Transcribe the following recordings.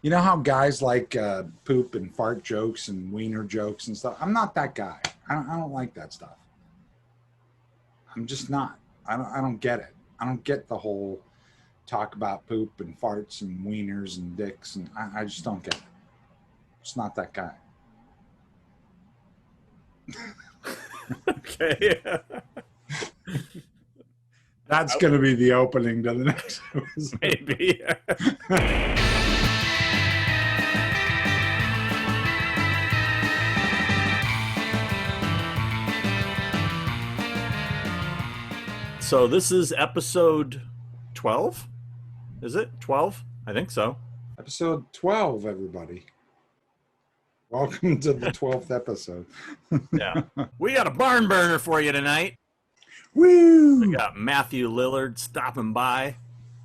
You know how guys like poop and fart jokes and wiener jokes and stuff? I'm not that guy. I don't like that stuff. I'm just not. I don't get it. I don't get the whole talk about poop and farts and wieners and dicks, and I just don't get it. It's not that guy. Okay. That's going to be the opening to the next episode. Maybe. So this is episode 12? Is it 12? I think so. Episode 12, everybody. Welcome to the 12th episode. Yeah. We got a barn burner for you tonight. Woo! We got Matthew Lillard stopping by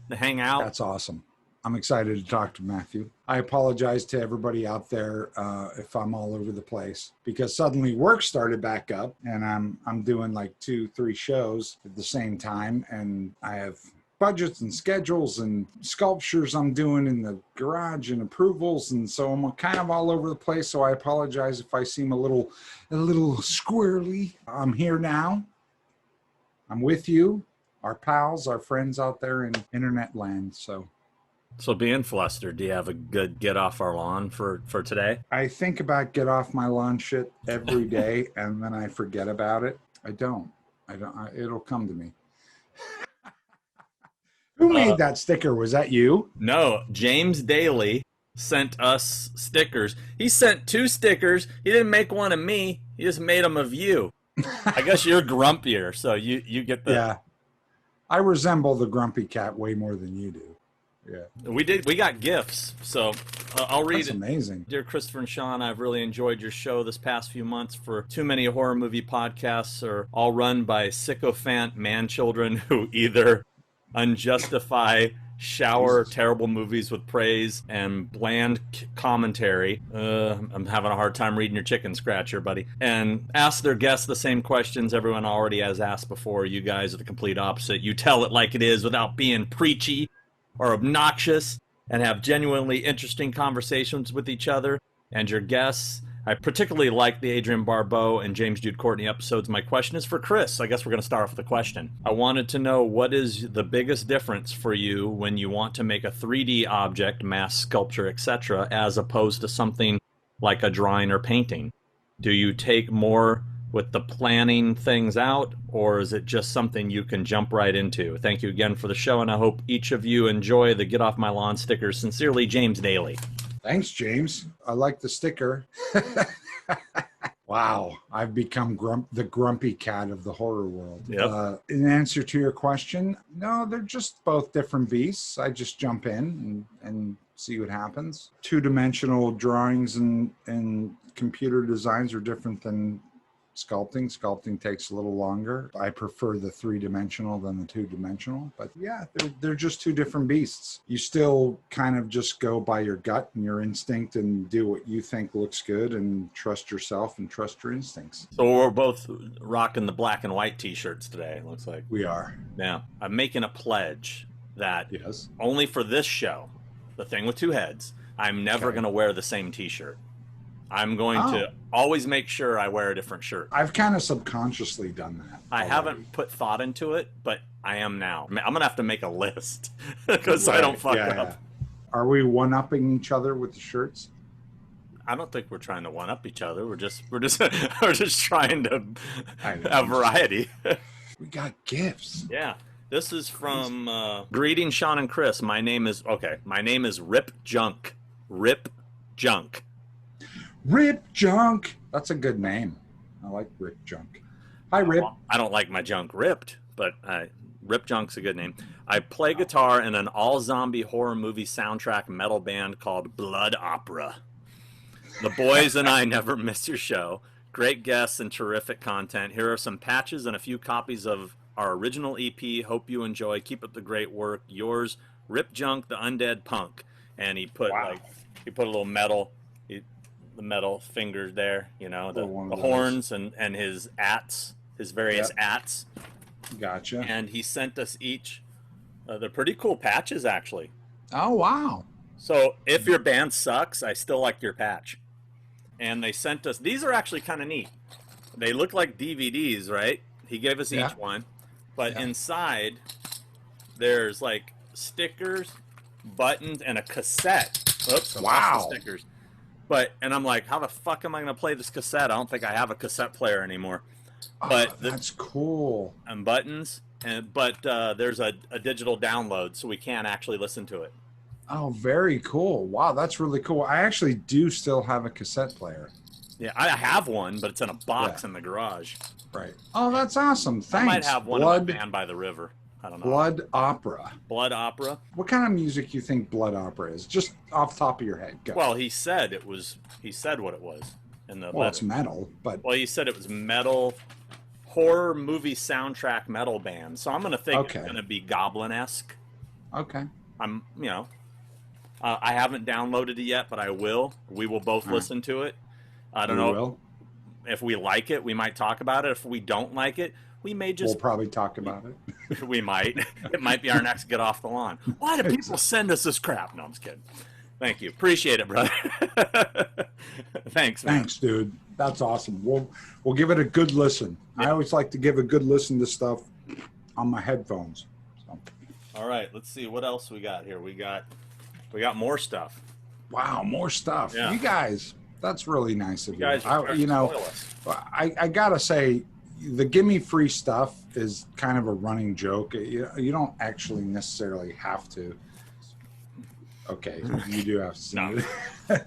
to hang out. That's awesome. I'm excited to talk to Matthew. I apologize to everybody out there if I'm all over the place, because suddenly work started back up and I'm doing like 2-3 shows at the same time, and I have budgets and schedules and sculptures I'm doing in the garage and approvals, and so I'm kind of all over the place. So I apologize if I seem a little squirrely. I'm here now. I'm with you, our pals, our friends out there in internet land. So being flustered, do you have a good get off our lawn for today? I think about get off my lawn shit every day, and then I forget about it. I don't. It'll come to me. Who made that sticker? Was that you? No, James Daly sent us stickers. He sent 2 stickers. He didn't make one of me. He just made them of you. I guess you're grumpier, so you get the... Yeah. I resemble the grumpy cat way more than you do. Yeah. We got gifts, so I'll read That's it. Amazing. Dear Christopher and Sean, I've really enjoyed your show this past few months. For too many horror movie podcasts are all run by sycophant man-children who either unjustify shower terrible movies with praise and bland commentary. I'm having a hard time reading your chicken scratcher, buddy. And ask their guests the same questions everyone already has asked before. You guys are the complete opposite. You tell it like it is without being preachy or obnoxious, and have genuinely interesting conversations with each other and your guests. I particularly like the Adrian Barbeau and James Jude Courtney episodes. My question is for Chris. I guess we're going to start off with a question. I wanted to know, what is the biggest difference for you when you want to make a 3D object, mass sculpture, etc., as opposed to something like a drawing or painting? Do you take more with the planning things out, or is it just something you can jump right into? Thank you again for the show, and I hope each of you enjoy the Get Off My Lawn stickers. Sincerely, James Daly. Thanks, James. I like the sticker. Wow, I've become the grumpy cat of the horror world. Yep. In answer to your question, no, they're just both different beasts. I just jump in and see what happens. 2-dimensional drawings and computer designs are different than sculpting. Sculpting takes a little longer. I prefer the 3-dimensional than the 2-dimensional, but yeah, they're just 2 different beasts. You still kind of just go by your gut and your instinct and do what you think looks good and trust yourself and trust your instincts. So we're both rocking the black and white t-shirts today, it looks like. We are. Now, I'm making a pledge that Yes. only for this show, the thing with 2 heads, I'm never going to wear the same t-shirt. I'm going to always make sure I wear a different shirt. I've kind of subconsciously done that. I haven't put thought into it, but I am now. I'm going to have to make a list because I don't fuck up. Yeah. Are we one-upping each other with the shirts? I don't think we're trying to one-up each other. We're just we're just trying to have variety. We got gifts. Yeah. This is from Greetings, Sean and Chris. My name is Rip Junk. Rip Junk. Rip Junk. That's a good name. I like Rip Junk. Hi, Rip. I don't like my junk ripped, but Rip Junk's a good name. I play guitar in an all-zombie horror movie soundtrack metal band called Blood Opera. The boys and I never miss your show. Great guests and terrific content. Here are some patches and a few copies of our original EP. Hope you enjoy. Keep up the great work. Yours, Rip Junk, the Undead Punk. And he put a little metal. The metal fingers there, you know, the horns and his ats, his various ats. Gotcha. And he sent us each, they're pretty cool patches, actually. Oh, wow. So if your band sucks, I still like your patch. And they sent us, these are actually kind of neat. They look like DVDs, right? He gave us Yeah. each one. But Yeah. inside, there's like stickers, buttons, and a cassette. Oops, I lost the stickers. And I'm like, how the fuck am I going to play this cassette? I don't think I have a cassette player anymore. But that's cool. And buttons, but there's a digital download, so we can actually listen to it. Oh, very cool. Wow, that's really cool. I actually do still have a cassette player. Yeah, I have one, but it's in a box in the garage. Right. Oh, that's awesome. Thanks. I might have one in my van by the river. I don't know. Blood opera. Blood opera? What kind of music you think blood opera is? Just off the top of your head. Go. Well, he said what it was in the Well, it's metal, but... Well, he said it was metal, horror movie soundtrack metal band. So I'm going to think it's going to be Goblin-esque. Okay. I haven't downloaded it yet, but I will. We will both listen to it. I don't know. If we like it, we might talk about it. If we don't like it, we may just... We'll probably talk about it. We might. It might be our next Get Off the Lawn. Why do people send us this crap? No, I'm just kidding. Thank you. Appreciate it, brother. Thanks, man. Thanks, dude. That's awesome. We'll give it a good listen. Yeah. I always like to give a good listen to stuff on my headphones. So. All right. Let's see what else we got here. We got more stuff. Wow, more stuff. Yeah. You guys, that's really nice of you. Guys I gotta say, the gimme free stuff is kind of a running joke. You don't actually necessarily have to. Okay, you do have to see it.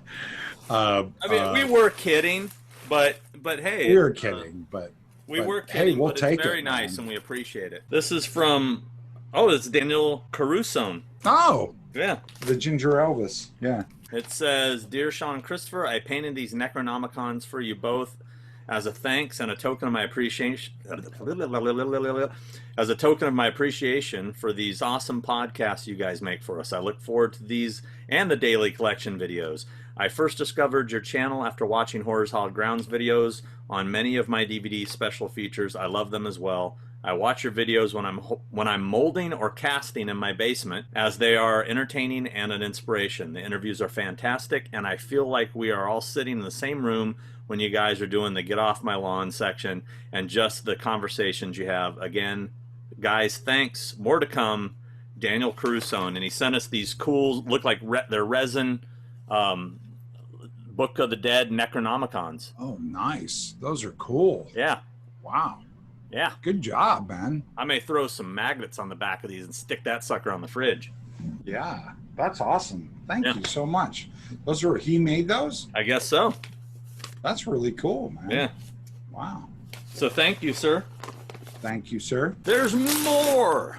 I mean, we were kidding, but hey, we were kidding, but were kidding. Hey, we'll but take it's very nice, and we appreciate it. This is from it's Daniel Caruso. Oh, yeah, the Ginger Elvis. Yeah. It says, "Dear Sean and Christopher, I painted these Necronomicons for you both as a thanks and a token of my appreciation. As a token of my appreciation for these awesome podcasts you guys make for us. I look forward to these and the daily collection videos. I first discovered your channel after watching Horror's Hallowed Grounds videos on many of my DVD special features. I love them as well. I watch your videos when I'm molding or casting in my basement, as they are entertaining and an inspiration. The interviews are fantastic, and I feel like we are all sitting in the same room when you guys are doing the Get Off My Lawn section and just the conversations you have. Again, guys, thanks. More to come. Daniel Caruso." And he sent us these cool, look like they're resin Book of the Dead Necronomicons. Oh, nice. Those are cool. Yeah. Wow. Yeah. Good job, man. I may throw some magnets on the back of these and stick that sucker on the fridge. Yeah. That's awesome. Thank you so much. He made those? I guess so. That's really cool, man. Yeah. Wow. So thank you, sir. Thank you, sir. There's more.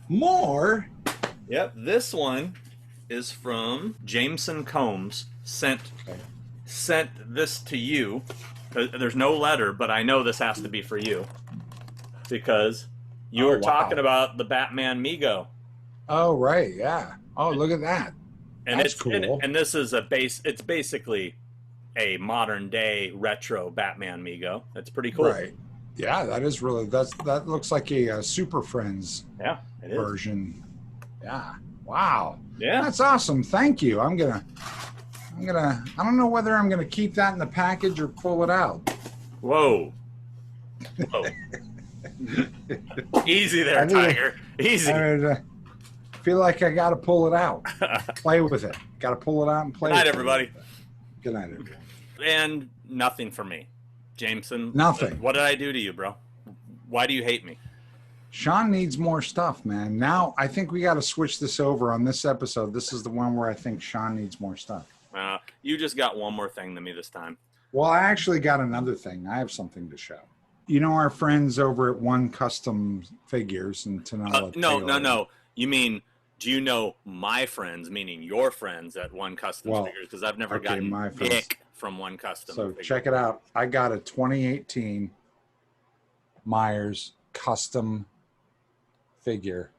More? Yep. This one is from Jameson Combs. Sent this to you. There's no letter, but I know this has to be for you. Because you were talking about the Batman Mego. Oh, right. Yeah. Oh, look at that. And that's cool. And this is it's basically a modern day retro Batman Mego. That's pretty cool. Right. Yeah, that is really, that looks like a Super Friends version. Yeah. Wow. Yeah. That's awesome. Thank you. I don't know whether I'm gonna keep that in the package or pull it out. Whoa. Easy there, Tiger. Easy. I feel like I got to pull it out. Play with it. Got to pull it out and play with it. Good night, everybody. Good night, everybody. And nothing for me. Jameson. Nothing. What did I do to you, bro? Why do you hate me? Sean needs more stuff, man. Now, I think we got to switch this over on this episode. This is the one where I think Sean needs more stuff. You just got one more thing to me this time. Well, I actually got another thing. I have something to show. You know our friends over at One Custom Figures in Tenala? No. You mean, do you know my friends, meaning your friends at One Custom Figures? Because I've never gotten my pick from One Custom Figures. Check it out. I got a 2018 Myers custom figure.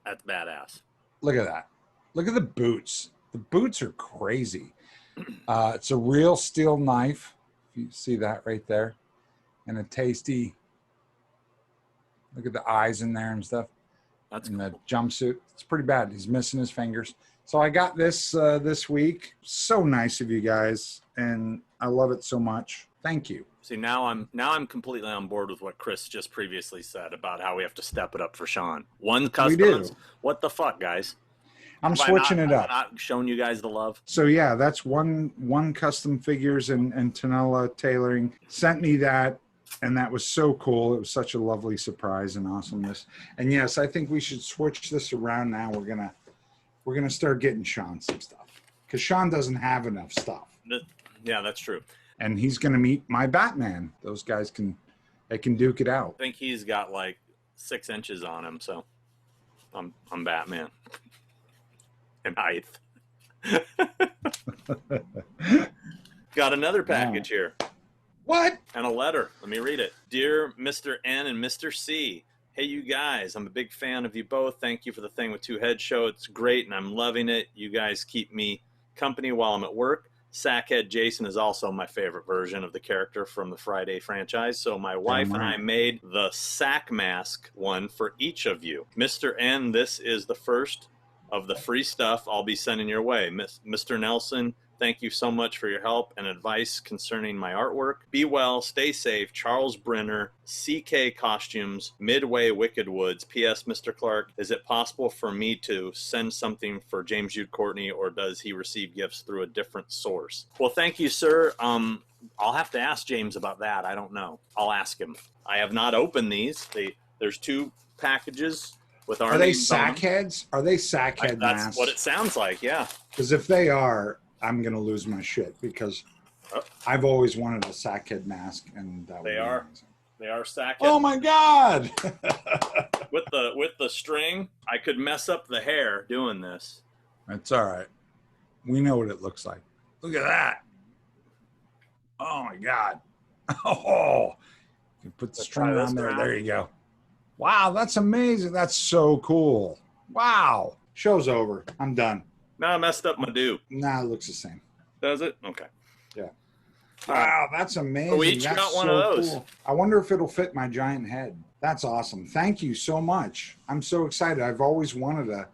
That's badass. Look at that. Look at the boots. The boots are crazy. It's a real steel knife. If you see that right there. And a tasty, look at the eyes in there and stuff. That's in cool. The jumpsuit. It's pretty bad. He's missing his fingers. So I got this this week. So nice of you guys, and I love it so much. Thank you. See, now I'm completely on board with what Chris just previously said about how we have to step it up for Sean. One customs. What the fuck, guys? I'm switching it up. Have I not shown you guys the love? So yeah, that's one custom figures and Tonella Tailoring sent me that, and that was so cool. It was such a lovely surprise and awesomeness. And yes, I think we should switch this around now. We're gonna start getting Sean some stuff because Sean doesn't have enough stuff. Yeah, that's true. And he's gonna meet my Batman. Those guys can duke it out. I think he's got like 6 inches on him, so I'm Batman. And height. Got another package here. What? And a letter. Let me read it. Dear Mr. N and Mr. C, hey, you guys, I'm a big fan of you both. Thank you for the Thing with Two Heads show. It's great, and I'm loving it. You guys keep me company while I'm at work. Sackhead Jason is also my favorite version of the character from the Friday franchise. So my wife and I made the sack mask one for each of you. Mr. N, this is the first of the free stuff I'll be sending your way. Mr. Nelson, thank you so much for your help and advice concerning my artwork. Be well, stay safe. Charles Brenner, CK Costumes, Midway Wicked Woods. P.S. Mr. Clark, is it possible for me to send something for James Jude Courtney, or does he receive gifts through a different source? Well, thank you, sir. I'll have to ask James about that. I don't know. I'll ask him. I have not opened these. There's 2 packages. Are they sack heads? Are they sack head masks? That's what it sounds like, yeah. Because if they are, I'm going to lose my shit because I've always wanted a sack head mask, and that would be amazing. They are sack head. Oh my God! with the string, I could mess up the hair doing this. That's all right. We know what it looks like. Look at that. Oh my God. Oh, you put the string on there. There you go. Wow, that's amazing. That's so cool. Wow. Show's over. I'm done. No, I messed up my do. Nah, it looks the same. Does it? Okay. Yeah. Wow, that's amazing. So we each got one of those. Cool. I wonder if it'll fit my giant head. That's awesome. Thank you so much. I'm so excited. I've always wanted a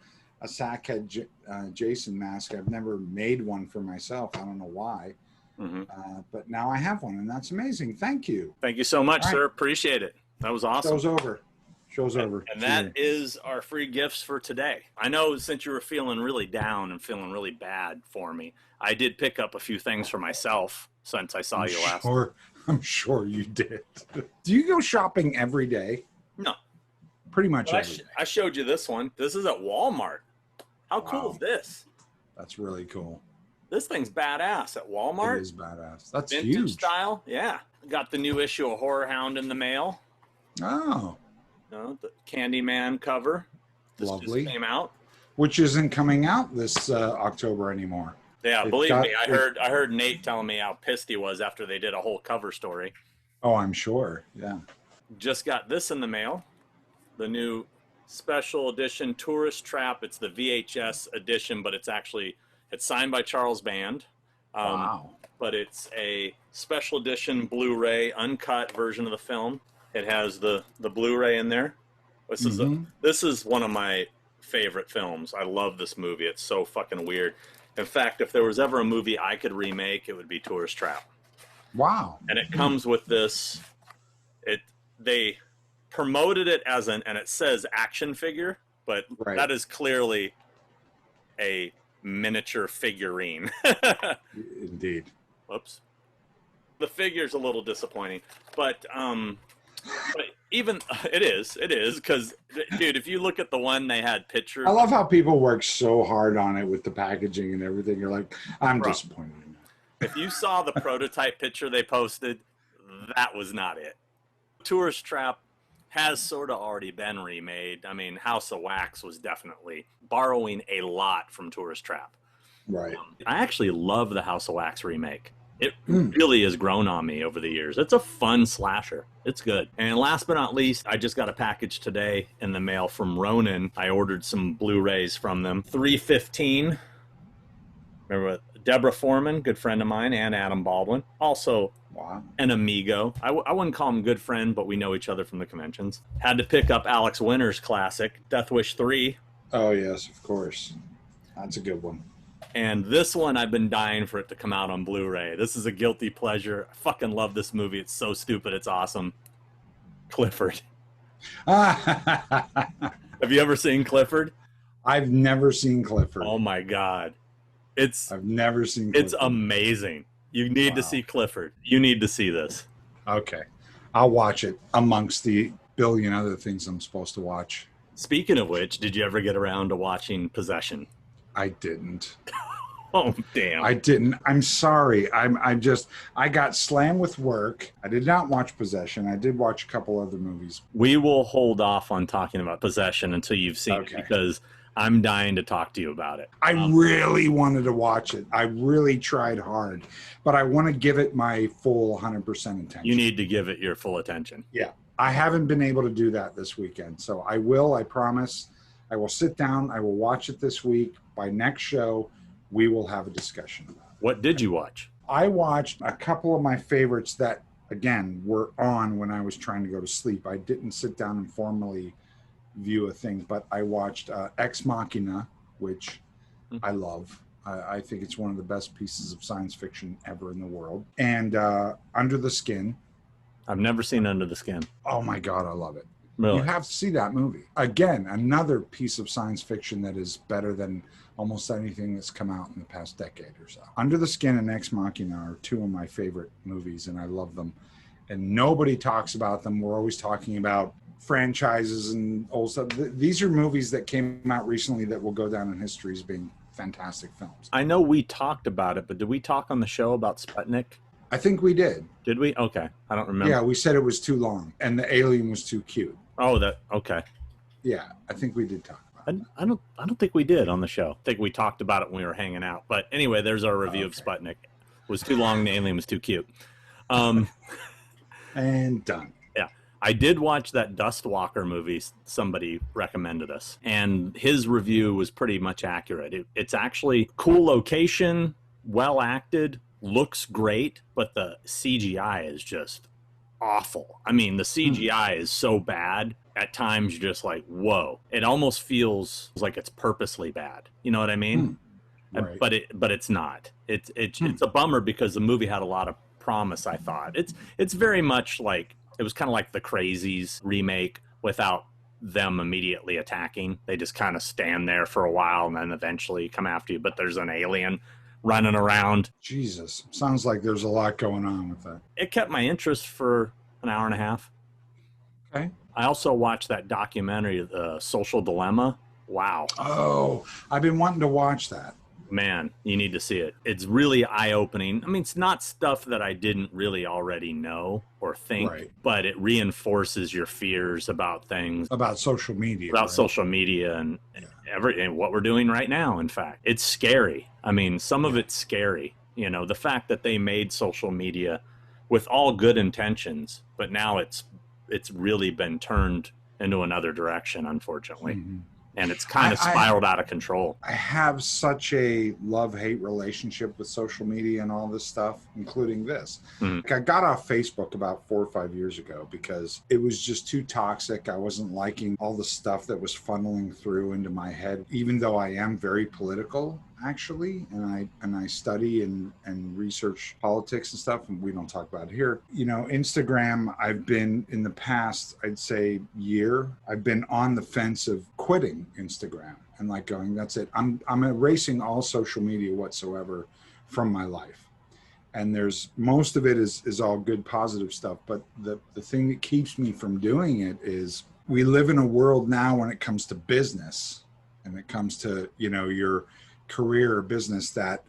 sackhead Jason mask. I've never made one for myself. I don't know why. Mm-hmm. But now I have one, and that's amazing. Thank you. Thank you so much, sir. Appreciate it. That was awesome. Show's over. Show's over. And that is our free gifts for today. I know since you were feeling really down and feeling really bad for me, I did pick up a few things for myself since I saw you last. I'm sure you did. Do you go shopping every day? No. Pretty much every day. I showed you this one. This is at Walmart. How cool is this? That's really cool. This thing's badass at Walmart. It is badass. That's Vintage huge. style. Yeah. Got the new issue of Horror Hound in the mail. Oh. The Candyman cover. Lovely. Just came out. Which isn't coming out this October anymore. Yeah, believe me, I heard Nate telling me how pissed he was after they did a whole cover story. Oh, I'm sure. Yeah. Just got this in the mail. The new special edition Tourist Trap. It's the VHS edition, but it's signed by Charles Band. Wow. But it's a special edition Blu-ray uncut version of the film. It has the Blu-ray in there. This is one of my favorite films. I love this movie. It's so fucking weird. In fact, if there was ever a movie I could remake, it would be Tourist Trap. Wow. And it comes with this. They promoted it as and it says action figure, but that is clearly a miniature figurine. Indeed. Whoops. The figure's a little disappointing, but even it is because, dude, if you look at the one they had pictures. I love how people work so hard on it with the packaging and everything. You're like, I'm disappointed in that. If you saw the prototype picture they posted, that was not it. Tourist Trap has sort of already been remade. I mean, House of Wax was definitely borrowing a lot from Tourist Trap. Right. I actually love the House of Wax remake. It really has grown on me over the years. It's a fun slasher. It's good. And last but not least, I just got a package today in the mail from Ronin. I ordered some Blu-rays from them. 315. Remember Deborah Foreman, good friend of mine, and Adam Baldwin. Also an amigo. I wouldn't call him good friend, but we know each other from the conventions. Had to pick up Alex Winter's classic, Death Wish 3. Oh, yes, of course. That's a good one. And this one, I've been dying for it to come out on Blu-ray. This is a guilty pleasure. I fucking love this movie. It's so stupid. It's awesome. Clifford. Have you ever seen Clifford? I've never seen Clifford. Oh my God. I've never seen Clifford. It's amazing. You need to see Clifford. You need to see this. Okay. I'll watch it amongst the billion other things I'm supposed to watch. Speaking of which, did you ever get around to watching Possession? I didn't. Oh, damn. I didn't. I'm sorry. I got slammed with work. I did not watch Possession. I did watch a couple other movies. We will hold off on talking about Possession until you've seen it, because I'm dying to talk to you about it. I really wanted to watch it. I really tried hard, but I want to give it my full 100% attention. You need to give it your full attention. Yeah. I haven't been able to do that this weekend. So I will, I promise. I will sit down. I will watch it this week. By next show, we will have a discussion about it. What did you watch? I watched a couple of my favorites that, again, were on when I was trying to go to sleep. I didn't sit down and formally view a thing, but I watched Ex Machina, which I love. I think it's one of the best pieces of science fiction ever in the world. And Under the Skin. I've never seen Under the Skin. Oh my God, I love it. Really? You have to see that movie. Again, another piece of science fiction that is better than almost anything that's come out in the past decade or so. Under the Skin and Ex Machina are two of my favorite movies, and I love them. And nobody talks about them. We're always talking about franchises and old stuff. These are movies that came out recently that will go down in history as being fantastic films. I know we talked about it, but did we talk on the show about Sputnik? I think we did. Did we? Okay. I don't remember. Yeah, we said it was too long and the alien was too cute. Oh, okay. Yeah, I think we did talk about it. I don't think we did on the show. I think we talked about it when we were hanging out. But anyway, there's our review of Sputnik. It was too long, the alien was too cute. And done. Yeah. I did watch that Dust Walker movie somebody recommended us, and his review was pretty much accurate. It's actually cool location, well acted, looks great, but the CGI is just awful. I mean, the CGI is so bad at times you're just like, whoa. It almost feels like it's purposely bad. You know what I mean? Right. But it's not. It's a bummer because the movie had a lot of promise, I thought. It's very much like, it was kind of like the Crazies remake without them immediately attacking. They just kind of stand there for a while and then eventually come after you, but there's an alien running around. Jesus. Sounds like there's a lot going on with that. It kept my interest for an hour and a half. Okay. I also watched that documentary, The Social Dilemma. Wow. Oh, I've been wanting to watch that. Man, you need to see it. It's really eye-opening. I mean, it's not stuff that I didn't really already know or think, but it reinforces your fears about things. About social media. About social media and and what we're doing right now, in fact. It's scary. I mean, some of it's scary. You know, the fact that they made social media with all good intentions, but now it's really been turned into another direction, unfortunately. Mm-hmm. And it's kind of spiraled out of control. I have such a love-hate relationship with social media and all this stuff, including this. Mm-hmm. I got off Facebook about 4 or 5 years ago because it was just too toxic. I wasn't liking all the stuff that was funneling through into my head, even though I am very political, actually, and I study and research politics and stuff, and we don't talk about it here. You know, Instagram, I've been in the past, I'd say year, I've been on the fence of quitting Instagram and like going, that's it. I'm erasing all social media whatsoever from my life. And there's most of it is all good, positive stuff. But the thing that keeps me from doing it is we live in a world now when it comes to business and it comes to, you know, your career or business, that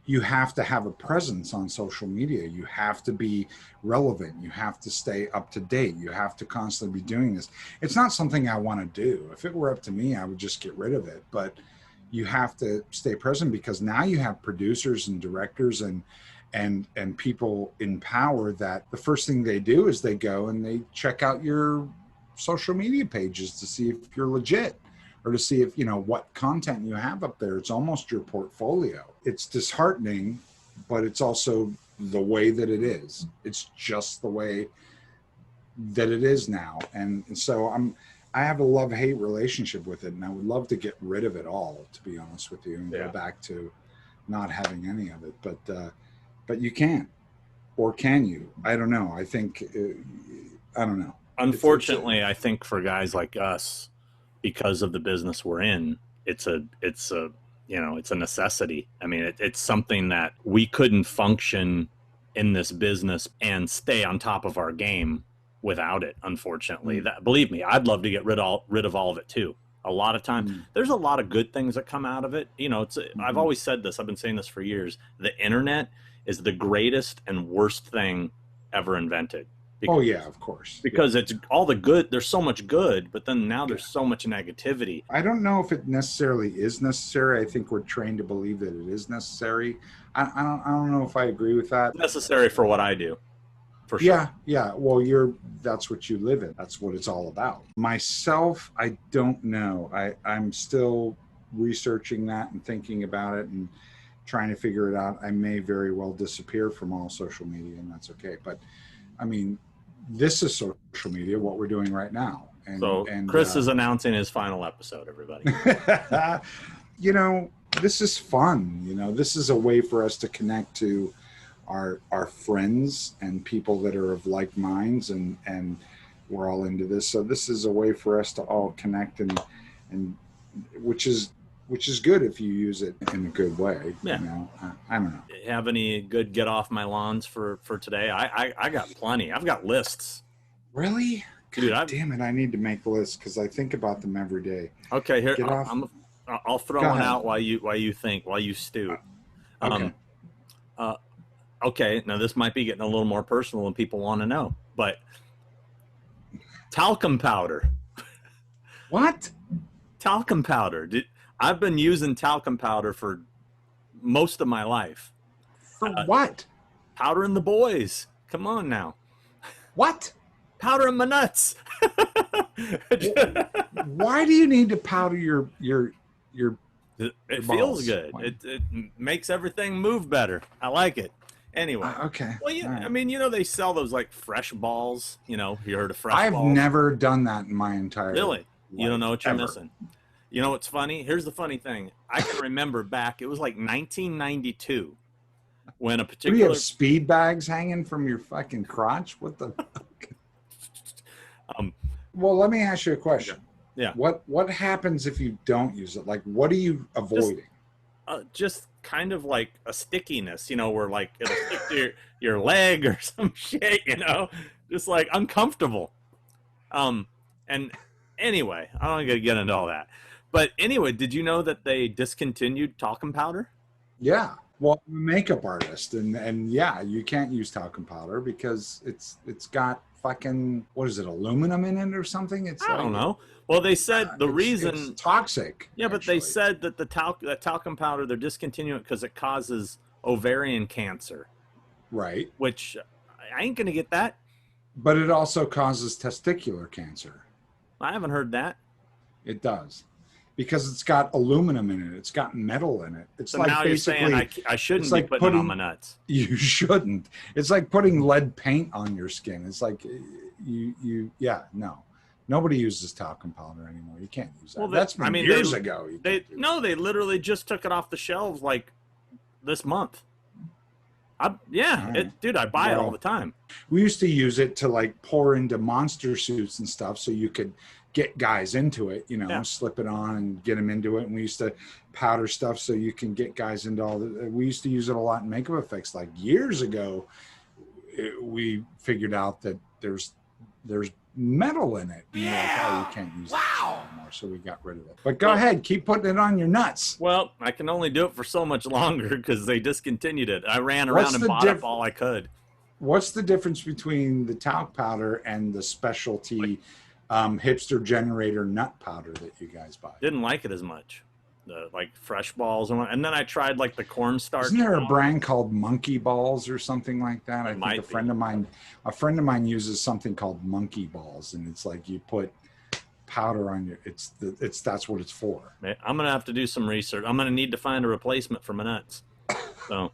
you have to have a presence on social media. You have to be relevant. You have to stay up to date. You have to constantly be doing this. It's not something I want to do. If it were up to me, I would just get rid of it. But you have to stay present because now you have producers and directors and people in power that the first thing they do is they go and they check out your social media pages to see if you're legit, or to see if, you know, what content you have up there. It's almost your portfolio. It's disheartening, but it's also the way that it is. It's just the way that it is now. And so I have a love-hate relationship with it, and I would love to get rid of it all, to be honest with you, and go back to not having any of it. But you can't, or can you? I don't know. I think I don't know. Unfortunately, I think for guys like us, because of the business we're in, it's a it's a necessity. I mean, it's something that we couldn't function in this business and stay on top of our game without it. Unfortunately, that, believe me, I'd love to get rid of all of it too. A lot of times, there's a lot of good things that come out of it. You know, I've always said this. I've been saying this for years. The internet is the greatest and worst thing ever invented. Because, of course. Because it's all the good. There's so much good, but then now there's so much negativity. I don't know if it necessarily is necessary. I think we're trained to believe that it is necessary. I don't know if I agree with that. It's necessary for what I do. For sure. Yeah. Well, that's what you live in. That's what it's all about. Myself, I don't know. I'm still researching that and thinking about it and trying to figure it out. I may very well disappear from all social media, and that's okay. But I mean, this is social media, what we're doing right now. And Chris is announcing his final episode, everybody. You know, this is fun. You know, this is a way for us to connect to our friends and people that are of like minds, and we're all into this. So this is a way for us to all connect, and which is good if you use it in a good way. Yeah. You know, I don't know. Have any good get off my lawns for today? I got plenty. I've got lists. Really? Dude, damn it! I need to make lists because I think about them every day. Okay, here I'll throw one out while you stew. Okay. Okay, now this might be getting a little more personal than people want to know, but talcum powder. What? Talcum powder. I've been using talcum powder for most of my life. For what? Powdering the boys. Come on now. What? Powdering my nuts. Why do you need to powder your It balls? feels good. It makes everything move better. I like it. Anyway. Okay. Well, yeah, right. I mean, you know, they sell those like fresh balls. You know, you heard of fresh I've balls? never done that in my entire Really? life. You don't know what you're Ever. missing. You know what's funny? Here's the funny thing. I can remember back, it was like 1992 when a Do you particular... have speed bags hanging from your fucking crotch? What the fuck? Well, let me ask you a question. Yeah. What happens if you don't use it? Like, what are you avoiding? Just kind of like a stickiness, you know, where like it'll stick to your leg or some shit, you know, just like uncomfortable. And anyway, I don't want to get into all that. But anyway, did you know that they discontinued talcum powder? Yeah. Well, I'm a makeup artist, and yeah, you can't use talcum powder because it's got fucking, what is it, aluminum in it or something? I don't know. Well, they said the reason it's toxic. Yeah, but actually. they said that that talcum powder, they're discontinuing it because it causes ovarian cancer. Right. Which I ain't gonna get that. But it also causes testicular cancer. I haven't heard that. It does. Because it's got aluminum in it. It's got metal in it. It's So like now you're basically saying I shouldn't it's be like putting it on putting- my nuts. you shouldn't. It's like putting lead paint on your skin. It's like no. Nobody uses talcum powder anymore. You can't use that. Well, That's been years ago. You can't do that. They literally just took it off the shelves like this month. Dude, I buy it all the time. We used to use it to like pour into monster suits and stuff so you could get guys into it, you know, slip it on and get them into it. And we used to powder stuff so you can get guys into all the, we used to use it a lot in makeup effects. Like years ago, we figured out that there's metal in it. And we're like, oh, you can't use that anymore. So we got rid of it. But go ahead, keep putting it on your nuts. Well, I can only do it for so much longer because they discontinued it. I ran around and bought up all I could. What's the difference between the talc powder and the specialty hipster generator nut powder that you guys buy? Didn't like it as much. The like fresh balls and then I tried like the cornstarch. Isn't there a brand called Monkey Balls or something like that? I think a friend of mine uses something called Monkey Balls, and it's like you put powder on your. That's what it's for. I'm gonna have to do some research. I'm gonna need to find a replacement for my nuts. So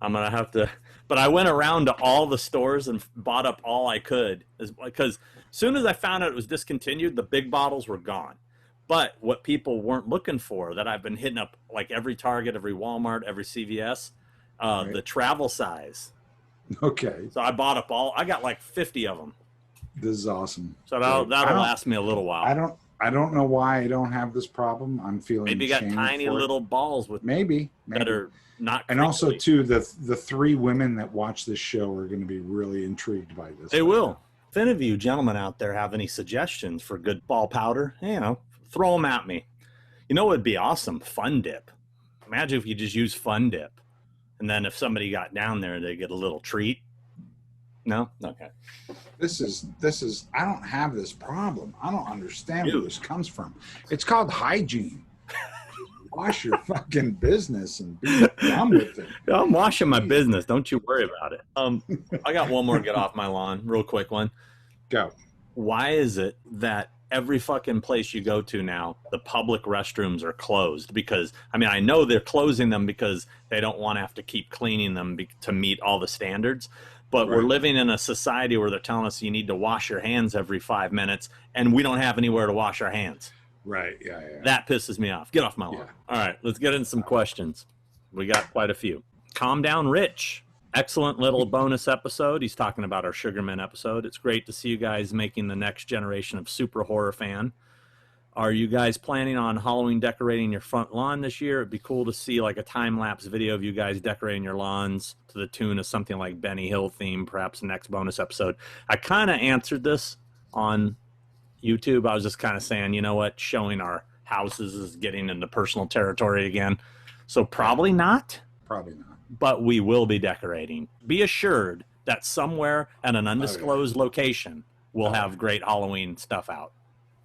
I'm gonna have to But I went around to all the stores and bought up all I could, because as soon as I found out it was discontinued, the big bottles were gone. But what people weren't looking for, that I've been hitting up like every Target, every Walmart, every CVS, Right. the travel size. Okay. So I bought up all. I got like 50 of them. This is awesome. So that'll last me a little while. I don't know why I don't have this problem. I'm feeling Maybe you got shamed tiny for it. little balls with Maybe. that are not. And also, too, the three women that watch this show are going to be really intrigued by this. They will. If any of you gentlemen out there have any suggestions for good ball powder, throw them at me. You know what would be awesome? Fun Dip. Imagine if you just use Fun Dip. And then if somebody got down there, they get a little treat. No? Okay. This is, I don't have this problem. I don't understand where this comes from. It's called hygiene. Wash your fucking business and be done with it. I'm washing my business. Don't you worry about it. I got one more get off my lawn, real quick one. Go. Why is it that every fucking place you go to now, the public restrooms are closed? Because, I know they're closing them because they don't want to have to keep cleaning them to meet all the standards. But We're living in a society where they're telling us you need to wash your hands every 5 minutes, and we don't have anywhere to wash our hands. Right, yeah. That pisses me off. Get off my lawn. Yeah. All right, let's get into some questions. We got quite a few. Calm Down Rich. Excellent little bonus episode. He's talking about our Sugarman episode. It's great to see you guys making the next generation of super horror fan. Are you guys planning on Halloween decorating your front lawn this year? It'd be cool to see like a time-lapse video of you guys decorating your lawns to the tune of something like Benny Hill theme, perhaps the next bonus episode. I kind of answered this on YouTube. I was just kind of saying, you know what, showing our houses is getting into personal territory again. So probably not. Probably not. But we will be decorating. Be assured that somewhere at an undisclosed location we'll have great Halloween stuff out.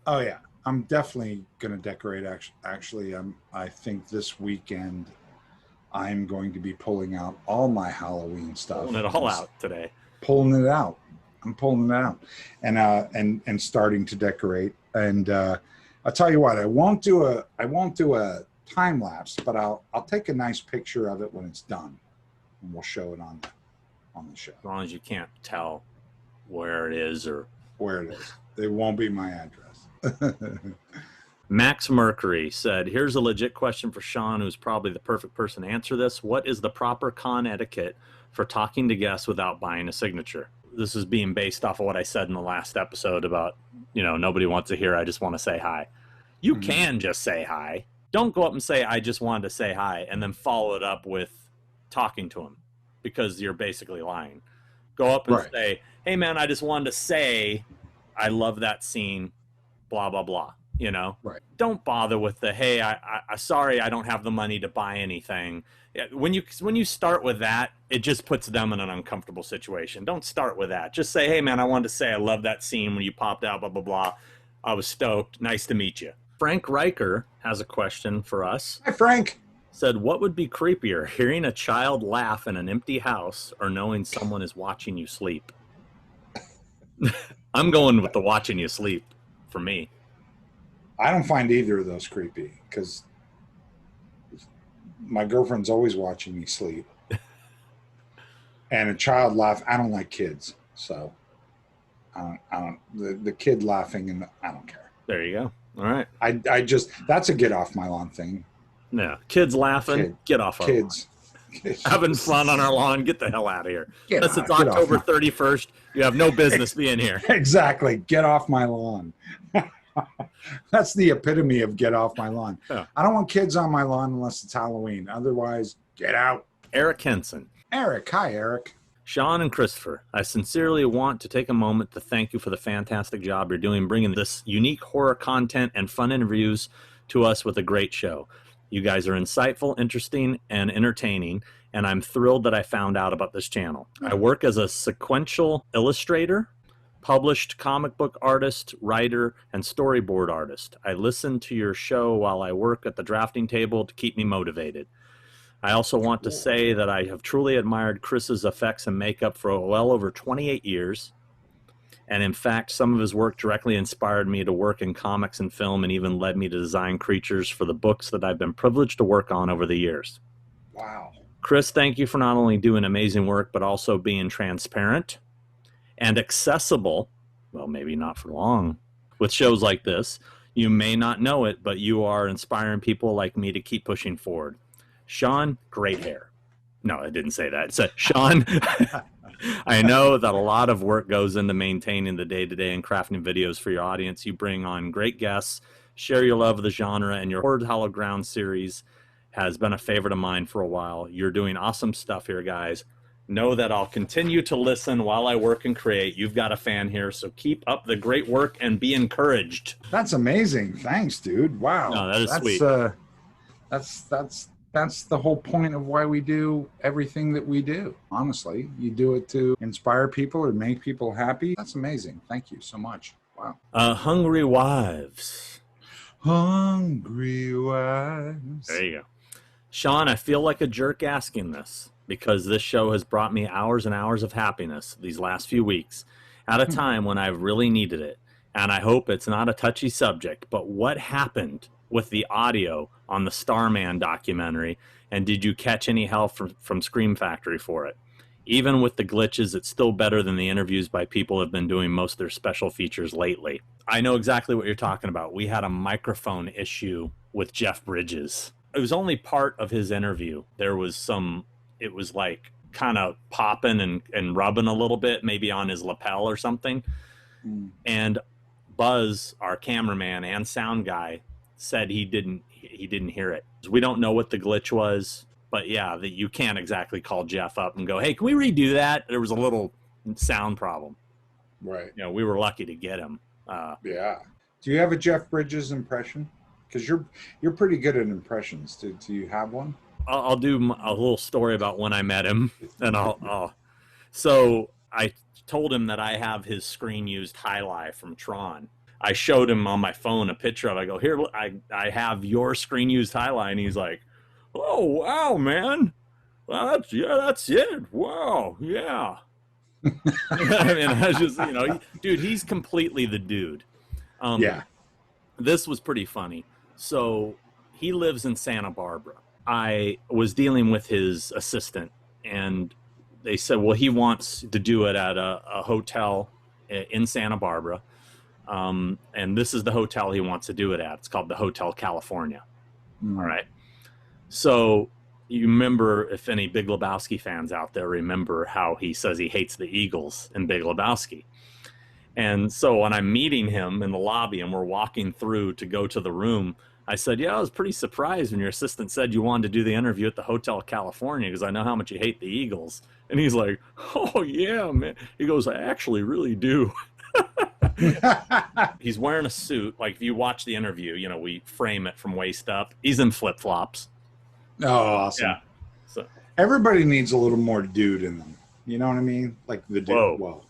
Oh, yeah. I'm definitely going to decorate. Actually, I think this weekend I'm going to be pulling out all my Halloween stuff. Pulling it all out today. Pulling it out. I'm pulling it out and starting to decorate. And I'll tell you what, I won't do a time lapse, but I'll take a nice picture of it when it's done, and we'll show it on the show. As long as you can't tell where it is or where it is. It won't be my address. Max Mercury said, here's a legit question for Sean, who's probably the perfect person to answer this. What is the proper con etiquette for talking to guests without buying a signature? This is being based off of what I said in the last episode about, nobody wants to hear, I just want to say hi. You can just say hi. Don't go up and say, I just wanted to say hi, and then follow it up with talking to them, because you're basically lying. Go up and say, hey, man, I just wanted to say I love that scene, blah, blah, blah. Right. Don't bother with the, hey, I sorry, I don't have the money to buy anything. When you start with that, it just puts them in an uncomfortable situation. Don't start with that. Just say, hey, man, I wanted to say I love that scene when you popped out, blah, blah, blah. I was stoked. Nice to meet you. Frank Riker has a question for us. Hi, Frank. Said, what would be creepier, hearing a child laugh in an empty house or knowing someone is watching you sleep? I'm going with the watching you sleep for me. I don't find either of those creepy because my girlfriend's always watching me sleep. And a child laugh, I don't like kids. So I don't the kid laughing, and I don't care. There you go. All right. I just, that's a get off my lawn thing. Yeah. Kids laughing, get off our lawn. Having fun on our lawn, get the hell out of here. Unless it's October 31st, you have no business being here. Exactly. Get off my lawn. That's the epitome of get off my lawn. Yeah. I don't want kids on my lawn unless it's Halloween. Otherwise, get out. Eric Henson. Eric. Hi, Eric. Sean and Christopher, I sincerely want to take a moment to thank you for the fantastic job you're doing bringing this unique horror content and fun interviews to us with a great show. You guys are insightful, interesting, and entertaining, and I'm thrilled that I found out about this channel. I work as a sequential illustrator, published comic book artist, writer, and storyboard artist. I listen to your show while I work at the drafting table to keep me motivated. I also want to say that I have truly admired Chris's effects and makeup for well over 28 years. And in fact, some of his work directly inspired me to work in comics and film, and even led me to design creatures for the books that I've been privileged to work on over the years. Wow. Chris, thank you for not only doing amazing work, but also being transparent and accessible. Well, maybe not for long. With shows like this, you may not know it, but you are inspiring people like me to keep pushing forward. Sean, great hair. No, I didn't say that. It said, Sean, I know that a lot of work goes into maintaining the day-to-day and crafting videos for your audience. You bring on great guests, share your love of the genre, and your Hallowed Ground series has been a favorite of mine for a while. You're doing awesome stuff here, guys. Know that I'll continue to listen while I work and create. You've got a fan here, so keep up the great work and be encouraged. That's amazing. Thanks, dude. Wow. No, that is sweet. That's the whole point of why we do everything that we do. Honestly, you do it to inspire people or make people happy. That's amazing. Thank you so much. Wow. Hungry Wives. Hungry Wives. There you go. Sean, I feel like a jerk asking this, because this show has brought me hours and hours of happiness these last few weeks at a time when I've really needed it. And I hope it's not a touchy subject, but what happened with the audio on the Starman documentary, and did you catch any help from Scream Factory for it? Even with the glitches, it's still better than the interviews by people who have been doing most of their special features lately. I know exactly what you're talking about. We had a microphone issue with Jeff Bridges. It was only part of his interview. There was it was like kind of popping and rubbing a little bit, maybe on his lapel or something. And Buzz, our cameraman and sound guy, said he didn't hear it. We don't know what the glitch was, but yeah, that you can't exactly call Jeff up and go, hey, can we redo that? There was a little sound problem. Right. You know, we were lucky to get him. Yeah. Do you have a Jeff Bridges impression? Because you're pretty good at impressions. Do you have one? I'll do a little story about when I met him, and So I told him that I have his screen used highlight from Tron. I showed him on my phone a picture of it. I go, here, I have your screen used highlight, and he's like, oh wow, man, well, that's it. Wow, yeah. I mean, I was just, dude, he's completely the dude. Yeah. This was pretty funny. So he lives in Santa Barbara. I was dealing with his assistant, and they said, well, he wants to do it at a hotel in Santa Barbara. And this is the hotel he wants to do it at. It's called the Hotel California. All right. So you remember, if any Big Lebowski fans out there remember how he says he hates the Eagles in Big Lebowski. And so when I'm meeting him in the lobby and we're walking through to go to the room, I said, yeah, I was pretty surprised when your assistant said you wanted to do the interview at the Hotel California because I know how much you hate the Eagles. And he's like, oh, yeah, man. He goes, I actually really do. He's wearing a suit. Like, if you watch the interview, we frame it from waist up. He's in flip-flops. Oh, awesome. Yeah. So everybody needs a little more dude in them. You know what I mean? Like the dude. Whoa. Whoa.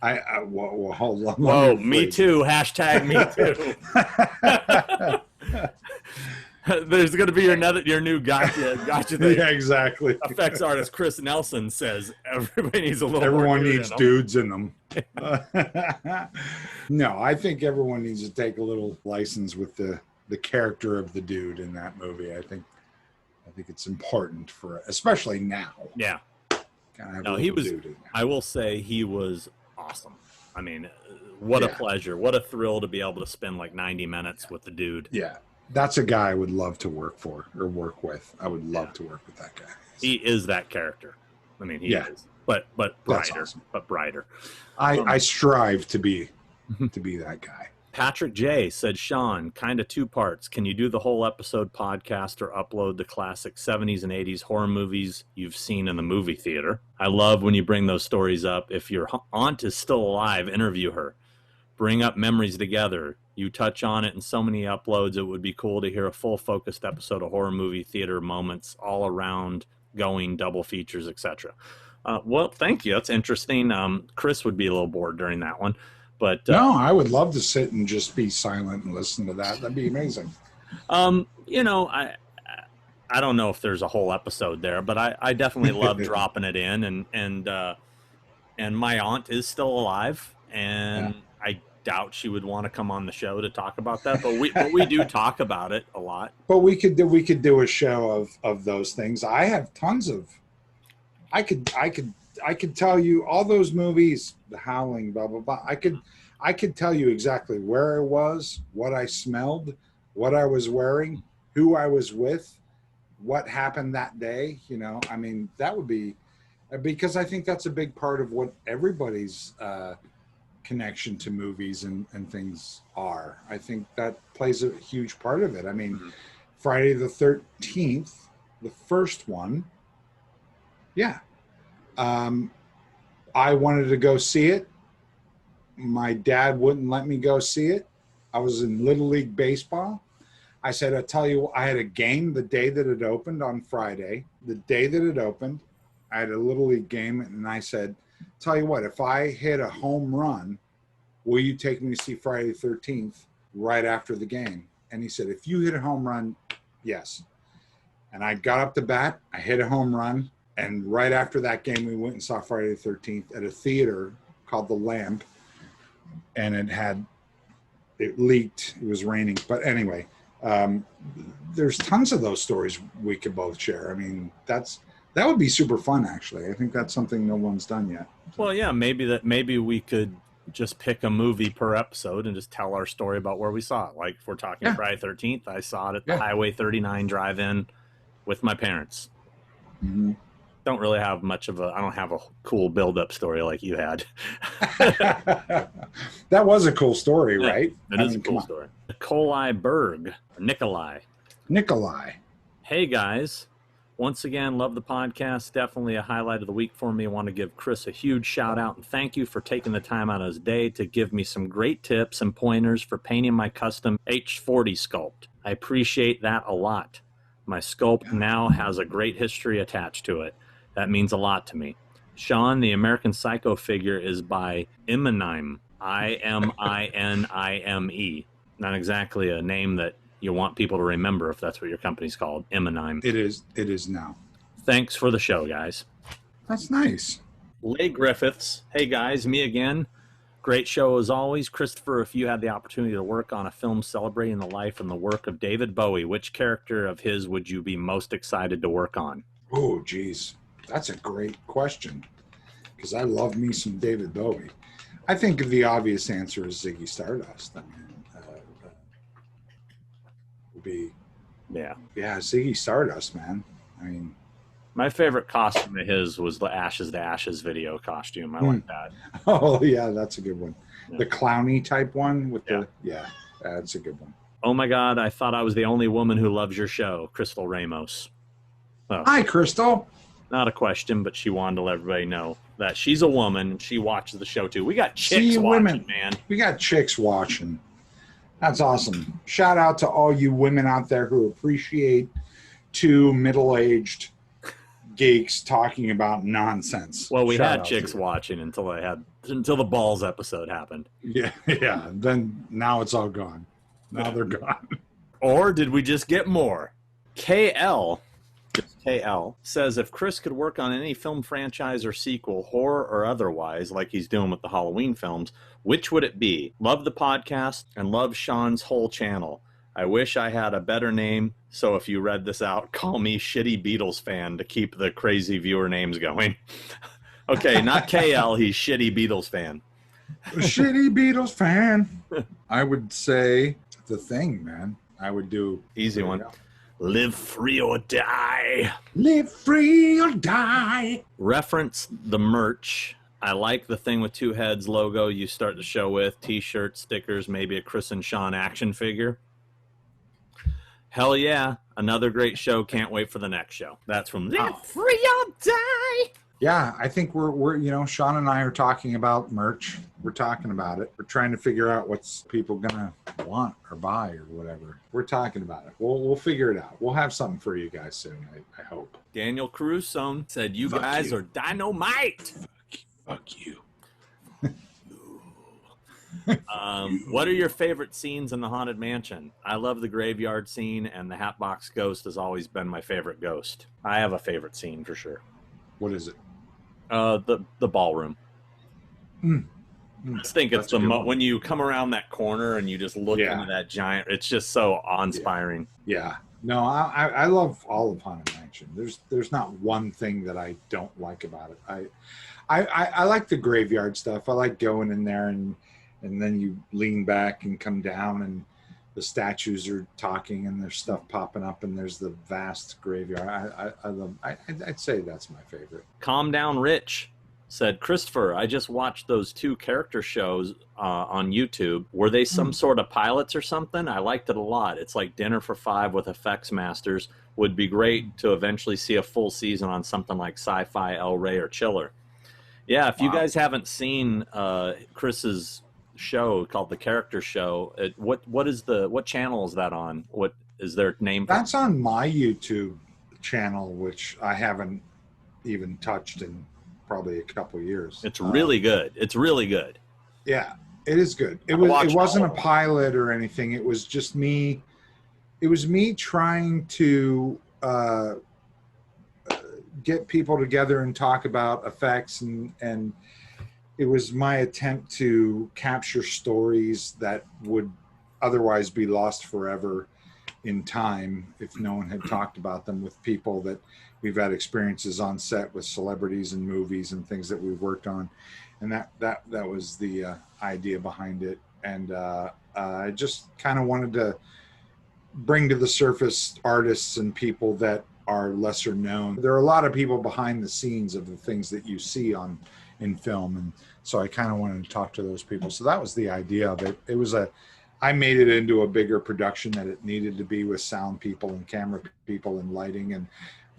Whoa, hold on. Whoa, me too. Hashtag me too. There's going to be your new gotcha thing. Yeah, exactly. Effects artist Chris Nelson says everybody needs a little. Everyone needs dudes in them. No, I think everyone needs to take a little license with the character of the dude in that movie. I think it's important especially now. Yeah. No, he was. I will say he was awesome. I mean, what a pleasure, what a thrill to be able to spend like 90 minutes with the dude. Yeah. That's a guy I would love to work for or work with. I would love to work with that guy. He is that character. I mean, he is. But brighter. Awesome. But brighter. I strive to be that guy. Patrick J said, Sean, kind of two parts. Can you do the whole episode podcast or upload the classic 70s and 80s horror movies you've seen in the movie theater? I love when you bring those stories up. If your aunt is still alive, interview her. Bring up memories together. You touch on it in so many uploads. It would be cool to hear a full focused episode of horror movie theater moments all around, going double features, etc. Well, thank you. That's interesting. Chris would be a little bored during that one. But no, I would love to sit and just be silent and listen to that. That'd be amazing. I don't know if there's a whole episode there, but I definitely love dropping it in, and my aunt is still alive, and doubt she would want to come on the show to talk about that, but we do talk about it a lot. But we could do a show of those things. I have tons of. I could tell you all those movies, The Howling, blah blah blah. I could tell you exactly where I was, what I smelled, what I was wearing, who I was with, what happened that day. You know, I mean, that would be, because I think that's a big part of what everybody's connection to movies and things are. I think that plays a huge part of it. I mean, Friday the 13th, the first one, yeah. I wanted to go see it. My dad wouldn't let me go see it. I was in Little League Baseball. I said, I tell you, I had a game the day that it opened on Friday. The day that it opened, I had a Little League game, and I said, tell you what, if I hit a home run, will you take me to see Friday the 13th right after the game? And he said, if you hit a home run, yes. And I got up to bat, I hit a home run, and right after that game, we went and saw Friday the 13th at a theater called The Lamp, and it leaked, it was raining. But anyway, there's tons of those stories we could both share. I mean, that would be super fun, actually. I think that's something no one's done yet. Well, yeah, maybe we could just pick a movie per episode and just tell our story about where we saw it. Like if we're talking Friday 13th, I saw it at the Highway 39 drive-in with my parents. Mm-hmm. I don't have a cool build-up story like you had. That was a cool story, right? It is a cool story. Nikolai. Hey guys. Once again, love the podcast. Definitely a highlight of the week for me. I want to give Chris a huge shout out and thank you for taking the time out of his day to give me some great tips and pointers for painting my custom H40 sculpt. I appreciate that a lot. My sculpt now has a great history attached to it. That means a lot to me. Sean, the American Psycho figure, is by Imanime. Iminime. Not exactly a name that you want people to remember if that's what your company's called, Imanime. It is now. Thanks for the show, guys. That's nice. Leigh Griffiths. Hey, guys, me again. Great show as always. Christopher, if you had the opportunity to work on a film celebrating the life and the work of David Bowie, which character of his would you be most excited to work on? Oh, geez. That's a great question, because I love me some David Bowie. I think the obvious answer is Ziggy Stardust. I mean, would be Ziggy Stardust, man. I mean, my favorite costume of his was the Ashes to Ashes video costume. I like that. Oh yeah, that's a good one. Yeah. The clowny type one with that's a good one. Oh my God, I thought I was the only woman who loves your show, Crystal Ramos. Oh. Hi, Crystal. Not a question, but she wanted to let everybody know that she's a woman and she watches the show too. We got chicks watching, man. We got chicks watching. That's awesome. Shout out to all you women out there who appreciate two middle-aged geeks talking about nonsense. Well, we had chicks watching until the balls episode happened. Yeah. Then now it's all gone. Now they're gone. Or did we just get more? KL says if Chris could work on any film franchise or sequel, horror or otherwise, like he's doing with the Halloween films, which would it be? Love the podcast and love Sean's whole channel. I wish I had a better name, so if you read this out, call me Shitty Beatles Fan to keep the crazy viewer names going. Okay, not KL, he's Shitty Beatles Fan. Shitty Beatles Fan. I would say The Thing, man. I would do... Easy one. Live free or die. Live free or die. Reference the merch. I like the Thing with Two Heads logo you start the show with. T-shirts, stickers, maybe a Chris and Sean action figure. Hell yeah. Another great show. Can't wait for the next show. That's from Live Free or Die. Yeah, I think we're Sean and I are talking about merch. We're talking about it. We're trying to figure out what's people gonna want or buy or whatever. We're talking about it. We'll figure it out. We'll have something for you guys soon, I hope. Daniel Caruso said, you guys are dynamite. Fuck you. What are your favorite scenes in the Haunted Mansion? I love the graveyard scene, and the Hatbox Ghost has always been my favorite ghost. I have a favorite scene for sure. What is it? The ballroom. I just think it's That's a good one. when you come around that corner and you just look Yeah. into that giant, it's just so awe-inspiring. Yeah. No, I love all of Haunted Mansion. There's not one thing that I don't like about it. I like the graveyard stuff. I like going in there and then you lean back and come down and the statues are talking and there's stuff popping up and there's the vast graveyard. I'd say that's my favorite. Calm Down Rich said, Christopher, I just watched those 2 character shows on YouTube. Were they some sort of pilots or something? I liked it a lot. It's like Dinner for Five with effects masters. Would be great to eventually see a full season on something like Sci-Fi, El Rey, or Chiller. Yeah, if you guys haven't seen Chris's show called The Character Show, what channel is that on? What is their name? That's on my YouTube channel, which I haven't even touched in probably a couple years. It's really good. It's really good. Yeah, it is good. It wasn't a pilot or anything. It was just me. It was me trying to get people together and talk about effects, and it was my attempt to capture stories that would otherwise be lost forever in time if no one had talked about them with people that we've had experiences on set with celebrities and movies and things that we've worked on. And that was the idea behind it. And I just kind of wanted to bring to the surface artists and people that are lesser known. There are a lot of people behind the scenes of the things that you see in film. And so I kind of wanted to talk to those people. So that was the idea of it. I made it into a bigger production that it needed to be, with sound people and camera people and lighting and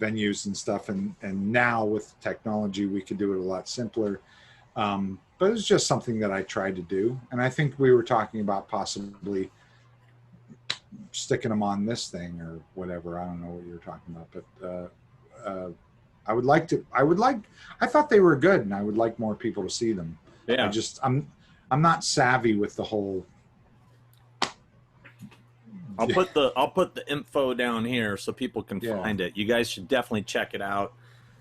venues and stuff. And now with technology, we could do it a lot simpler. But it was just something that I tried to do. And I think we were talking about possibly sticking them on this thing or whatever. I don't know what you were talking about, but I thought they were good and I would like more people to see them. Yeah. I'm not savvy with the whole. I'll put the info down here so people can find it. You guys should definitely check it out.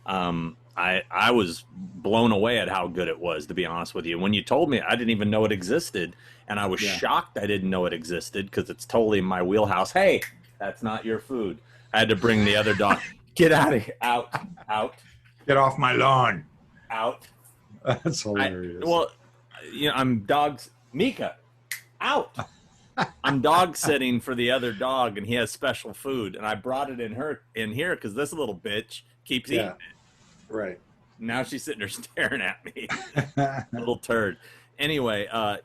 I was blown away at how good it was, to be honest with you. When you told me, I didn't even know it existed, and I was shocked I didn't know it existed because it's totally in my wheelhouse. Hey, that's not your food. I had to bring the other dog. Get out of here. Out. Get off my lawn. Out. That's hilarious. I'm dogs. Mika, out. I'm dog sitting for the other dog, and he has special food, and I brought it in here because this little bitch keeps eating it. Right. Now she's sitting there staring at me. Little turd. Anyway, I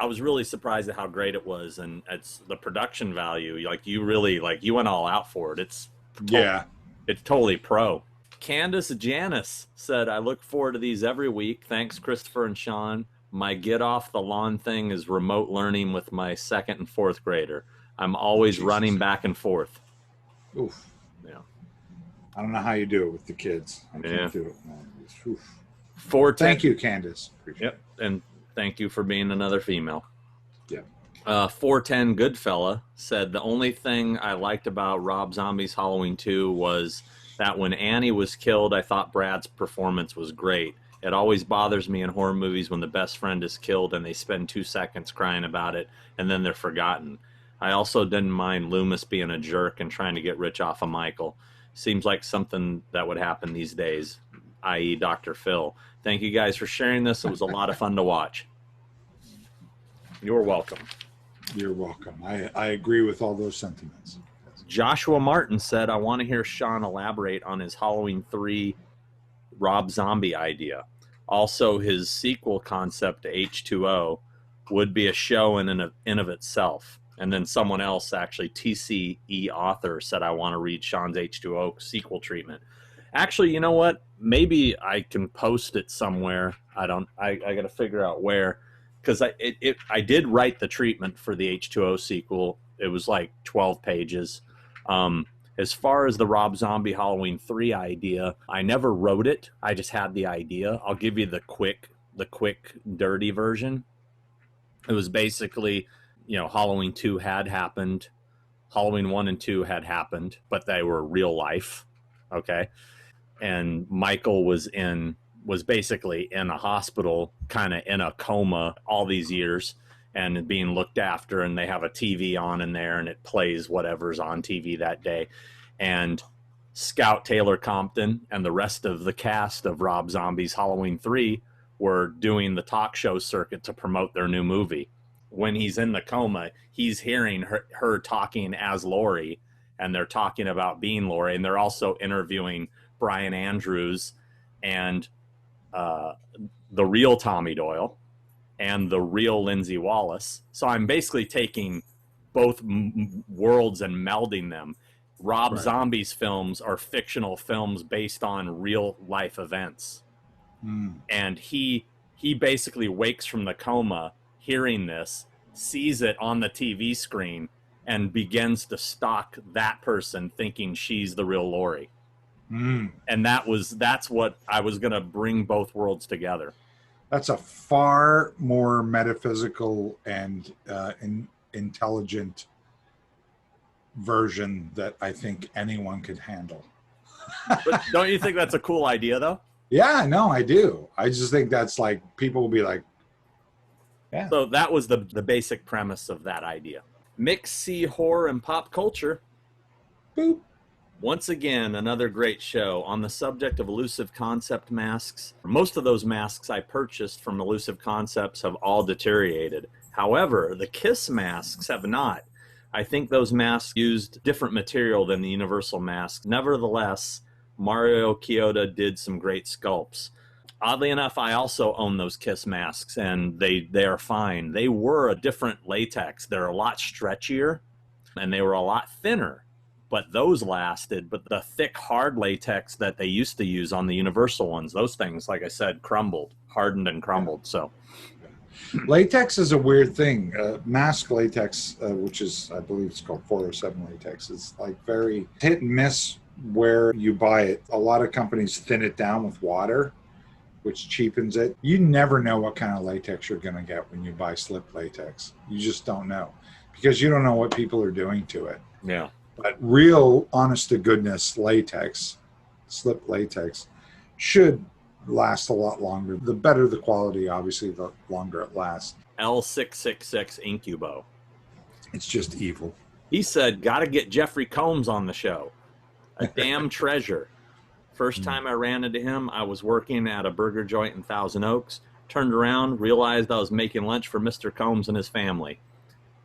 was really surprised at how great it was, and it's the production value. You went all out for it. It's totally pro. Candace Janice said, I look forward to these every week. Thanks, Christopher and Sean. My get off the lawn thing is remote learning with my 2nd and 4th grader. I'm always running back and forth. Oof. Yeah. I don't know how you do it with the kids. I can't do it, man. Oof. Thank you, Candace. Appreciate it. And thank you for being another female. Yeah. 410 Goodfella said, the only thing I liked about Rob Zombie's Halloween 2 was that when Annie was killed, I thought Brad's performance was great. It always bothers me in horror movies when the best friend is killed and they spend 2 seconds crying about it and then they're forgotten. I also didn't mind Loomis being a jerk and trying to get rich off of Michael. Seems like something that would happen these days, i.e. Dr. Phil. Thank you guys for sharing this. It was a lot of fun to watch. You're welcome. You're welcome. I agree with all those sentiments. Joshua Martin said, I want to hear Sean elaborate on his Halloween 3 Rob Zombie idea. Also, his sequel concept to H2O would be a show in of itself. And then someone else, actually, TCE author, said, I want to read Sean's H2O sequel treatment. Actually, you know what? Maybe I can post it somewhere. I got to figure out where. Because I did write the treatment for the H2O sequel. It was like 12 pages. As far as the Rob Zombie Halloween 3 idea, I never wrote it. I just had the idea. I'll give you the quick, dirty version. It was basically, Halloween 2 had happened. Halloween 1 and 2 had happened, but they were real life. Okay. And Michael was in was basically in a hospital, kind of in a coma all these years and being looked after. And they have a TV on in there and it plays whatever's on TV that day. And Scout Taylor Compton and the rest of the cast of Rob Zombie's Halloween 3 were doing the talk show circuit to promote their new movie. When he's in the coma, he's hearing her talking as Laurie, and they're talking about being Laurie, and they're also interviewing Brian Andrews and the real Tommy Doyle and the real Lindsay Wallace. So I'm basically taking both worlds and melding them. Rob Zombie's films are fictional films based on real life events. And he basically wakes from the coma hearing this, sees it on the TV screen, and begins to stalk that person thinking she's the real Laurie. And that's what I was going to bring both worlds together. That's a far more metaphysical and intelligent version that I think anyone could handle. But don't you think that's a cool idea, though? Yeah, no, I do. I just think that's like, people will be like, yeah. So that was the basic premise of that idea. Mix C horror and pop culture. Boop. Once again, another great show on the subject of Elusive Concept masks. Most of those masks I purchased from Elusive Concepts have all deteriorated. However, the Kiss masks have not. I think those masks used different material than the Universal mask. Nevertheless, Mario Chioda did some great sculpts. Oddly enough, I also own those Kiss masks, and they are fine. They were a different latex. They're a lot stretchier, and they were a lot thinner. But those lasted. But the thick, hard latex that they used to use on the Universal ones, those things, like I said, crumbled, hardened and crumbled. So latex is a weird thing. Mask latex, which is, I believe it's called 407 latex, is like very hit and miss where you buy it. A lot of companies thin it down with water, which cheapens it. You never know what kind of latex you're going to get when you buy slip latex. You just don't know, because you don't know what people are doing to it. yeah. But real, honest-to-goodness latex, slip latex, should last a lot longer. The better the quality, obviously, the longer it lasts. L666 Incubo. It's just evil. He said, got to get Jeffrey Combs on the show. A damn treasure. First time I ran into him, I was working at a burger joint in Thousand Oaks. Turned around, realized I was making lunch for Mr. Combs and his family.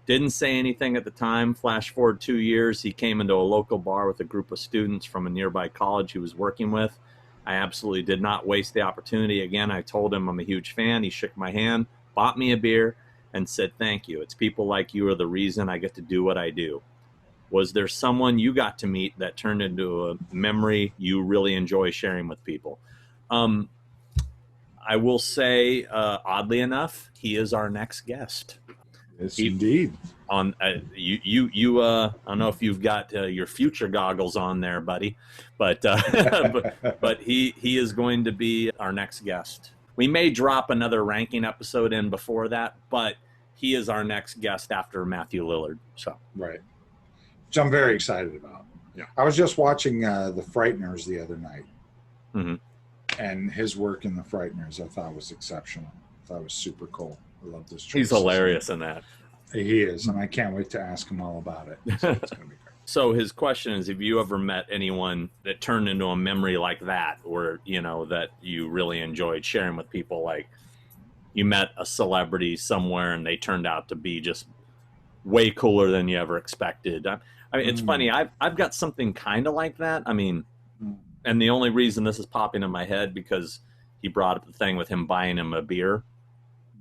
Didn't say anything at the time. Flash forward 2 years, he came into a local bar with a group of students from a nearby college he was working with. I absolutely did not waste the opportunity. Again, I told him I'm a huge fan. He shook my hand, bought me a beer, and said, thank you. It's people like you are the reason I get to do what I do. Was there someone you got to meet that turned into a memory you really enjoy sharing with people? I will say, oddly enough, he is our next guest. Yes, indeed. On you I don't know if you've got your future goggles on there, buddy, but but he is going to be our next guest. We may drop another ranking episode in before that, but he is our next guest after Matthew Lillard. So right, which I'm very excited about. Yeah, I was just watching The Frighteners the other night, and his work in The Frighteners I thought was exceptional. I thought it was super cool. I love this. He's hilarious in that. He is, and I can't wait to ask him all about it. So it's going to be great. So his question is, have you ever met anyone that turned into a memory like that, or, that you really enjoyed sharing with people? Like you met a celebrity somewhere and they turned out to be just way cooler than you ever expected. I mean, it's funny. I've got something kind of like that. I mean, and the only reason this is popping in my head because he brought up the thing with him buying him a beer.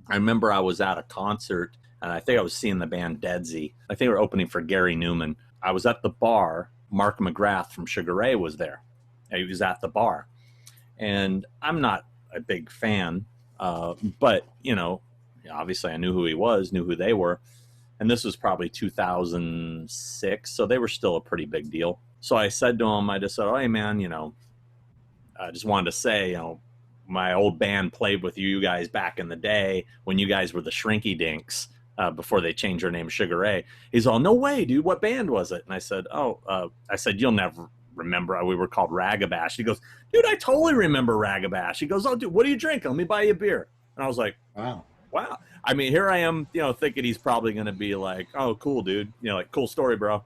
I remember I was at a concert, and I think I was seeing the band Dead Z. I think they were opening for Gary Newman. I was at the bar. Mark McGrath from Sugar Ray was there. He was at the bar. And I'm not a big fan, but, obviously I knew who he was, knew who they were. And this was probably 2006, so they were still a pretty big deal. So I said to him, I just said, oh, hey, man, I just wanted to say, my old band played with you guys back in the day when you guys were the Shrinky Dinks before they changed their name to Sugar Ray. He's all, no way, dude. What band was it? And I said, you'll never remember we were called Ragabash. He goes, dude, I totally remember Ragabash. He goes, oh, dude, what do you drink? Let me buy you a beer. And I was like, wow. I mean, here I am, thinking he's probably going to be like, oh, cool, dude. Like, cool story, bro.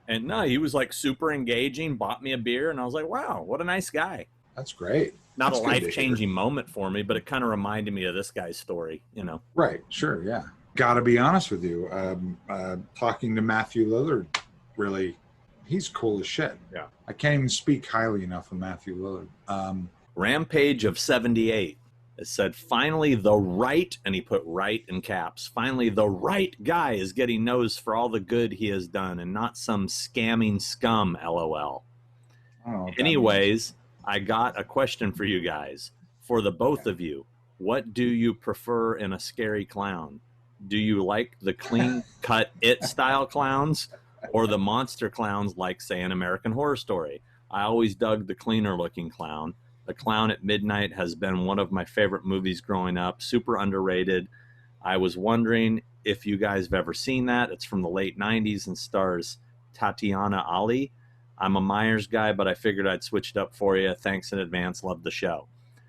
And no, he was like super engaging, bought me a beer. And I was like, wow, what a nice guy. That's great. Not That's a life-changing moment for me, but it kind of reminded me of this guy's story, Right. Sure. Yeah. Got to be honest with you. Talking to Matthew Lillard, really, he's cool as shit. Yeah. I can't even speak highly enough of Matthew Lillard. Rampage of 78. It said, finally the right, and he put right in caps, finally the right guy is getting noticed for all the good he has done and not some scamming scum, LOL. Anyways, I got a question for you guys. For the both of you, what do you prefer in a scary clown? Do you like the clean-cut It-style clowns or the monster clowns like, say, an American Horror Story? I always dug the cleaner-looking clown. The Clown at Midnight has been one of my favorite movies growing up, super underrated. I was wondering if you guys have ever seen that. It's from the late 90s and stars Tatiana Ali. I'm a Myers guy, but I figured I'd switch it up for you. Thanks in advance. Love the show.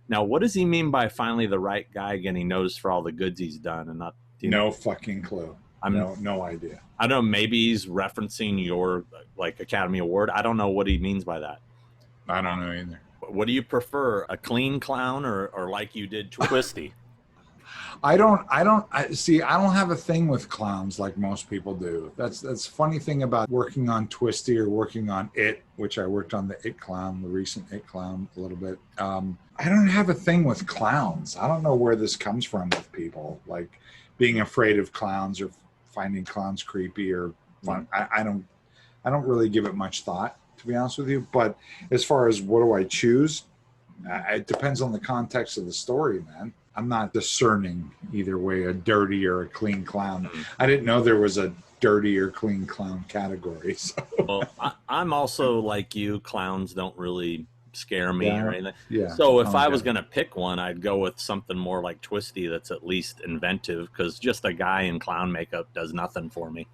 Now, what does he mean by finally the right guy getting noticed for all the goods he's done? And not no fucking clue. No idea. I don't know. Maybe he's referencing your Academy Award. I don't know what he means by that. I don't know either. What do you prefer, a clean clown or like you did Twisty? I don't have a thing with clowns like most people do. That's the funny thing about working on Twisty or working on It, which I worked on the recent It clown a little bit. I don't have a thing with clowns. I don't know where this comes from with people, like being afraid of clowns or finding clowns creepy or fun. I don't really give it much thought, to be honest with you. But as far as what do I choose, it depends on the context of the story, man. I'm not discerning either way, a dirty or a clean clown. I didn't know there was a dirty or clean clown category. So. Well, I'm also like you. Clowns don't really scare me or anything. Yeah. So if I was going to pick one, I'd go with something more like Twisty that's at least inventive, because just a guy in clown makeup does nothing for me.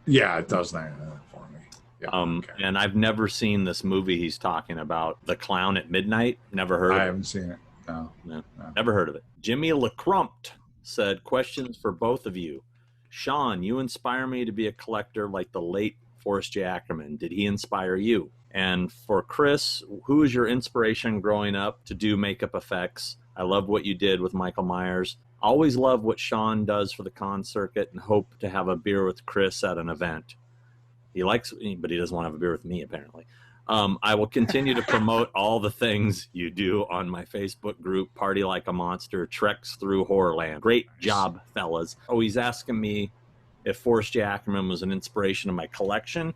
Yeah, it does nothing for me. Yeah, And I've never seen this movie he's talking about, The Clown at Midnight. Never heard of it. I haven't seen it. No. Never heard of it. Jimmy LeCrumped said, questions for both of you. Sean, you inspire me to be a collector like the late Forrest J. Ackerman. Did he inspire you? And for Chris, who is your inspiration growing up to do makeup effects? I love what you did with Michael Myers. Always love what Sean does for the con circuit and hope to have a beer with Chris at an event. He likes me, but he doesn't want to have a beer with me, apparently. I will continue to promote all the things you do on my Facebook group, Party Like a Monster, Treks Through Horrorland. Great job, fellas. Oh, he's asking me if Forrest J. Ackerman was an inspiration of my collection.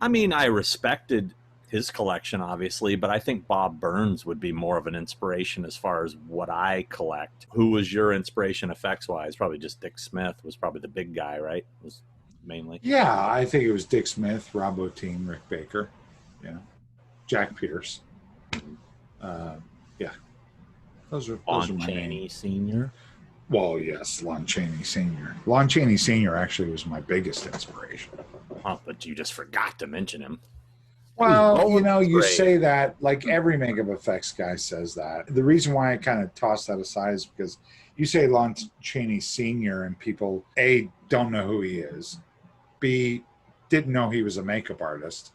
I mean, I respected his collection, obviously, but I think Bob Burns would be more of an inspiration as far as what I collect. Who was your inspiration effects-wise? Probably just Dick Smith was probably the big guy, right? Was mainly. Yeah, I think it was Dick Smith, Rob Bottin, Rick Baker, Jack Pierce. Those are Lon my Chaney names. Sr. Well, yes, Lon Chaney Sr. Lon Chaney Sr. actually was my biggest inspiration. Oh, but you just forgot to mention him. Well, you say that, like every makeup effects guy says that. The reason why I kind of toss that aside is because you say Lon Chaney Sr. and people, A, don't know who he is, B, didn't know he was a makeup artist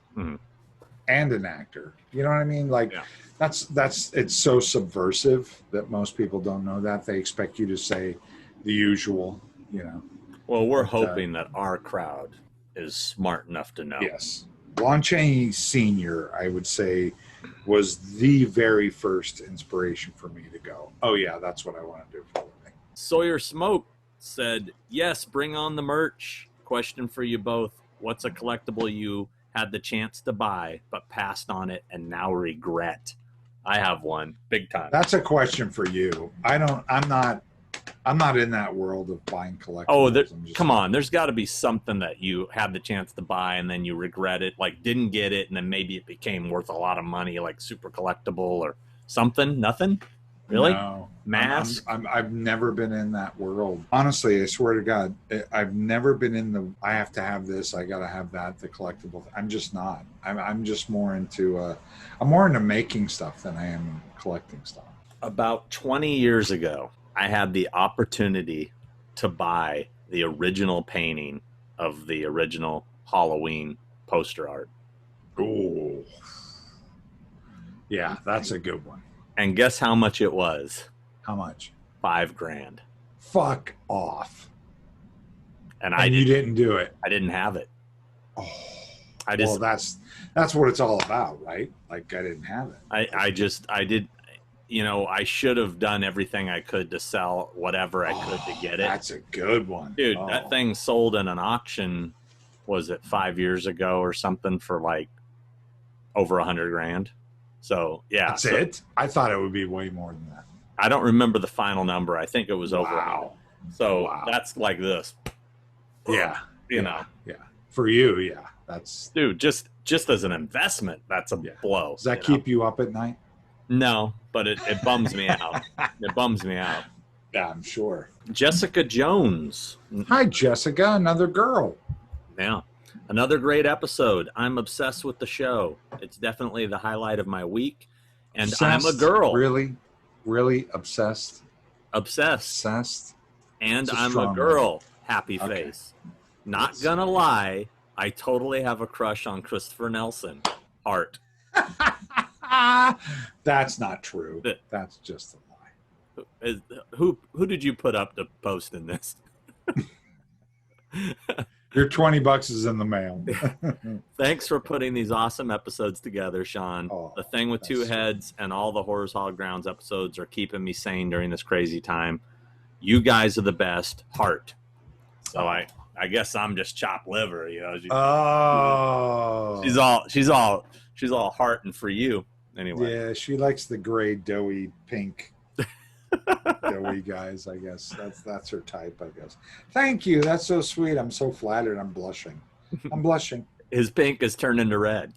and an actor. You know what I mean? Like, that's it's so subversive that most people don't know that. They expect you to say the usual, Well, we're hoping that our crowd is smart enough to know. Yes. Lon Chaney Sr., I would say, was the very first inspiration for me to go, oh, yeah, that's what I want to do for a living. Sawyer Smoke said, yes, bring on the merch. Question for you both. What's a collectible you had the chance to buy but passed on it and now regret? I have one, big time. That's a question for you. I'm not in that world of buying collectibles. Oh, come on. There's got to be something that you had the chance to buy and then you regret it, like didn't get it, and then maybe it became worth a lot of money, like super collectible or something. Nothing? Really? Mask. I've never been in that world. Honestly, I swear to God, I've never been in the. I have to have this. I got to have that. The collectible. I'm just not. I'm just more into. I'm more into making stuff than I am collecting stuff. About 20 years ago, I had the opportunity to buy the original painting of the original Halloween poster art. Oh, yeah, that's a good one. And guess how much it was? How much? $5,000. Fuck off. And you didn't do it. I didn't have it. Oh, well, that's what it's all about, right? Like, I didn't have it. I did. You know, I should have done everything I could to sell whatever I could to get it. That's a good one. Dude, that thing sold in an auction, was it 5 years ago or something, for like over $100,000. So, yeah. That's it? I thought it would be way more than that. I don't remember the final number. I think it was over. Wow. So that's like this. Yeah. You know. Yeah. For you, yeah. That's. Dude, just as an investment, that's a blow. Does that keep you up at night? No, but it bums me out. It bums me out. Yeah, I'm sure. Jessica Jones. Hi, Jessica. Another girl. Yeah. Another great episode. I'm obsessed with the show. It's definitely the highlight of my week. And obsessed? I'm a girl. Really? Really obsessed? Obsessed. And I'm a Word. girl. Happy Okay. face. Not gonna lie, I totally have a crush on Christopher Nelson. Heart. That's not true. That's just a lie. Who did you put up to post in this? Your $20 is in the mail. Thanks for putting these awesome episodes together, Sean. The Thing with Two Heads and all the Horrors Hall Grounds episodes are keeping me sane during this crazy time. You guys are the best. Heart. So I guess I'm just chopped liver, you know. She's all heart and for you. Anyway. Yeah, she likes the gray, doughy, pink, doughy guys, I guess. That's her type, I guess. Thank you. That's so sweet. I'm so flattered. I'm blushing. His pink has turned into red.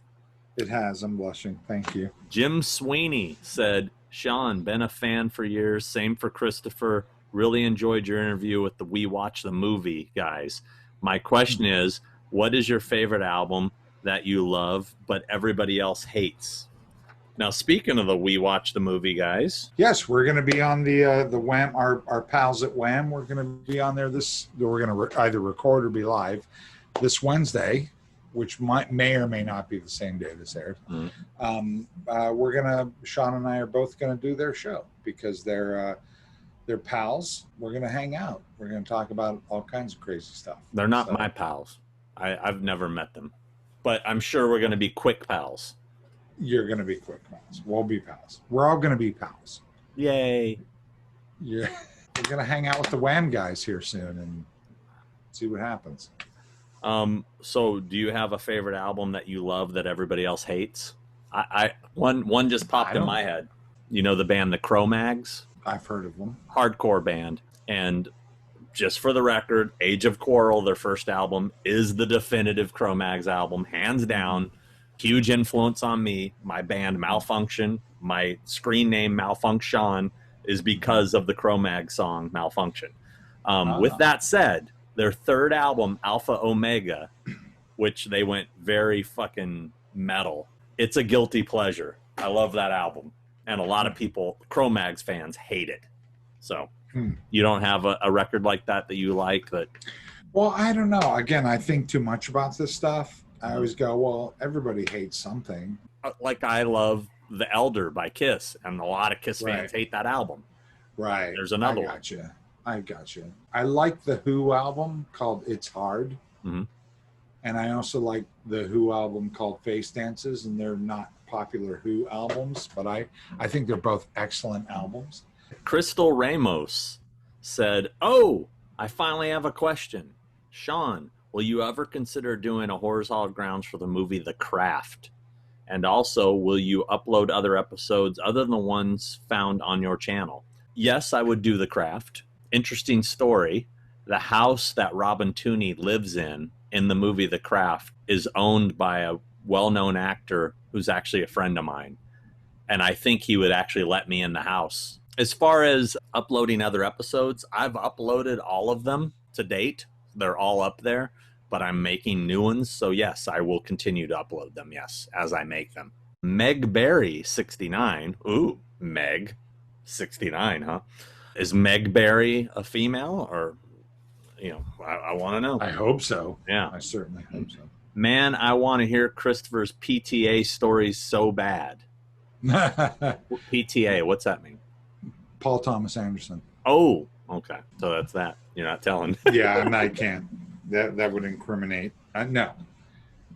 It has. I'm blushing. Thank you. Jim Sweeney said, Sean, been a fan for years. Same for Christopher. Really enjoyed your interview with the We Watch the Movie guys. My question is, what is your favorite album that you love but everybody else hates? Now, speaking of the We Watch the Movie guys. Yes, we're going to be on the Wham, our pals at Wham. We're going to be on there we're going to either record or be live this Wednesday, which may or may not be the same day this airs. Sean and I are both going to do their show because they're pals. We're going to hang out. We're going to talk about all kinds of crazy stuff. They're not my pals. I've never met them. But I'm sure we're going to be quick pals. You're going to be quick pals. We'll be pals. We're all going to be pals. Yay. Yeah. We're going to hang out with the Wham guys here soon and see what happens. So do you have a favorite album that you love that everybody else hates? One just popped in my head. You know the band, the Cro-Mags? I've heard of them. Hardcore band. And just for the record, Age of Quarrel, their first album, is the definitive Cro-Mags album, hands down. Huge influence on me. My band Malfunction, my screen name Malfunction, is because of the Cro-Mags song Malfunction. With that said, their third album, Alpha Omega, which they went very fucking metal, it's a guilty pleasure. I love that album. And a lot of people, Cro-Mags fans, hate it. So you don't have a record like that you like? Well, I don't know. Again, I think too much about this stuff. I always go, well, everybody hates something. Like I love The Elder by Kiss, and a lot of Kiss fans hate that album. Right. There's another one. I got you. I like the Who album called It's Hard. Mm-hmm. And I also like the Who album called Face Dances, and they're not popular Who albums, but I think they're both excellent albums. Crystal Ramos said, oh, I finally have a question. Sean, will you ever consider doing a Horrors Hall Grounds for the movie The Craft? And also, will you upload other episodes other than the ones found on your channel? Yes, I would do The Craft. Interesting story. The house that Robin Tooney lives in the movie The Craft is owned by a well-known actor who's actually a friend of mine. And I think he would actually let me in the house. As far as uploading other episodes, I've uploaded all of them to date. They're all up there, but I'm making new ones. So yes, I will continue to upload them, yes, as I make them. Meg Berry 69. Ooh, Meg 69, huh? Is Meg Berry a female, or, I want to know. I hope so. Yeah. I certainly hope so. Man, I want to hear Christopher's PTA stories so bad. PTA, what's that mean? Paul Thomas Anderson. Oh, okay. So that's that. You're not telling. Yeah, and I can't. That would incriminate. No,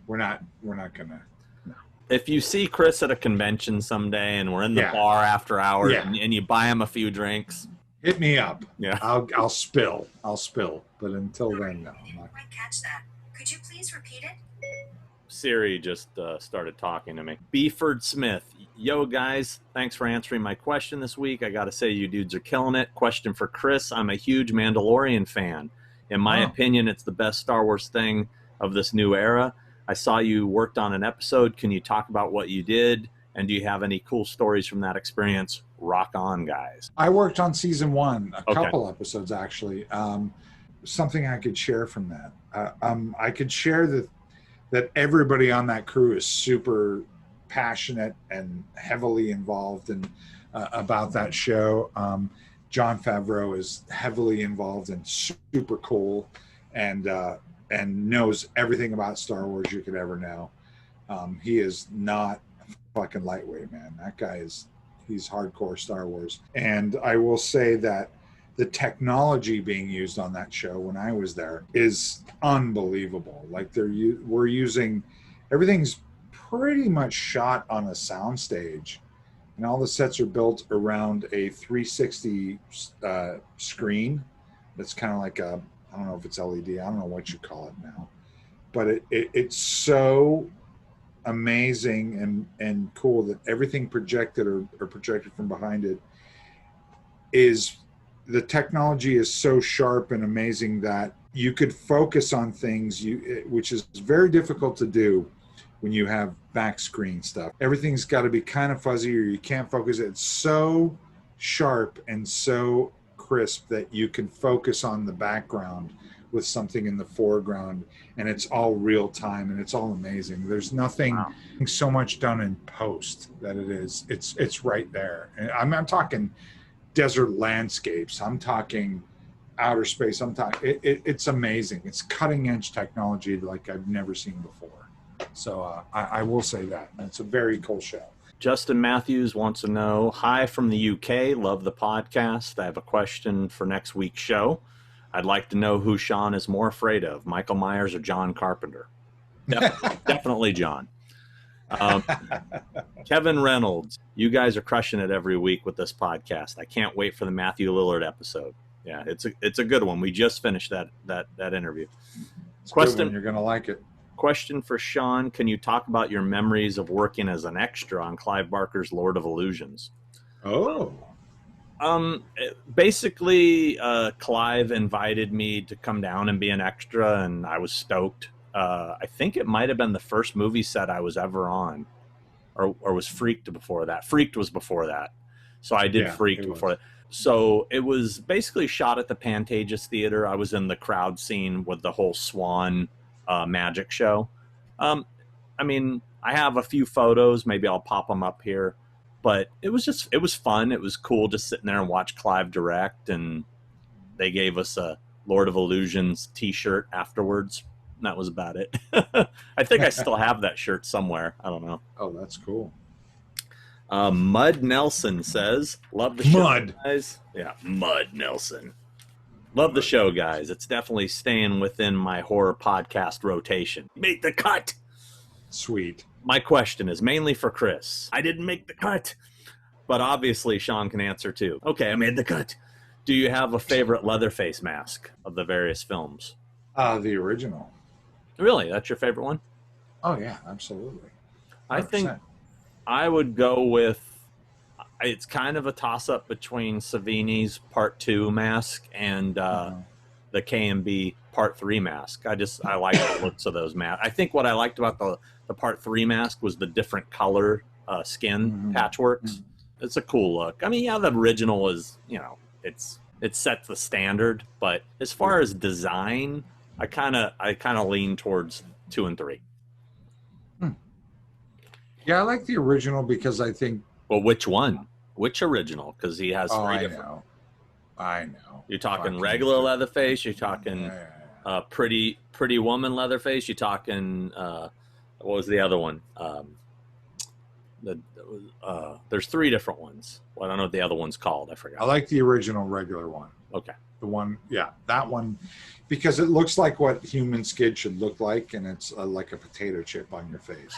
we're not gonna. No. If you see Chris at a convention someday and we're in the bar after hours and you buy him a few drinks, hit me up. Yeah, I'll spill. But until then, no. I didn't quite catch that. Could you please repeat it? Siri just started talking to me. Beeford Smith. Yo, guys. Thanks for answering my question this week. I got to say, you dudes are killing it. Question for Chris. I'm a huge Mandalorian fan. In my opinion, it's the best Star Wars thing of this new era. I saw you worked on an episode. Can you talk about what you did? And do you have any cool stories from that experience? Rock on, guys. I worked on season 1, a couple episodes, actually. Something I could share from that. I could share that everybody on that crew is super passionate and heavily involved about that show. Jon Favreau is heavily involved and super cool and knows everything about Star Wars you could ever know. He is not fucking lightweight, man. That guy he's hardcore Star Wars. And I will say that the technology being used on that show when I was there is unbelievable. Like we're using, everything's pretty much shot on a soundstage, and all the sets are built around a 360 screen. That's kind of like I don't know if it's LED. I don't know what you call it now, but it's so amazing and cool that everything projected or projected from behind it is. The technology is so sharp and amazing that you could focus on things, which is very difficult to do when you have back screen stuff. Everything's got to be kind of fuzzy or you can't focus. It's so sharp and so crisp that you can focus on the background with something in the foreground, and it's all real time and it's all amazing. There's nothing so much done in post that it's right there. And I'm talking desert landscapes. I'm talking outer space. I'm talking. It's amazing. It's cutting edge technology like I've never seen before. So I will say that. It's a very cool show. Justin Matthews wants to know, hi from the UK. Love the podcast. I have a question for next week's show. I'd like to know who Sean is more afraid of, Michael Myers or John Carpenter. Definitely John. Kevin Reynolds, you guys are crushing it every week with this podcast. I can't wait for the Matthew Lillard episode. Yeah, it's a good one. We just finished that interview. Question, you're gonna like it. Question for Sean: can you talk about your memories of working as an extra on Clive Barker's Lord of Illusions? Oh. Basically, Clive invited me to come down and be an extra, and I was stoked. I think it might have been the first movie set I was ever on, or was Freaked before that. Freaked was before that. So I did Freaked before that. So it was basically shot at the Pantages Theater. I was in the crowd scene with the whole Swan magic show. I mean, I have a few photos. Maybe I'll pop them up here. But it was fun. It was cool just sitting there and watch Clive direct. And they gave us a Lord of Illusions t-shirt afterwards. That was about it. I think I still have that shirt somewhere. I don't know. Oh, that's cool. Mud Nelson says, love the show, guys. Yeah, Mud Nelson. Love the show, guys. It's definitely staying within my horror podcast rotation. Make the cut. Sweet. My question is mainly for Chris. I didn't make the cut, but obviously Sean can answer too. Okay, I made the cut. Do you have a favorite Leatherface mask of the various films? The original. Really? That's your favorite one? Oh, yeah, absolutely. 100%. I think I would go with, it's kind of a toss-up between Savini's Part 2 mask and the K&B Part 3 mask. I like the looks of those masks. I think what I liked about the Part 3 mask was the different color skin patchworks. It's a cool look. I mean, yeah, the original is, you know, it sets the standard, but as far as design, I kind of lean towards 2 and 3. Yeah, I like the original because I think. Well, which one? Which original? Because he has 3 different. I know. You're talking regular Leatherface. You're talking pretty woman Leatherface. You're talking what was the other one? There's 3 different ones. Well, I don't know what the other one's called. I forgot. I like the original regular one. Okay. The one, yeah, that one, because it looks like what human skin should look like, and it's like a potato chip on your face,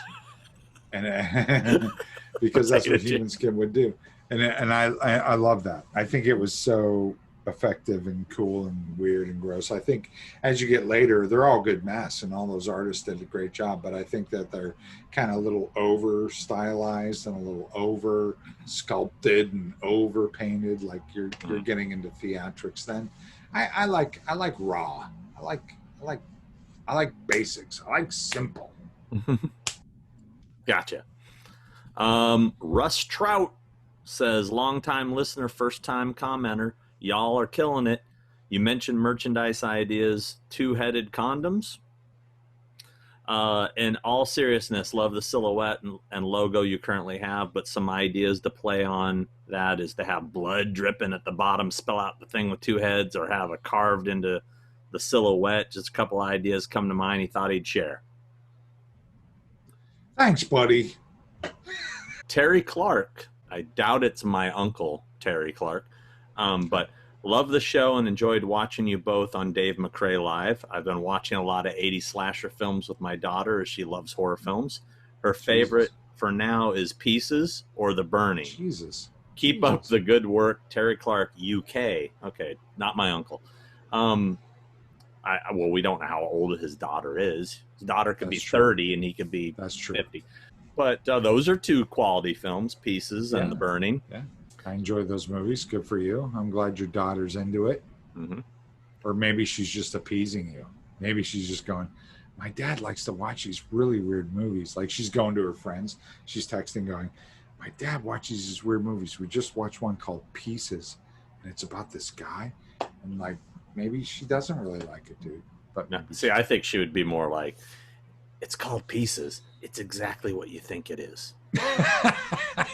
and because that's what human skin would do, and I love that. I think it was so effective and cool and weird and gross. I think as you get later, they're all good masks, and all those artists did a great job, but I think that they're kind of a little over stylized and a little over sculpted and over painted, like you're getting into theatrics. Then I like raw. I like basics. I like simple. Gotcha. Russ Trout says, longtime listener, first time commenter. Y'all are killing it. You mentioned merchandise ideas, 2-headed condoms. In all seriousness, love the silhouette and logo you currently have, but some ideas to play on that is to have blood dripping at the bottom, spell out the thing with 2 heads, or have it carved into the silhouette. Just a couple ideas come to mind he thought he'd share. Thanks, buddy. Terry Clark. I doubt it's my uncle, Terry Clark. But love the show and enjoyed watching you both on Dave McCrae Live. I've been watching a lot of 80s slasher films with my daughter as she loves horror films. Her favorite for now is Pieces or The Burning. Jesus. Keep up the good work, Terry Clark, UK. Okay, not my uncle. Well, we don't know how old his daughter is. His daughter could be 30 and he could be 50. But those are 2 quality films, Pieces and The Burning. Yeah. I enjoy those movies. Good for you. I'm glad your daughter's into it. Mm-hmm. Or maybe she's just appeasing you. Maybe she's just going, my dad likes to watch these really weird movies. Like she's going to her friends. She's texting going, my dad watches these weird movies. We just watched one called Pieces. And it's about this guy. And like, maybe she doesn't really like it, dude. But no, see, I think she would be more like, it's called Pieces. It's exactly what you think it is.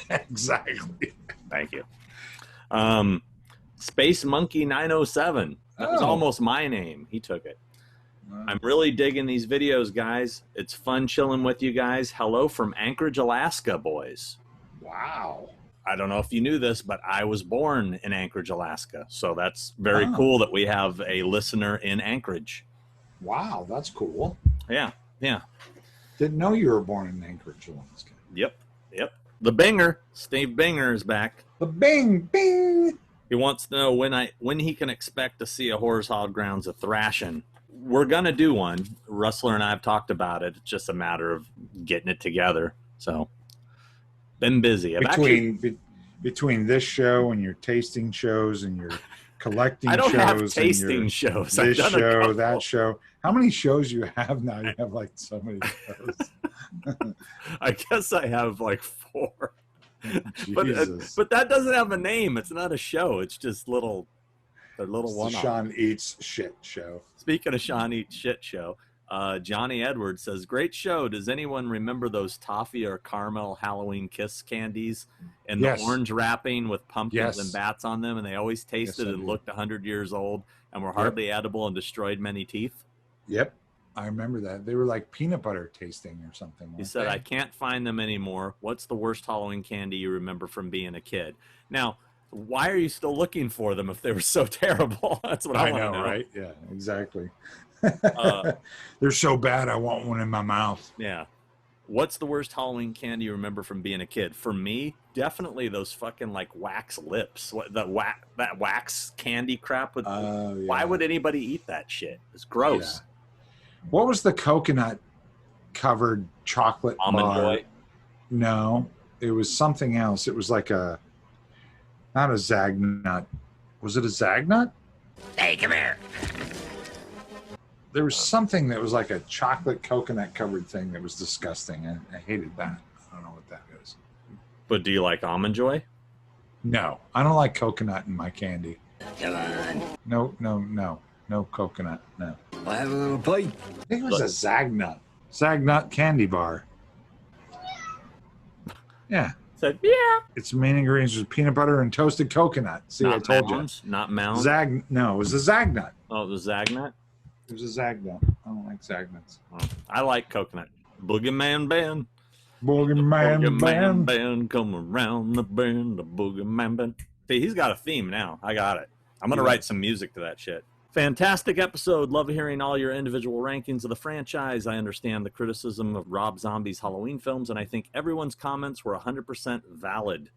Exactly. Thank you. Space Monkey 907. That was almost my name. He took it. I'm really digging these videos, guys. It's fun chilling with you guys. Hello from Anchorage, Alaska, boys. Wow. I don't know if you knew this, but I was born in Anchorage, Alaska. So that's very cool that we have a listener in Anchorage. Wow, that's cool. Yeah, yeah. Didn't know you were born in Anchorage, Alaska. Yep. The Binger, Steve Binger is back. The bing. He wants to know when he can expect to see a Horror's Hog Grounds a thrashing. We're gonna do one. Rustler and I have talked about it. It's just a matter of getting it together. So, been busy. Between this show and your tasting shows and your collecting shows. I don't have tasting shows. This show, that show. How many shows you have now? You have like so many shows. I guess I have like 4. Jesus. But that doesn't have a name. It's not a show. It's just little one-off. Sean Eats Shit show. Speaking of Sean Eats Shit show, Johnny Edwards says, great show. Does anyone remember those toffee or caramel Halloween Kiss candies and the orange wrapping with pumpkins and bats on them? And they always tasted and looked 100 years old and were hardly edible and destroyed many teeth. Yep. I remember that. They were like peanut butter tasting or something. He said, I can't find them anymore. What's the worst Halloween candy you remember from being a kid? Now, why are you still looking for them if they were so terrible? That's what I want to know. Right? Yeah, exactly. They're so bad, I want one in my mouth. Yeah. What's the worst Halloween candy you remember from being a kid? For me, definitely those fucking like wax lips. That wax candy crap. Why would anybody eat that shit? It's gross. Yeah. What was the coconut covered chocolate Almond bar? Joy? No, it was something else. It was like not a Zagnut. Was it a Zagnut? Hey, come here. There was something that was like a chocolate coconut covered thing that was disgusting. I hated that. I don't know what that is. But do you like Almond Joy? No, I don't like coconut in my candy. Come on. No coconut. No. I'll have a little bite. I think it was a Zagnut. Zagnut candy bar. Yeah. Said, yeah. Its main ingredients was peanut butter and toasted coconut. See, Not I told Mounds, Not Mounds. No, it was a Zagnut. Oh, the Zagnut? It was a Zagnut. I don't like Zagnuts. Oh, I like coconut. Boogeyman Band. Boogeyman Band come around the bend, the Boogeyman Band. See, he's got a theme now. I got it. I'm going to write some music to that shit. Fantastic episode. Love hearing all your individual rankings of the franchise. I understand the criticism of Rob Zombie's Halloween films, and I think everyone's comments were 100% valid.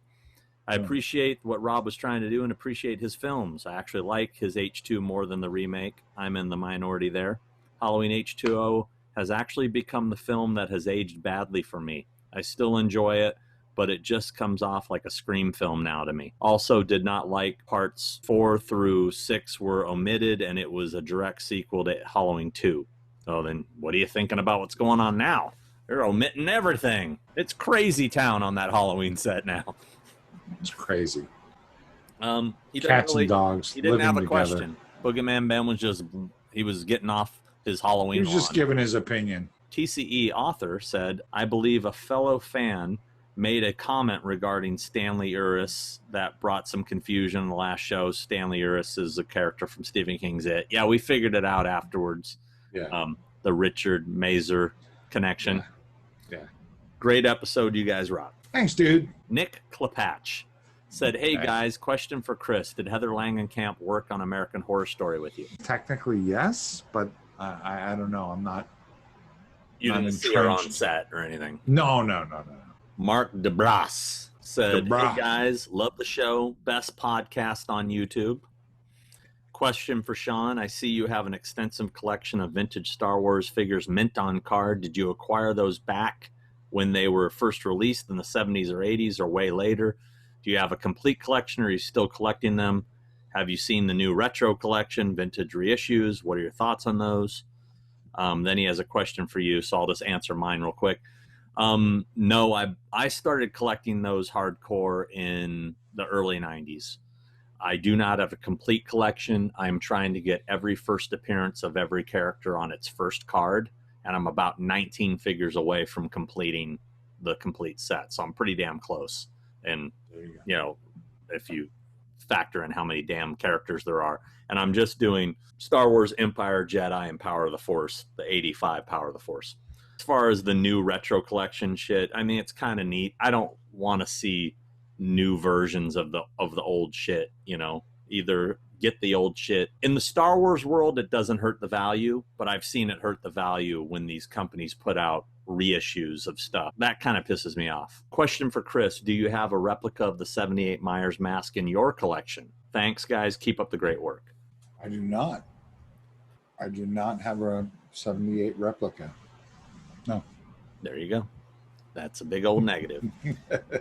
I appreciate what Rob was trying to do and appreciate his films. I actually like his H2 more than the remake. I'm in the minority there. Halloween H2O has actually become the film that has aged badly for me. I still enjoy it, but it just comes off like a Scream film now to me. Also did not like parts 4 through 6 were omitted, and it was a direct sequel to Halloween 2. So then what are you thinking about what's going on now? They're omitting everything. It's crazy town on that Halloween set now. It's crazy. Cats and dogs. He didn't have a together. question. Boogeyman Ben was just, he was getting off his Halloween He was just giving his opinion. TCE author said, I believe a fellow fan made a comment regarding Stanley Uris that brought some confusion in the last show. Stanley Uris is a character from Stephen King's It. Yeah, we figured it out afterwards. Yeah. The Richard Mazer connection. Yeah. Great episode. You guys rock. Thanks, dude. Nick Klepatch said, hey guys, question for Chris. Did Heather Langenkamp work on American Horror Story with you? Technically, yes, but I don't know. I'm not. You didn't see her on set or anything? No. Mark DeBras said, DeBras. hey guys, love the show. Best podcast on YouTube. Question for Sean. I see you have an extensive collection of vintage Star Wars figures mint on card. Did you acquire those back when they were first released in the 70s or 80s or way later? Do you have a complete collection or are you still collecting them? Have you seen the new retro collection, vintage reissues? What are your thoughts on those? Then he has a question for you, so I'll just answer mine real quick. No, I started collecting those hardcore in the early 90s. I do not have a complete collection. I'm trying to get every first appearance of every character on its first card, and I'm about 19 figures away from completing the complete set, so I'm pretty damn close. And, you know, if you factor in how many damn characters there are, and I'm just doing Star Wars, Empire, Jedi, and Power of the Force, the 85 Power of the Force. As far as the new retro collection shit, I mean, it's kind of neat. I don't want to see new versions of the old shit, you know. Either get the old shit. In the Star Wars world, it doesn't hurt the value, but I've seen it hurt the value when these companies put out reissues of stuff. That kind of pisses me off. Question for Chris. Do you have a replica of the 78 Myers mask in your collection? Thanks, guys. Keep up the great work. I do not. I do not have a 78 replica. No. There you go. That's a big old negative.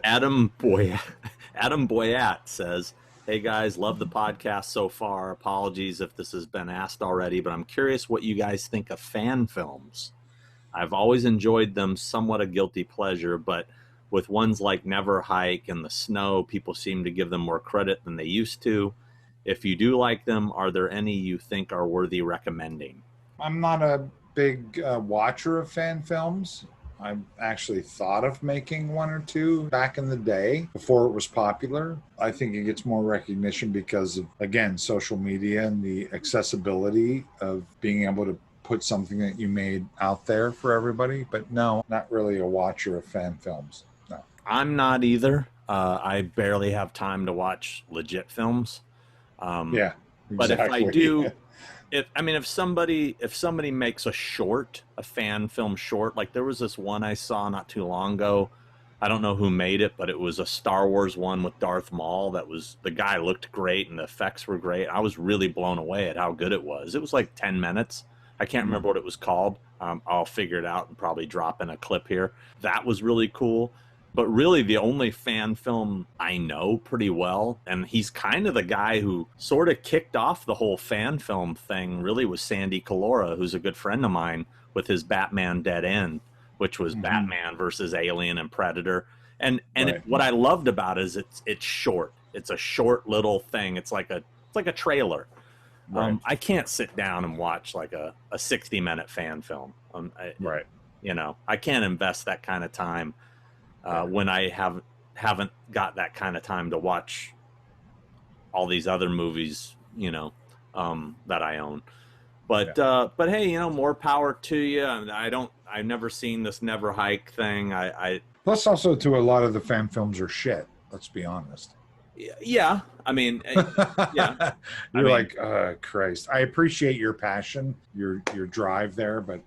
Adam Boyat says, hey guys, love the podcast so far. Apologies if this has been asked already, but I'm curious what you guys think of fan films. I've always enjoyed them, somewhat a guilty pleasure, but with ones like Never Hike and The Snow, people seem to give them more credit than they used to. If you do like them, are there any you think are worthy recommending? I'm not a big watcher of fan films. I've actually thought of making one or two back in the day before it was popular. I think it gets more recognition because of, again, social media and the accessibility of being able to put something that you made out there for everybody. But no, not really a watcher of fan films. No. I'm not either. I barely have time to watch legit films. Yeah, exactly. But if I do, if somebody makes a fan film short, like there was this one I saw not too long ago. I don't know who made it, but it was a Star Wars one with Darth Maul. The guy looked great and the effects were great. I was really blown away at how good it was. It was like 10 minutes. I can't remember what it was called. I'll figure it out and probably drop in a clip here. That was really cool. But really the only fan film I know pretty well, and he's kind of the guy who sort of kicked off the whole fan film thing, really was Sandy Calora, who's a good friend of mine, with his Batman Dead End, which was Batman versus Alien and Predator. And Right. what I loved about it is it's short. it's a short little thing. It's like a trailer. Right. I can't sit down and watch like a 60-minute fan film. Right. You know, I can't invest that kind of time when I haven't got that kind of time to watch all these other movies, you know, that I own. But hey, you know, more power to you. I've never seen this Never Hike thing. Plus, also, to a lot of the fan films are shit. Let's be honest. Yeah, I mean, yeah. You're like, Christ. I appreciate your passion, your drive there, but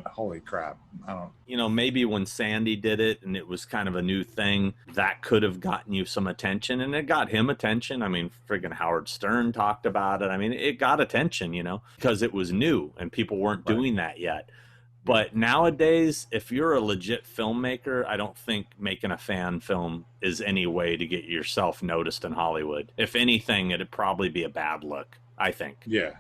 holy crap, I don't. You know, maybe when Sandy did it and it was kind of a new thing, that could have gotten you some attention, and it got him attention. I mean, friggin' Howard Stern talked about it. I mean, it got attention, you know, because it was new and people weren't doing that yet. But nowadays, if you're a legit filmmaker, I don't think making a fan film is any way to get yourself noticed in Hollywood. If anything, it'd probably be a bad look, I think. Yeah,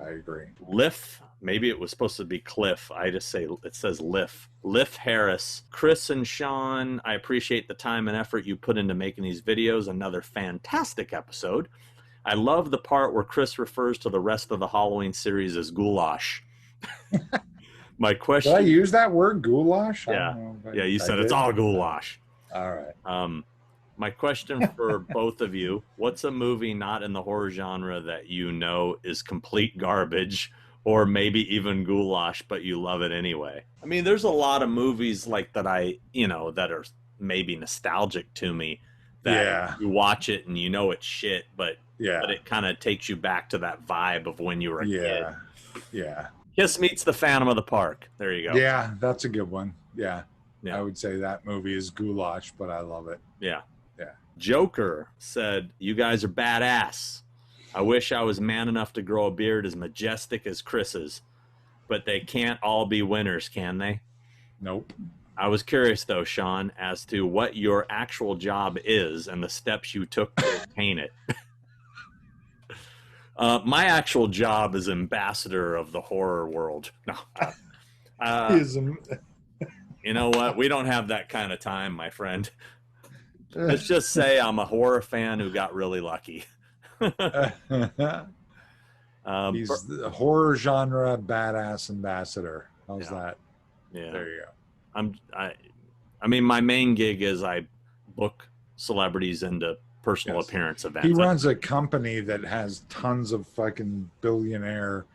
I agree. Liff, maybe it was supposed to be Cliff. I just say it says Liff. Liff Harris. Chris and Sean, I appreciate the time and effort you put into making these videos. Another fantastic episode. I love the part where Chris refers to the rest of the Halloween series as goulash. My question. Did I use that word, goulash? Yeah. Yeah, you said it's all goulash. All right. My question for both of you, what's a movie not in the horror genre that you know is complete garbage or maybe even goulash, but you love it anyway? I mean, there's a lot of movies like that that are maybe nostalgic to me that you watch it and you know it's shit, but it kind of takes you back to that vibe of when you were a kid. Yeah. Kiss Meets the Phantom of the Park. There you go. Yeah, that's a good one. Yeah. I would say that movie is goulash, but I love it. Yeah. Joker said, you guys are badass. I wish I was man enough to grow a beard as majestic as Chris's, but they can't all be winners, can they? Nope. I was curious, though, Sean, as to what your actual job is and the steps you took to attain it. My actual job is ambassador of the horror world. No, you know what? We don't have that kind of time, my friend. Let's just say I'm a horror fan who got really lucky. He's the horror genre badass ambassador. How's that? Yeah. There you go. I mean, my main gig is I book celebrities into personal appearance events. He runs a company that has tons of fucking billionaire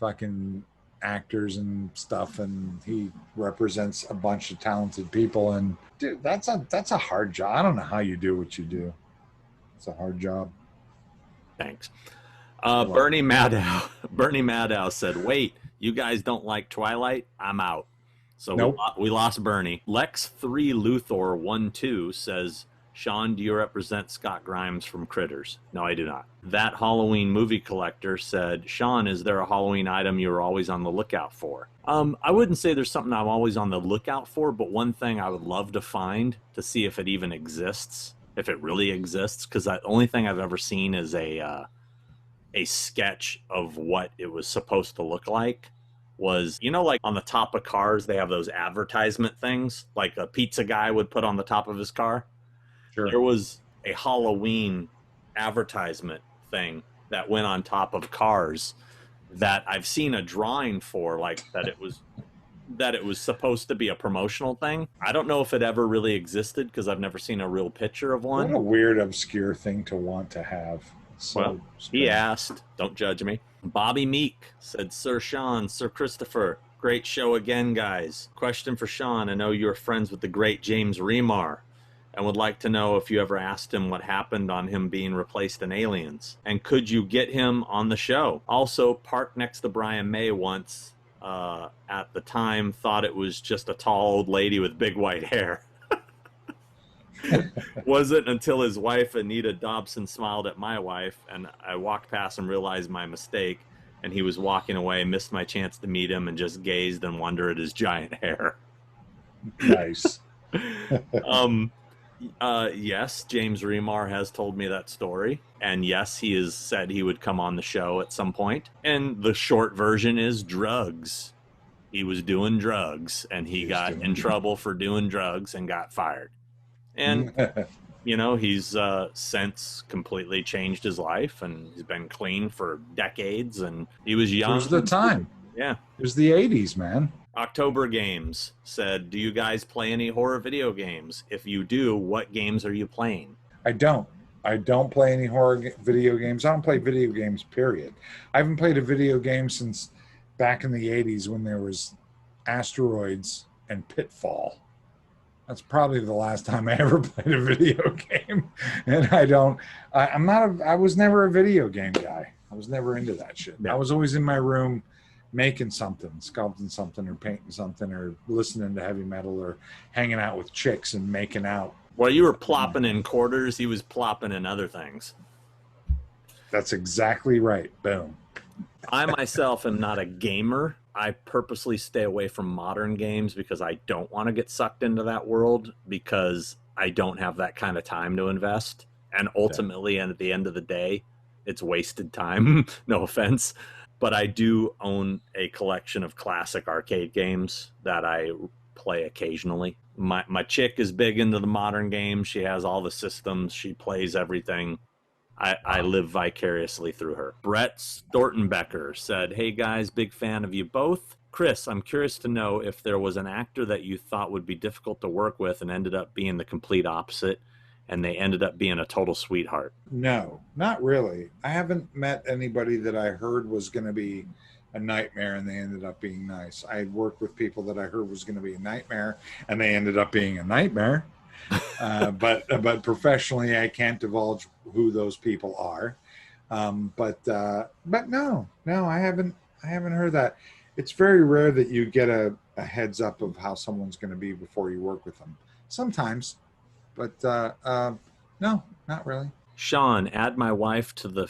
fucking actors and stuff, and he represents a bunch of talented people. And dude, that's a hard job. I don't know how you do what you do. It's a hard job. Thanks. Bernie Maddow said, wait, you guys don't like Twilight? I'm out. So nope. we lost Bernie. Lex3 Luthor 12 says, Sean, do you represent Scott Grimes from Critters? No, I do not. That Halloween movie collector said, Sean, is there a Halloween item you're always on the lookout for? I wouldn't say there's something I'm always on the lookout for, but one thing I would love to find to see if it even exists, if it really exists, because the only thing I've ever seen is a sketch of what it was supposed to look like. Was, you know, like on the top of cars, they have those advertisement things like a pizza guy would put on the top of his car. Sure. There was a Halloween advertisement thing that went on top of cars that I've seen a drawing for, like that it was supposed to be a promotional thing. I don't know if it ever really existed because I've never seen a real picture of one. What a weird, obscure thing to want to have. So he asked, don't judge me. Bobby Meek said, Sir Sean, Sir Christopher, great show again, guys. Question for Sean. I know you're friends with the great James Remar and would like to know if you ever asked him what happened on him being replaced in Aliens. And could you get him on the show? Also, parked next to Brian May once at the time thought it was just a tall old lady with big white hair. Wasn't until his wife Anita Dobson smiled at my wife and I walked past and realized my mistake, and he was walking away, missed my chance to meet him, and just gazed and wondered at his giant hair. Nice. Yes, James Remar has told me that story, and yes, he has said he would come on the show at some point, and the short version is drugs. He was doing drugs and he got in trouble for doing drugs and got fired. And, you know, he's since completely changed his life, and he's been clean for decades, and he was young. It was the time. Yeah. It was the 80s, man. October Games said, do you guys play any horror video games? If you do, what games are you playing? I don't play any video games. I don't play video games, period. I haven't played a video game since back in the 80s when there was Asteroids and Pitfall. That's probably the last time I ever played a video game. And I was never a video game guy. I was never into that shit. Yeah. I was always in my room making something, sculpting something, or painting something, or listening to heavy metal, or hanging out with chicks and making out. Well, you were plopping in quarters. He was plopping in other things. That's exactly right. Boom. I myself am not a gamer. I purposely stay away from modern games because I don't want to get sucked into that world, because I don't have that kind of time to invest. And ultimately, and at the end of the day, it's wasted time. No offense. But I do own a collection of classic arcade games that I play occasionally. My chick is big into the modern games. She has all the systems. She plays everything. I live vicariously through her. Brett Stortenbecker said, hey guys, big fan of you both. Chris, I'm curious to know if there was an actor that you thought would be difficult to work with and ended up being the complete opposite, and they ended up being a total sweetheart. No, not really. I haven't met anybody that I heard was going to be a nightmare and they ended up being nice. I had worked with people that I heard was going to be a nightmare and they ended up being a nightmare. But professionally, I can't divulge who those people are. But no, I haven't heard that. It's very rare that you get a heads up of how someone's going to be before you work with them. Sometimes, but no, not really. Sean, add my wife to the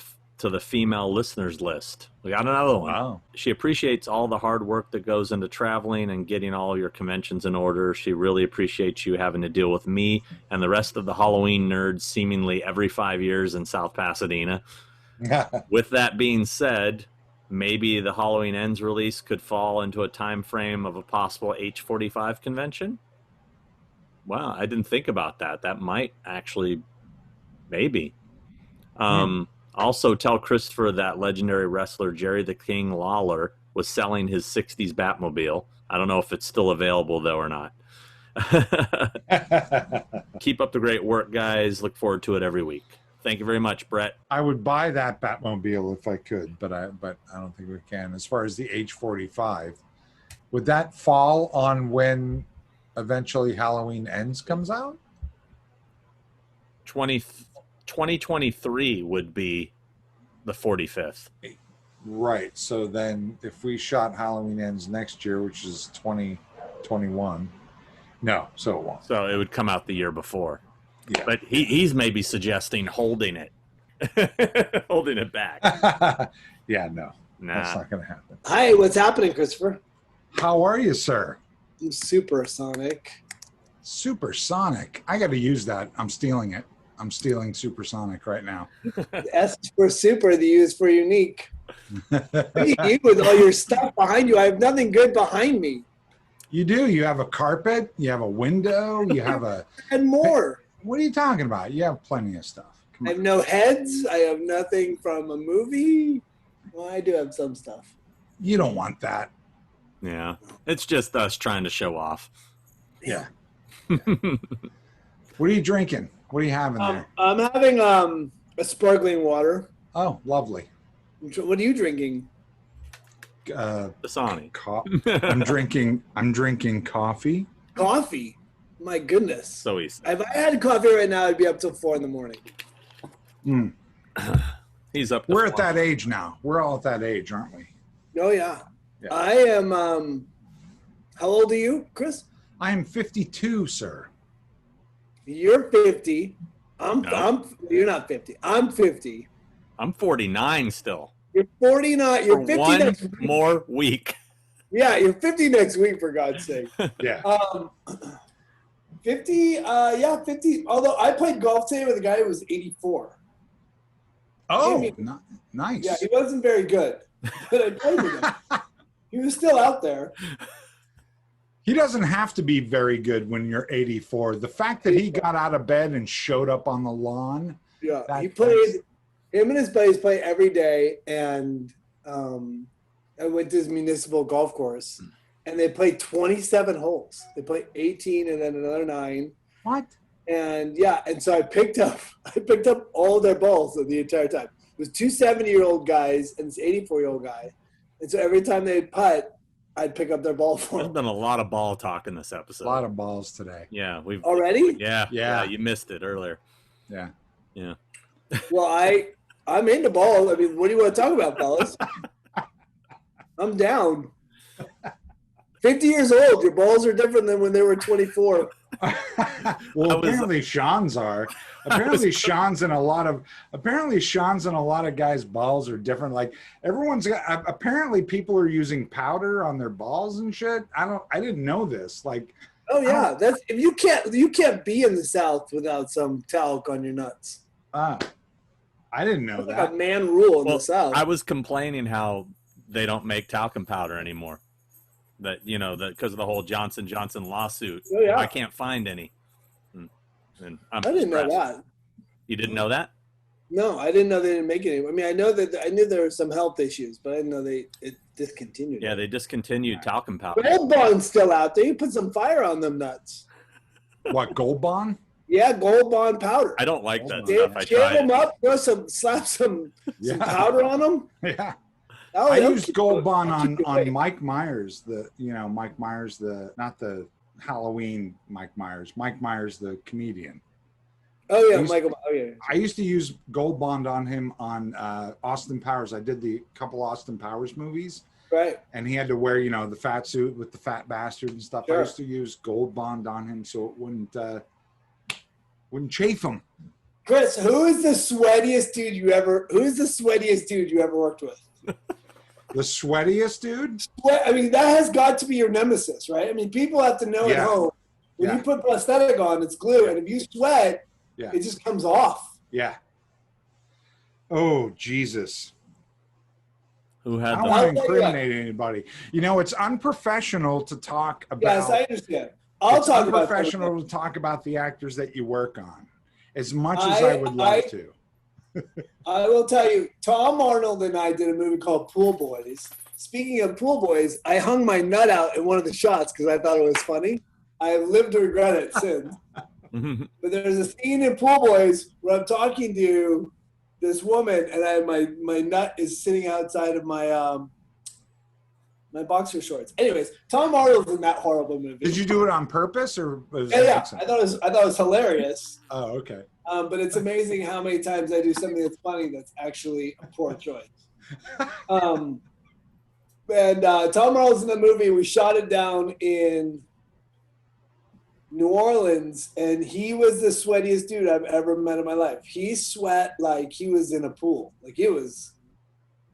female listeners list. We got another one. Wow. She appreciates all the hard work that goes into traveling and getting all your conventions in order. She really appreciates you having to deal with me and the rest of the Halloween nerds seemingly every 5 years in South Pasadena. With that being said, maybe the Halloween Ends release could fall into a time frame of a possible H45 convention. Wow, I didn't think about that. That might actually, maybe. Also, tell Christopher that legendary wrestler Jerry the King Lawler was selling his 60s Batmobile. I don't know if it's still available, though, or not. Keep up the great work, guys. Look forward to it every week. Thank you very much, Brett. I would buy that Batmobile if I could, but I don't think we can. As far as the H45, would that fall on when eventually Halloween Ends comes out? 2023 would be the 45th. Right. So then if we shot Halloween Ends next year, which is 2021, no, so it won't. So it would come out the year before. Yeah. But he's maybe suggesting holding it. Holding it back. Yeah, no. Nah. That's not going to happen. Hi, what's happening, Christopher? How are you, sir? I'm supersonic. Supersonic. I got to use that. I'm stealing it. I'm stealing Supersonic right now. The S is for super, the U is for unique. What do you with all your stuff behind you? I have nothing good behind me. You do. You have a carpet. You have a window. You have a... And more. What are you talking about? You have plenty of stuff. Come I on. have no heads. I have nothing from a movie. Well, I do have some stuff. You don't want that. Yeah. It's just us trying to show off. Yeah. What are you drinking? What are you having there? I'm having a sparkling water. Oh, lovely. What are you drinking? Dasani. I'm drinking coffee. Coffee. My goodness. So easy. If I had coffee right now, I'd be up till 4 a.m. Mm. He's up. to We're at four. that age now. We're all at that age, aren't we? Oh, yeah. Yeah. I am, how old are you, Chris? I am 52, sir. You're 50. No. You're not 50. I'm 50. I'm 49 still. You're 49. You're For 50 one next week. more week. Yeah, you're 50 next week, for God's sake. Yeah. 50, yeah, 50. Although I played golf today with a guy who was 84. Oh, Maybe. nice. Yeah, he wasn't very good, but I played with him. He was still out there. He doesn't have to be very good when you're 84. The fact that he got out of bed and showed up on the lawn. Yeah, him and his buddies play every day, and I went to his municipal golf course, and they play 27 holes. They play 18 and then another 9. What? And yeah, and so I picked up all their balls the entire time. It was 2 70-year-old guys and this 84-year-old guy, and so every time they'd putt, I'd pick up their ball for There's them. been a lot of ball talk in this episode. A lot of balls today. Yeah, we've Already? Yeah, you missed it earlier. Yeah. Yeah. Well, I'm into balls. I mean, what do you want to talk about, fellas? I'm down. 50 years old, your balls are different than when they were 24. Well, apparently Sean's are. Apparently Sean's and a lot of guys' balls are different. Like everyone's got. Apparently, people are using powder on their balls and shit. I didn't know this. Like, Oh yeah, that's if you can't be in the South without some talc on your nuts. I didn't know That's that. like a man rule in the South. I was complaining how they don't make talcum powder anymore. That because of the whole Johnson & Johnson lawsuit. Oh, yeah. I can't find any. And I'm I didn't know impressed. that. You didn't know that? No, I didn't know they didn't make it. I mean, I knew there were some health issues, but I didn't know it discontinued. Yeah, they discontinued talcum powder. Gold Bond's still out there. You put some fire on them nuts. What, Gold Bond? Yeah, Gold Bond powder. I don't like that They stuff. I Jam tried. them up, slap some Yeah. powder on them. Yeah. Oh, I they'll used keep Gold you- Bond they'll keep you on awake. Mike Myers, not the Halloween Mike Myers, the comedian. Oh yeah, I used- Michael. Oh yeah. I used to use Gold Bond on him on Austin Powers. I did the couple Austin Powers movies, Right. and he had to wear, the fat suit with the fat bastard and stuff. Sure. I used to use Gold Bond on him so it wouldn't chafe him. Chris, who's the sweatiest dude you ever worked with? The sweatiest dude? I mean, that has got to be your nemesis, right? I mean, people have to know at Yeah. home when Yeah. you put prosthetic on, it's glue, and if you sweat, Yeah. it just comes off. Yeah. Oh, Jesus. Who I had don't the want to I'll tell you incriminate anybody. It's unprofessional to talk about. Yes, I understand. I'll talk about that. unprofessional to talk about the actors that you work on, as much as I would love to. I will tell you, Tom Arnold and I did a movie called Pool Boys. Speaking of Pool Boys, I hung my nut out in one of the shots because I thought it was funny. I have lived to regret it since. But there's a scene in Pool Boys where I'm talking to this woman, and my nut is sitting outside of my my boxer shorts. Anyways, Tom Arnold's in that horrible movie. Did you do it on purpose or was Yeah, it yeah. accident? I thought it was hilarious. Oh, okay. But it's amazing how many times I do something that's funny that's actually a poor choice. And Tom Arnold's in the movie. We shot it down in New Orleans, and he was the sweatiest dude I've ever met in my life. He sweat like he was in a pool. Like it was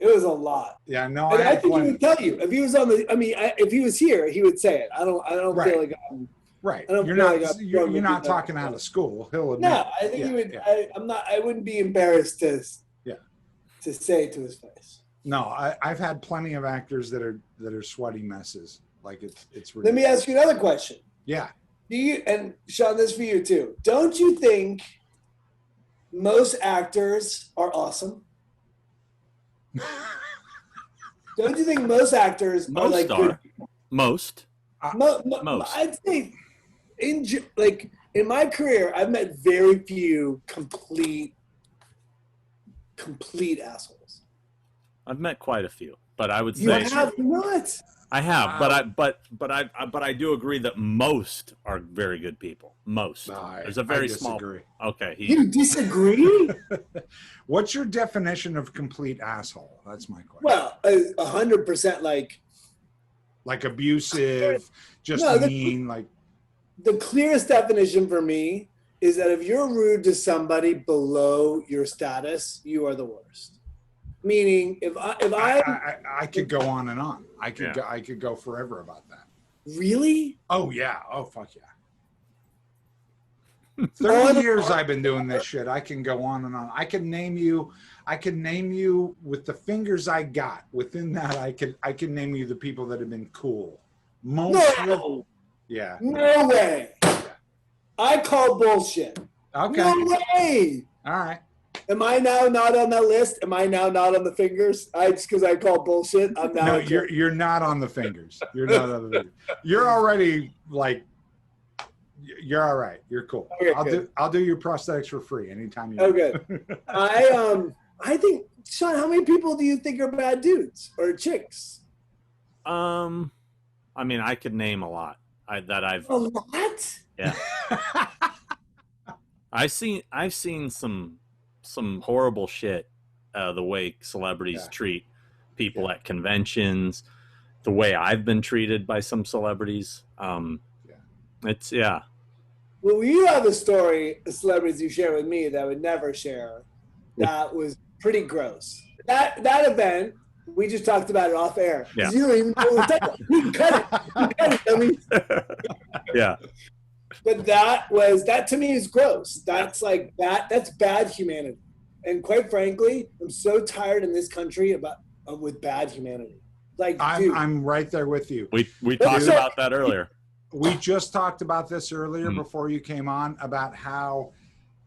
a lot. Yeah, no, And I I had think he plenty. would tell you if he was on the. I mean, if he was here, he would say it. I don't Right. feel like I'm. Right. I don't You're feel not like I'm you're, throwing you're the not people talking out. out of school. He'll admit. No, I think Yeah, he would. yeah. I wouldn't be embarrassed to. Yeah. To say it to his face. No, I've had plenty of actors that are sweaty messes. Like it's Let me ask you another question. Yeah. Do you, and Sean, this for you too. Don't you think most actors are awesome? Don't you think most actors are Most like are. good? Most. Most. I'd say in my career, I've met very few complete assholes. I've met quite a few, but I would You say have not. I have, Wow. but I do agree that most are very good people. Most. There's a very I small. disagree. Okay. You disagree? What's your definition of complete asshole? That's my question. Well, 100% Like abusive, just No, mean, like the clearest definition for me is that if you're rude to somebody below your status, you are the worst. Meaning, if I could go on and on. I could Yeah. I could go forever about that. really, Oh yeah. Oh fuck yeah. Oh, 30 years I've been doing this shit. I can go on and on. I can name you with the fingers I got. Within that, I can name you the people that have been cool. Most no, Yeah. No way. I call bullshit. Okay. No way. All right. Am I now not on that list? Am I now not on the fingers? Just because I call bullshit, I'm now. No, you're not on the fingers. You're not on the fingers. You're already like. You're all right. You're cool. Okay, I'll do your prosthetics for free anytime you. Oh, good. I think, Sean, how many people do you think are bad dudes or chicks? I mean, I could name a lot. A lot? Yeah. I've seen some horrible shit. The way celebrities treat people at conventions, the way I've been treated by some celebrities. It's Well, you have a story of celebrities you share with me that I would never share. That was pretty gross. That event, we just talked about it off air. Yeah. You don't even know what we're talking about. You can cut it. I mean, Yeah. but that to me is gross. That's like that's bad humanity. And quite frankly, I'm so tired in this country with bad humanity. Like, I'm right there with you. We talked about that earlier. We just talked about this earlier Mm. before you came on about how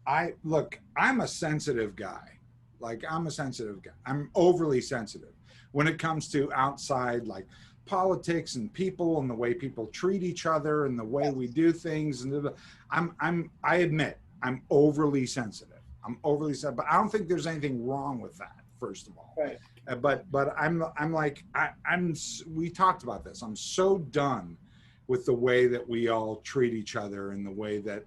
I'm a sensitive guy. Like, I'm a sensitive guy. I'm overly sensitive when it comes to outside, like politics and people and the way people treat each other and the way we do things. And I admit I'm overly sensitive. But I don't think there's anything wrong with that, first of all. Right. But we talked about this. I'm so done with the way that we all treat each other and the way that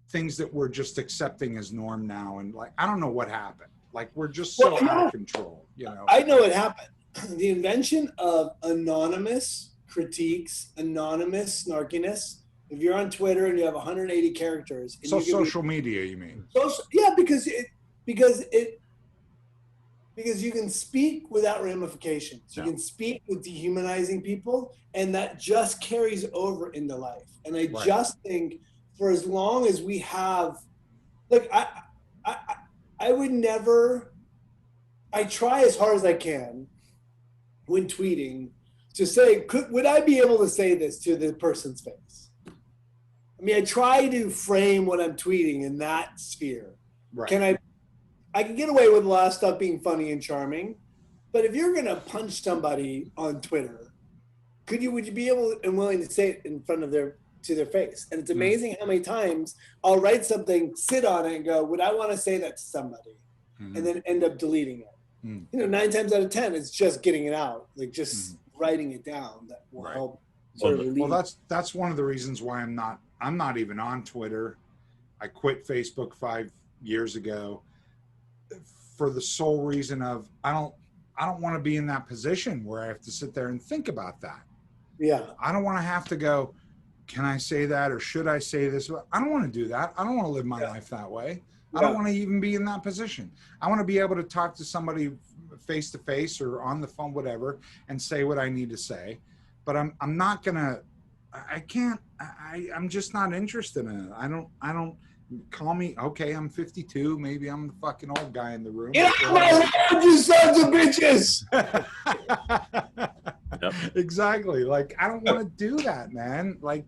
things that we're just accepting as norm now. And like, I don't know what happened. Like, we're just so out of control, you know? I know what happened. The invention of anonymous critiques, anonymous snarkiness. If you're on Twitter and you have 180 characters. And So social media, you mean? Yeah, because you can speak without ramifications. You can speak with dehumanizing people, and that just carries over into life. And I just think for as long as we have, like, I would never, I try as hard as I can when tweeting to say, would I be able to say this to the person's face? I mean, I try to frame what I'm tweeting in that sphere. Right. I can get away with a lot of stuff being funny and charming, but if you're gonna punch somebody on Twitter, would you be able and willing to say it in front of to their face? And it's amazing how many times I'll write something, sit on it, and go, "Would I want to say that to somebody?" And then end up deleting it. You know, 9 times out of 10, it's just getting it out, like just writing it down that will help. Well, that's one of the reasons why I'm not even on Twitter. I quit Facebook 5 years ago, for the sole reason of I don't want to be in that position where I have to sit there and think about that. Yeah. I don't want to have to go, can I say that or should I say this? I don't want to do that. I don't want to live my life that way. I don't want to even be in that position. I want to be able to talk to somebody face to face or on the phone, whatever, and say what I need to say. But I'm not gonna. I can't. I'm just not interested in it. I don't. Call me, okay, I'm 52. Maybe I'm the fucking old guy in the room. Get out of my lawn, you sons of bitches! Yep. Exactly. Like, I don't want to do that, man. Like,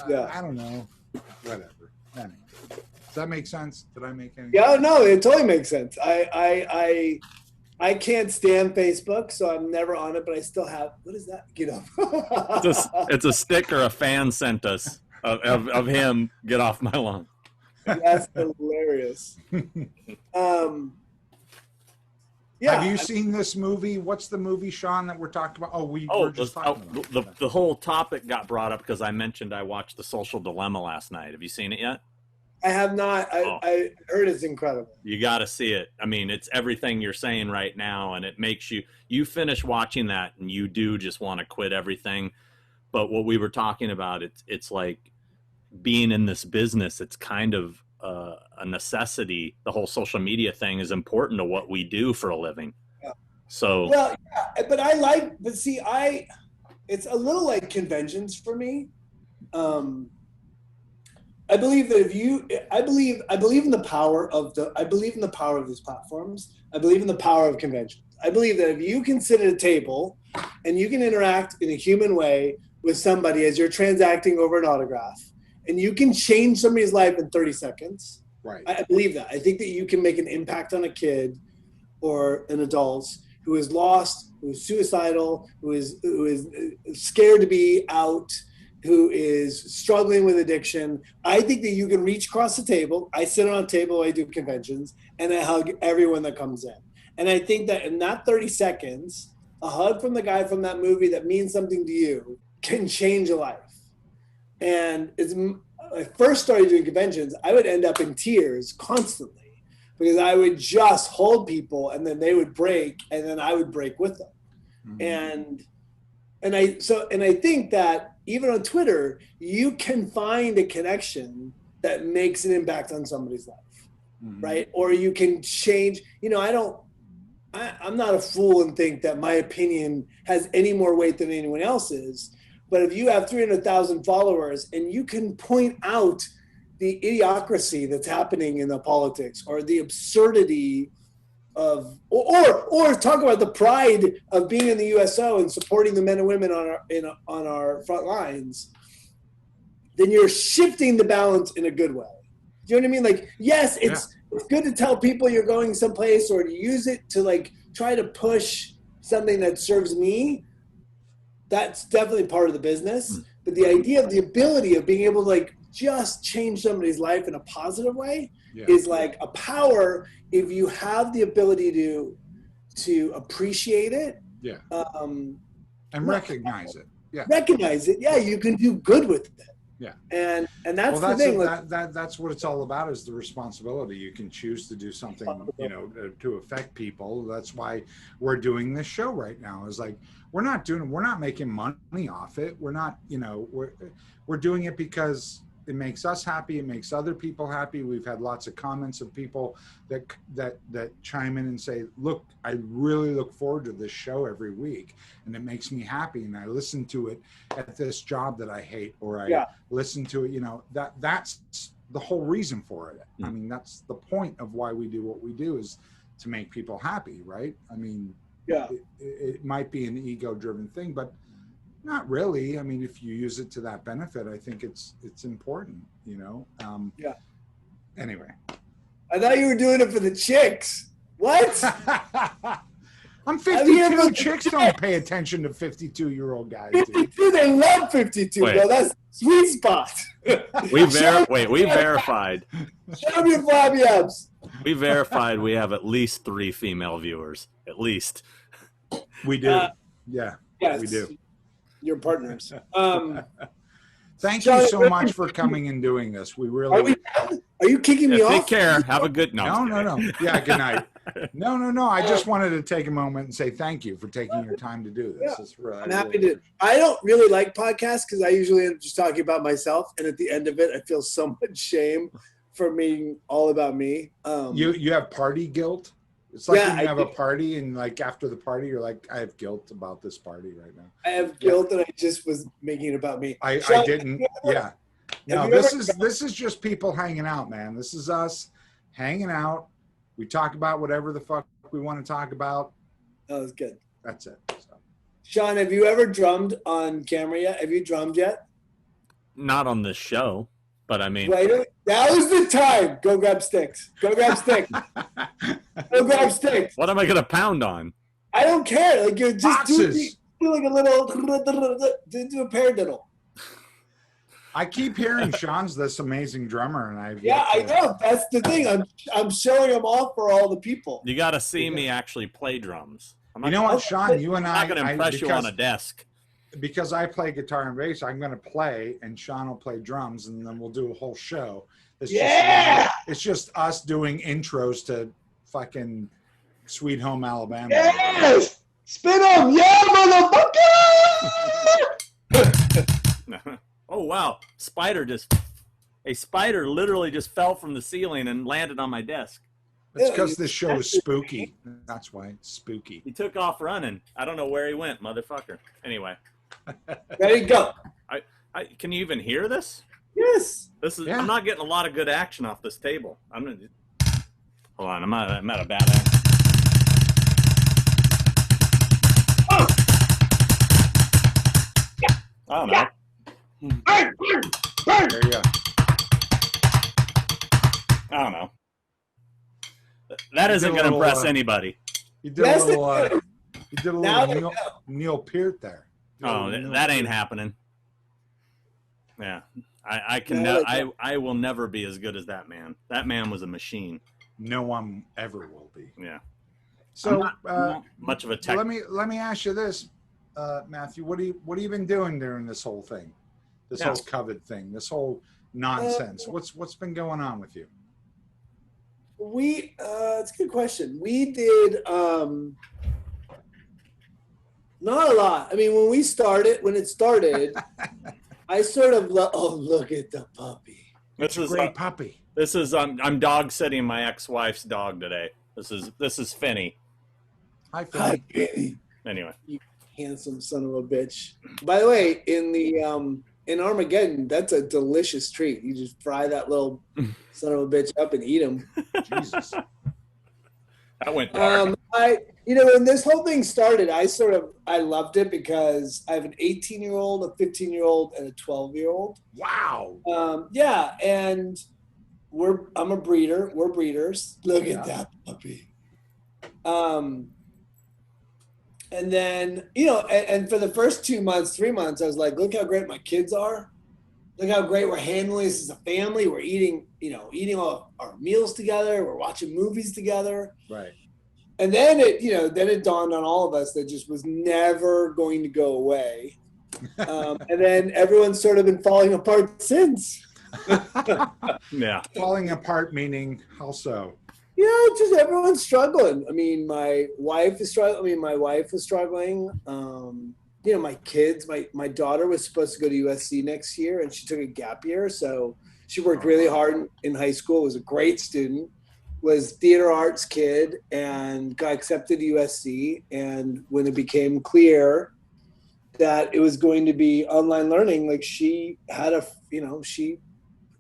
I don't know. Whatever. Anyway. Does that make sense? Did I make any sense? Yeah, no, it totally makes sense. I can't stand Facebook, so I'm never on it, but I still have, what is that? Get up. It's a sticker a fan sent us of him, get off my lawn. That's hilarious. Have you seen this movie? What's the movie, Sean, that we're talking about? We're just talking about it. The whole topic got brought up because I mentioned I watched The Social Dilemma last night. Have you seen it yet? I have not. I heard it's incredible. You got to see it. I mean, it's everything you're saying right now, and it makes you finish watching that, and you do just want to quit everything. But what we were talking about, it's like being in this business, it's kind of a necessity. The whole social media thing is important to what we do for a living. Yeah. So, well, yeah, but see, it's a little like conventions for me. I believe that I believe in the power of these platforms. I believe in the power of conventions. I believe that if you can sit at a table and you can interact in a human way with somebody as you're transacting over an autograph, and you can change somebody's life in 30 seconds. Right. I believe that. I think that you can make an impact on a kid or an adult who is lost, who is suicidal, who is scared to be out, who is struggling with addiction. I think that you can reach across the table. I sit on a table, I do conventions, and I hug everyone that comes in. And I think that in that 30 seconds, a hug from the guy from that movie that means something to you can change a life. And when I first started doing conventions, I would end up in tears constantly because I would just hold people and then they would break and then I would break with them. Mm-hmm. And I think that even on Twitter, you can find a connection that makes an impact on somebody's life, mm-hmm. right? Or you can change, I'm not a fool and think that my opinion has any more weight than anyone else's. But if you have 300,000 followers and you can point out the idiocracy that's happening in the politics or the absurdity of, or talk about the pride of being in the USO and supporting the men and women on our front lines, then you're shifting the balance in a good way. Do you know what I mean? Like, yes, it's good to tell people you're going someplace or to use it to like try to push something that serves me. That's definitely part of the business. But the idea of the ability of being able to like just change somebody's life in a positive way is like a power if you have the ability to appreciate it. Yeah. And recognize it. Yeah. Recognize it. Yeah, you can do good with it. Yeah. And that's the thing. That's what it's all about, is the responsibility. You can choose to do something, to affect people. That's why we're doing this show right now. Is like, we're not making money off it. We're not, we're doing it because it makes us happy. It makes other people happy. We've had lots of comments of people that chime in and say, look, I really look forward to this show every week and it makes me happy. And I listen to it at this job that I hate, or I listen to it, that's the whole reason for it. I mean, that's the point of why we do what we do, is to make people happy. Right. I mean, it might be an ego driven thing, but not really. I mean, if you use it to that benefit, I think it's important, Anyway. I thought you were doing it for the chicks. What? I'm 52. Chicks don't pay attention to 52-year-old guys. 52, they love 52, bro. That's the sweet spot. We verified. Show me your flabby abs. We verified we have at least 3 female viewers. At least. We do. Yes, we do. Your partners. Thank you so much for coming and doing this. We really are you kicking me off? Take care. Have a good night. No. Yeah, good night. No. I just wanted to take a moment and say thank you for taking your time to do this. Yeah. I'm happy to. I don't really like podcasts because I usually am just talking about myself, and at the end of it, I feel so much shame for being all about me. You have party guilt? It's like when you have a party and like after the party, you're like, I have guilt about this party right now. I have guilt that I just was making it about me. I didn't. Yeah. No, this is just people hanging out, man. This is us hanging out. We talk about whatever the fuck we want to talk about. That was good. That's it. So. Sean, have you ever drummed on camera yet? Have you drummed yet? Not on this show. But I mean, that was the time. Go grab sticks. Go grab sticks. Go grab sticks. What am I gonna pound on? I don't care. Like, you're just do like a little, do a paradiddle. I keep hearing Sean's this amazing drummer, and I know. That's the thing. I'm showing him off for all the people. You got to see me actually play drums. You know what, Sean? You and I'm not gonna impress you on a desk. Because I play guitar and bass, I'm going to play, and Sean will play drums, and then we'll do a whole show. It's just us doing intros to fucking Sweet Home Alabama. Yes! Spin them! Yeah, motherfucker! Oh, wow. A spider literally just fell from the ceiling and landed on my desk. It's because this show is spooky. That's why it's spooky. He took off running. I don't know where he went, motherfucker. Anyway. Ready, go. Can you even hear this? Yes. I'm not getting a lot of good action off this table. Hold on, I'm at a bad angle. I don't know. There you go. I don't know. That isn't going to impress anybody. You did Yes, a little. it is. You did a Now little they Neil, know. Neil Peart there. Oh, Neil that ain't Peart. happening. Yeah, I can. No, I will never be as good as that man. That man was a machine. No one ever will be. Yeah. So I'm not much of a tech. let me ask you this, Matthew. What have you been doing during this whole thing, this whole COVID thing, this whole nonsense? What's been going on with you? It's a good question. We did not a lot. I mean, when it started, I sort of look at the puppy. This is Great puppy. This is I'm dog sitting my ex-wife's dog today. This is Finny. Hi, Philly. Hi, Benny. Anyway, Handsome son of a bitch. By the way, in Armageddon, that's a delicious treat. You just fry that little son of a bitch up and eat him. Jesus. that went dark. When this whole thing started, I loved it because I have an 18-year-old, a 15-year-old, and a 12-year-old. Wow. Yeah, and I'm a breeder. We're breeders. Look at that puppy. And then, and for the first 2 months, 3 months, I was like, look how great my kids are. Look how great we're handling this as a family. We're eating all our meals together. We're watching movies together. Right. And then it dawned on all of us that just was never going to go away. And then everyone's sort of been falling apart since. Yeah. Falling apart meaning how so? Just everyone's struggling. I mean, my wife is struggling. My wife was struggling. My kids, my daughter was supposed to go to USC next year and she took a gap year. So she worked really hard in high school, was a great student, was theater arts kid and got accepted to USC. And when it became clear that it was going to be online learning, like she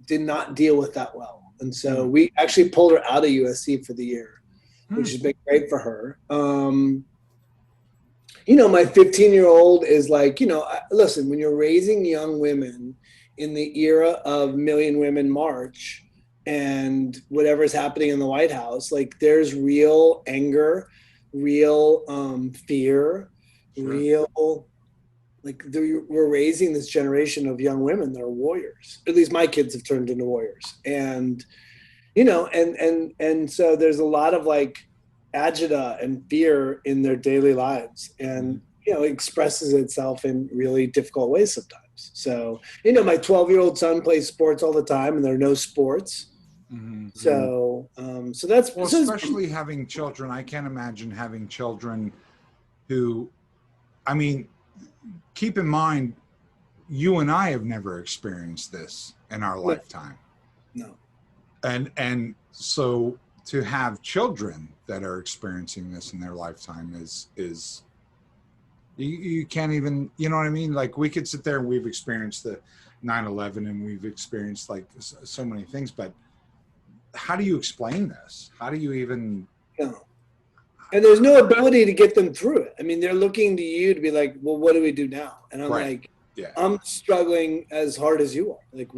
did not deal with that well. And so we actually pulled her out of USC for the year, which has been great for her. My 15-year-old is like, listen, when you're raising young women in the era of Million Women March and whatever's happening in the White House, like there's real anger, real fear, real, like we're raising this generation of young women that are warriors. At least my kids have turned into warriors. And, and so there's a lot of like agita and fear in their daily lives. And, it expresses itself in really difficult ways sometimes. So, my 12-year-old son plays sports all the time and there are no sports. Mm-hmm. So that's especially having children. I can't imagine having children who, keep in mind, you and I have never experienced this in our lifetime. No. And so to have children that are experiencing this in their lifetime is you can't even, you know what I mean? Like we could sit there and we've experienced the 9/11 and we've experienced like so many things, but how do you explain this? How do you even... No. And there's no ability to get them through it. I mean, they're looking to you to be like, well, what do we do now? And I'm like, I'm struggling as hard as you are. Like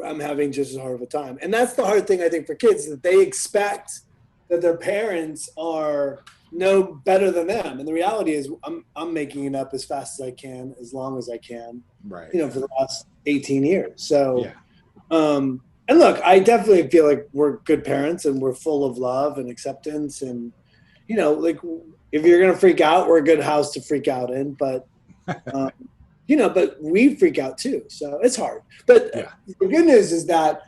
I'm having just as hard of a time. And that's the hard thing, I think, for kids, that they expect that their parents are no better than them. And the reality is I'm making it up as fast as I can, as long as I can, for the last 18 years. So, and look, I definitely feel like we're good parents and we're full of love and acceptance and, like if you're going to freak out, we're a good house to freak out in, but, but we freak out too. So it's hard. But the good news is that,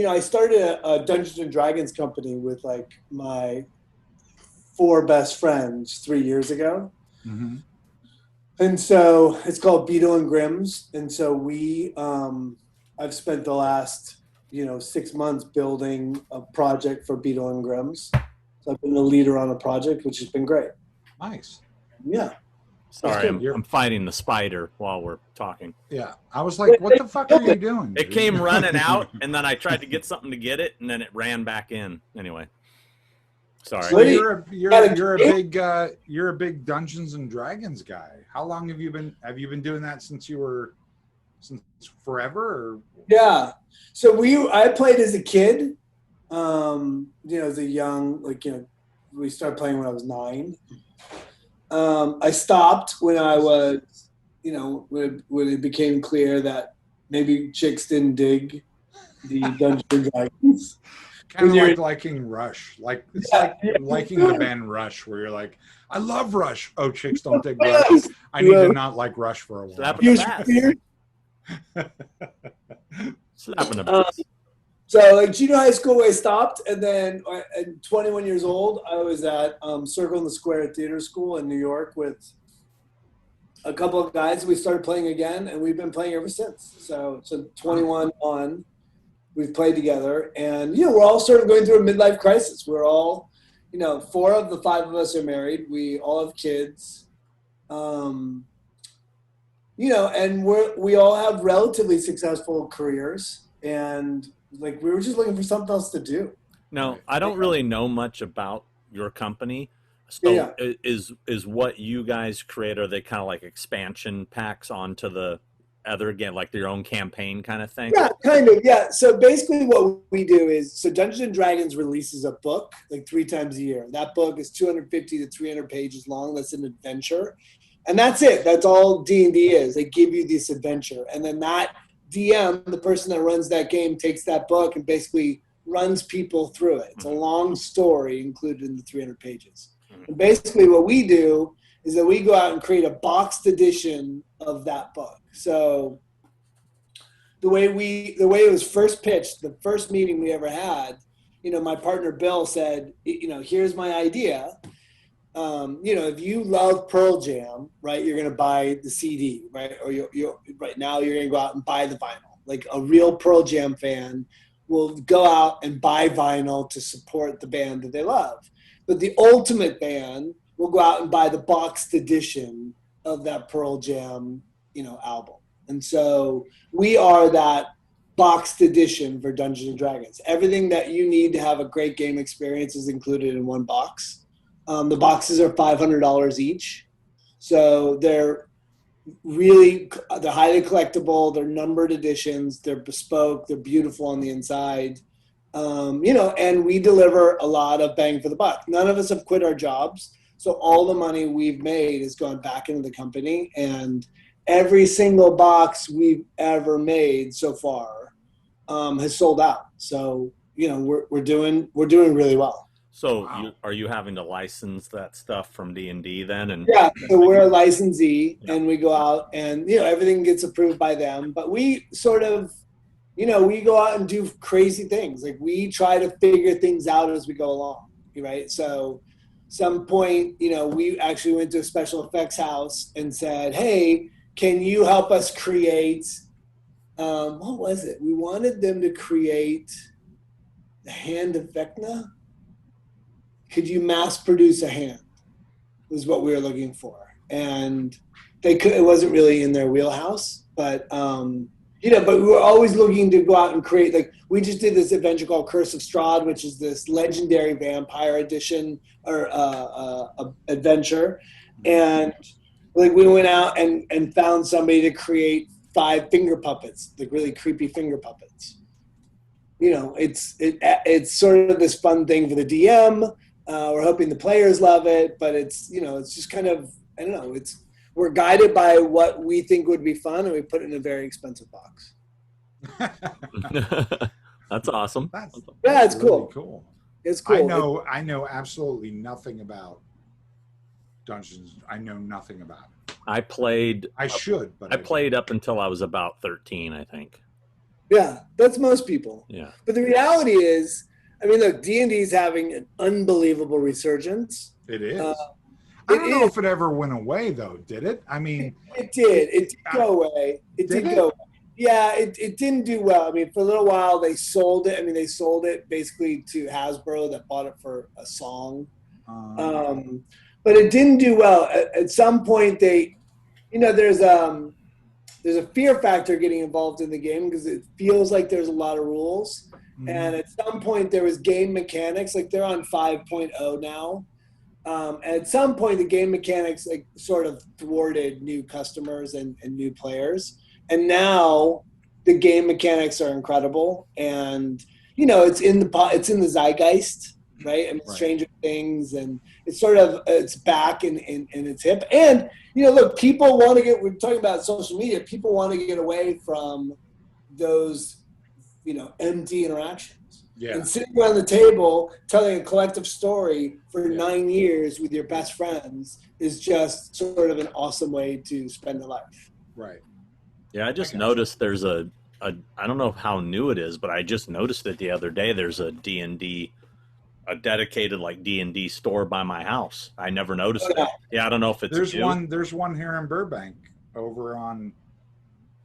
I started a Dungeons and Dragons company with like my 4 best friends 3 years ago. Mm-hmm. And so it's called Beetle and Grimm's. And so I've spent the last, 6 months building a project for Beetle and Grimm's. So I've been the leader on a project, which has been great. Nice. Yeah. Sorry, I'm fighting the spider while we're talking. Yeah. I was like, what the fuck are you doing? It came running out, and then I tried to get something to get it, and then it ran back in. Anyway. Sorry. So What do you- you're a big Dungeons and Dragons guy. How long have you been doing that since forever? Or? Yeah. So I played as a kid. As a young, we started playing when I was 9. I stopped when I was, when it became clear that maybe chicks didn't dig the Dungeons and Dragons. Kind of When like you're- liking Rush. Like it's like liking the band Rush, where you're like, I love Rush. Oh, chicks don't dig Rush. I need to not like Rush for a while. Slap in the back. Slap in the back. So junior high school, I stopped, and then at 21 years old, I was at Circle in the Square Theater School in New York with a couple of guys. We started playing again, and we've been playing ever since. So 21 on, we've played together, and we're all sort of going through a midlife crisis. We're all, 4 of the 5 of us are married. We all have kids, and we all have relatively successful careers, and we were just looking for something else to do. No, I don't really know much about your company. So is what you guys create, are they kind of like expansion packs onto the other game, like your own campaign kind of thing? Yeah, kind of, yeah. So basically what we do is, Dungeons & Dragons releases a book 3 times a year. That book is 250 to 300 pages long. That's an adventure. And that's it. That's all D&D is. They give you this adventure. And then that DM, the person that runs that game, takes that book and basically runs people through it. It's a long story included in the 300 pages. And basically what we do is that we go out and create a boxed edition of that book. So the way it was first pitched, the first meeting we ever had, my partner Bill said, here's my idea. If you love Pearl Jam, right, you're going to buy the CD, right? Or you right now you're going to go out and buy the vinyl. Like a real Pearl Jam fan will go out and buy vinyl to support the band that they love. But the ultimate fan will go out and buy the boxed edition of that Pearl Jam, album. And so we are that boxed edition for Dungeons and Dragons. Everything that you need to have a great game experience is included in one box. The boxes are $500 each. So they're highly collectible. They're numbered editions. They're bespoke. They're beautiful on the inside. And we deliver a lot of bang for the buck. None of us have quit our jobs. So all the money we've made has gone back into the company, and every single box we've ever made so far has sold out. So, we're doing really well. So are you having to license that stuff from D&D then? And yeah, so we're a licensee, and we go out and, everything gets approved by them. But we sort of, we go out and do crazy things. Like we try to figure things out as we go along, right? So some point, we actually went to a special effects house and said, hey, can you help us create, what was it? We wanted them to create the Hand of Vecna. Could you mass produce a hand? Was what we were looking for. And it wasn't really in their wheelhouse, but, but we were always looking to go out and create, we just did this adventure called Curse of Strahd, which is this legendary vampire edition or adventure. And we went out and found somebody to create 5 finger puppets, really creepy finger puppets. It's sort of this fun thing for the DM. We're hoping the players love it, but it's just kind of, I don't know, we're guided by what we think would be fun, and we put it in a very expensive box. That's awesome. It's really cool. It's cool. I know absolutely nothing about Dungeons. I know nothing about it. I played up until I was about 13, I think. Yeah, that's most people. Yeah. But the reality is, look, D&D is having an unbelievable resurgence. It is. I don't know if it ever went away, though, did it? It did. It did go away. It did go away. Yeah, it didn't do well. For a little while, they sold it. They sold it basically to Hasbro that bought it for a song. But it didn't do well. At some point, there's a fear factor getting involved in the game because it feels like there's a lot of rules. And at some point there was game mechanics, like they're on 5.0 now. And at some point the game mechanics like sort of thwarted new customers and new players. And now the game mechanics are incredible. And, you know, it's in the zeitgeist, right? I mean, Right. Stranger Things, and it's back in its hip. And, you know, look, people want to we're talking about social media, people want to get away from those, you know, empty interactions. Yeah. And sitting around the table telling a collective story for Yeah. 9 years with your best friends is just sort of an awesome way to spend a life. Right. Yeah, I just noticed there's a I don't know how new it is, but I just noticed it the other day. There's a D&D, a dedicated like D&D store by my house. I never noticed it. Yeah, I don't know if it's There's new. there's one here in Burbank over on,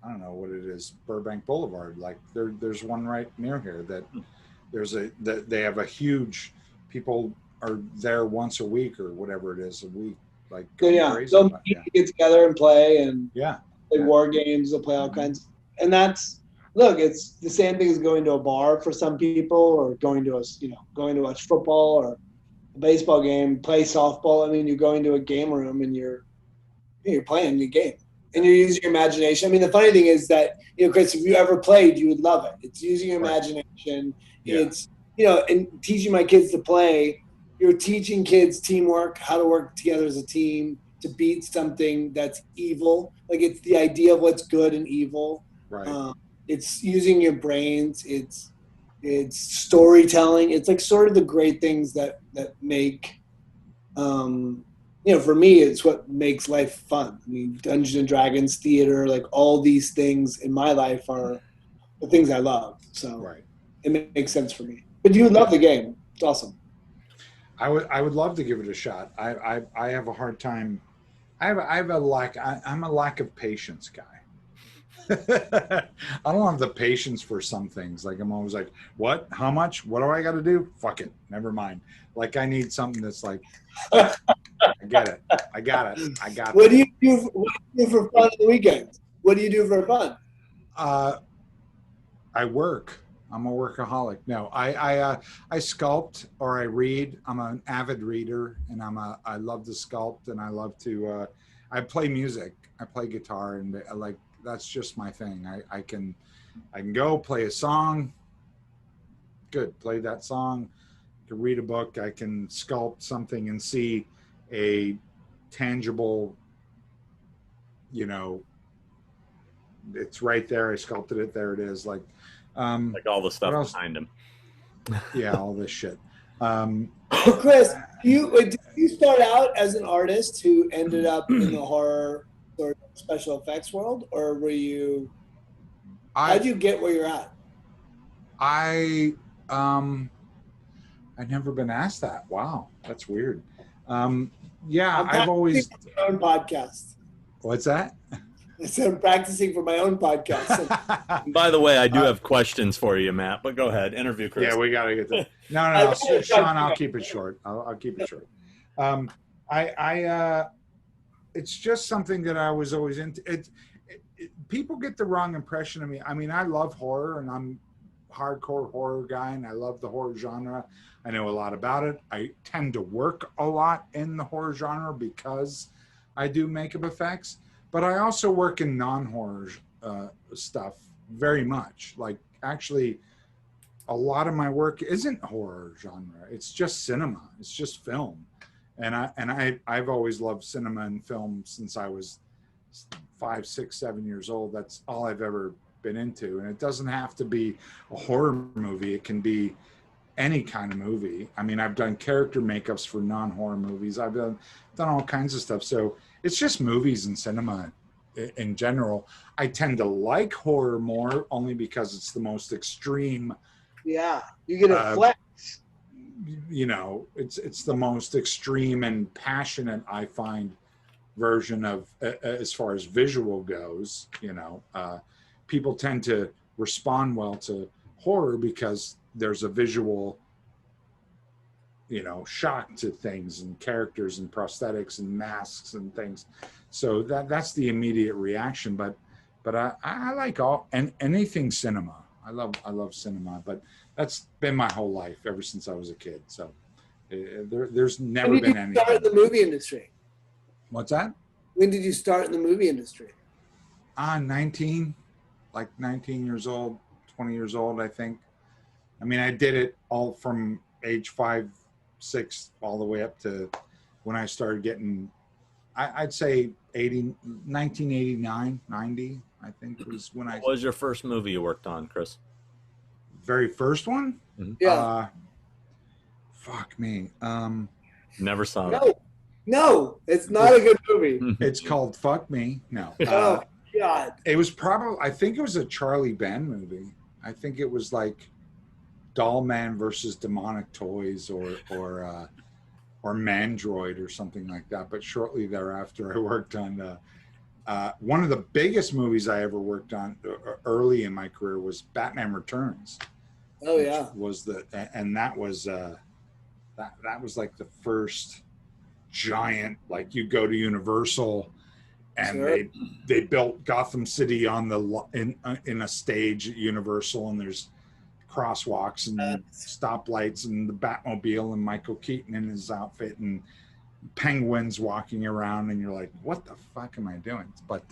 I don't know what it is, Burbank Boulevard. Like there's one right near here that they have a huge, people are there once a week or whatever it is a week. Like They'll get together and play and play war games. They'll play all kinds, and that's it's the same thing as going to a bar for some people, or going to watch football or a baseball game, play softball. I mean, you're going to a game room and you're playing the game and you're using your imagination. I mean, the funny thing is that, you know, Chris, if you ever played, you would love it. It's using your imagination. Yeah. It's, you know, and teaching my kids to play. You're teaching kids teamwork, how to work together as a team to beat something that's evil. Like, it's the idea of what's good and evil. Right. It's using your brains. It's storytelling. It's like sort of the great things that make, you know, for me, it's what makes life fun. I mean, Dungeons and Dragons, theater, like all these things in my life are the things I love. So it makes sense for me. But you love the game. It's awesome. I would love to give it a shot. I have a hard time. I'm a lack of patience guy. I don't have the patience for some things. Like, I'm always like, what? How much? What do I got to do? Fuck it. Never mind. Like, I need something that's like, I get it. I got it. I got it. What do you do for fun on the weekends? What do you do for fun? I work. I'm a workaholic. No, I sculpt or I read. I'm an avid reader, and I love to sculpt, and I love to I play music. I play guitar, and like that's just my thing. I can go play a song. Good, play that song. I can read a book. I can sculpt something and see a tangible, you know, it's right there. I sculpted it. There it is. Like all the stuff behind him. Yeah, all this shit. Chris, did you start out as an artist who ended up in the horror or special effects world, or were you? How'd you get where you're at? I've never been asked that. Wow, that's weird. Yeah, I've always my own podcast. What's that? I said I'm practicing for my own podcast. By the way, I do have questions for you, Matt. But go ahead, interview Chris. Yeah, we got to get that. No, Sean, I'll keep it short. I'll keep it short. It's just something that I was always into. People get the wrong impression of me. I mean, I love horror, and I'm a hardcore horror guy, and I love the horror genre. I know a lot about it. I tend to work a lot in the horror genre because I do makeup effects, but I also work in non-horror stuff very much. Like, actually, a lot of my work isn't horror genre. It's just cinema. It's just film. And I've always loved cinema and film since I was 5, 6, 7 years old. That's all I've ever been into. And it doesn't have to be a horror movie. It can be any kind of movie. I mean, I've done character makeups for non-horror movies. I've done all kinds of stuff. So it's just movies and cinema in general. I tend to like horror more only because it's the most extreme. Yeah, you get a flex. You know, it's the most extreme and passionate, I find, version of as far as visual goes. You know, people tend to respond well to horror because there's a visual, you know, shock to things and characters and prosthetics and masks and things. So that's the immediate reaction. But I like anything cinema. I love cinema, but That's been my whole life ever since I was a kid. So there's never When did been you start in anything. the movie industry? What's that? When did you start in the movie industry? 19 years old, 20 years old, I think. I mean, I did it all from age 5, 6, all the way up to when I started getting, I'd say 1989, 90, I think was when What was your first movie you worked on, Chris? very first one? Yeah. Fuck me. Never saw that. No, it's not a good movie. It's called Fuck Me. No. Oh, God. It was probably, I think it was a Charlie Ben movie. I think it was like Doll Man versus Demonic Toys or Mandroid or something like that. But shortly thereafter, I worked on one of the biggest movies I ever worked on early in my career was Batman Returns. Oh, yeah. That was like the first giant, like you go to Universal and Sure. they built Gotham City on in a stage at Universal, and there's crosswalks and stoplights and the Batmobile and Michael Keaton in his outfit and penguins walking around, and you're like, what the fuck am I doing? But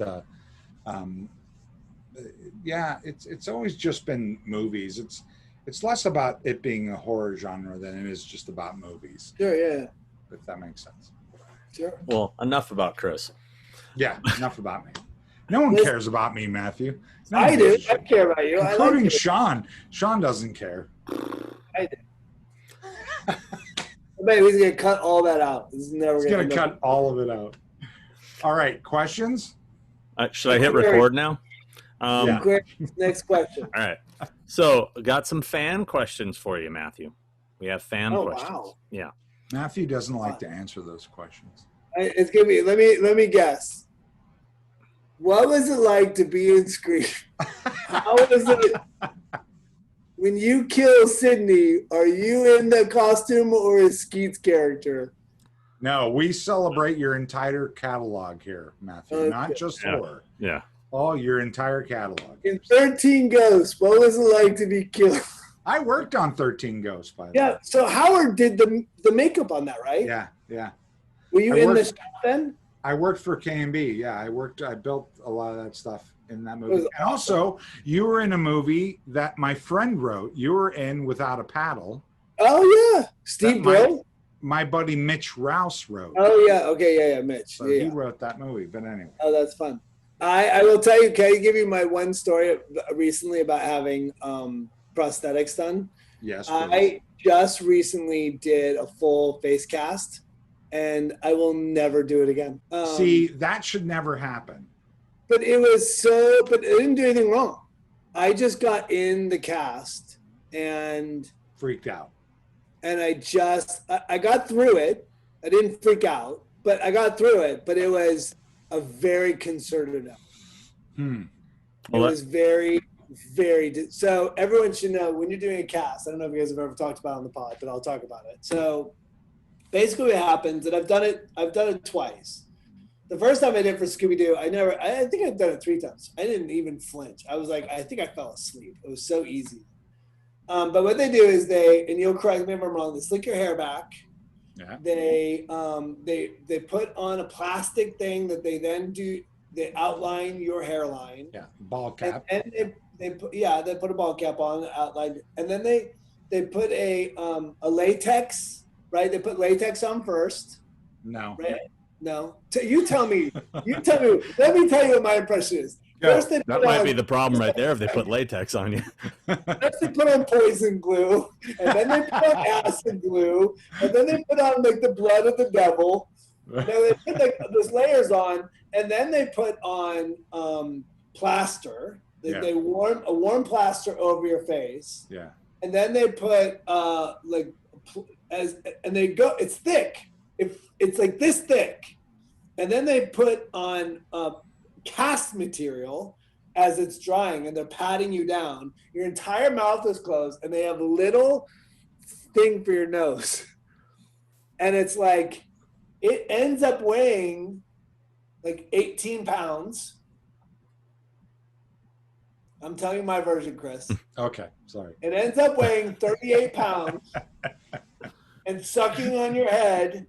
yeah, it's always just been movies. It's less about it being a horror genre than it is just about movies. Sure, yeah. If that makes sense. Sure. Well, enough about Chris. Yeah, enough about me. No one cares about me, Matthew. No one I do. gives a I shit. care about you. I Including like you. Sean. Sean doesn't care. I do. Maybe he's going to cut all that out. This is never He's going going to cut all of it out. All right, questions? Should I hit record now? Yeah. Quick, next question. All right. So, got some fan questions for you, Matthew. We have fan Oh, questions. wow. Yeah. Matthew doesn't like to answer those questions. It's gonna be. Let me guess. What was it like to be in Scream? How was it when you kill Sydney? Are you in the costume or is Skeet's character? No, we celebrate your entire catalog here, Matthew. Okay. Not just Yeah. horror. Yeah. Oh, your entire catalog. In 13 Ghosts, what was it like to be killed? I worked on 13 Ghosts, by the Yeah. way. So Howard did the makeup on that, right? Yeah, yeah. Were you I in the worked- shop then? I worked for K&B. Yeah, I built a lot of that stuff in that movie. was And also, you were in a movie that my friend wrote. You were in Without a Paddle. Oh yeah, Steve That Brill. My buddy Mitch Rouse wrote. Oh yeah. Okay. Yeah. Mitch. So Yeah. he wrote that movie. But anyway. Oh, that's fun. I will tell you, can I give you my one story recently about having prosthetics done? Yes, please. I just recently did a full face cast, and I will never do it again. See, that should never happen. But it didn't do anything wrong. I just got in the cast, and Freaked out. I got through it. I didn't freak out, but I got through it. But it was a very concerted effort. It was very, very. So everyone should know when you're doing a cast. I don't know if you guys have ever talked about it on the pod, but I'll talk about it. So basically, what happens, and I've done it twice. The first time I did it for Scooby-Doo, I think I've done it 3 times. I didn't even flinch. I was like, I think I fell asleep. It was so easy. But what they do is and you'll correct me if I'm wrong, they slick your hair back. Yeah. They put on a plastic thing that they then they outline your hairline. Yeah. Ball cap. And they put a ball cap on, outline, and then they put a latex, right? They put latex on first. No. Right? No. You tell me. Let me tell you what my impression is. Go. First they That put might on- be the problem right there if they put latex on you. First they put on poison glue, and then they put on acid glue, and then they put on like the blood of the devil. Then they put those layers on, and then they put on plaster. Yeah. They warm a warm plaster over your face, Yeah. and then they put it's thick. It's like this thick, and then they put on cast material as it's drying, and they're patting you down. Your entire mouth is closed, and they have a little thing for your nose, and it's like it ends up weighing like 18 pounds. I'm telling you my version, Chris. Okay, sorry. It ends up weighing 38 pounds and sucking on your head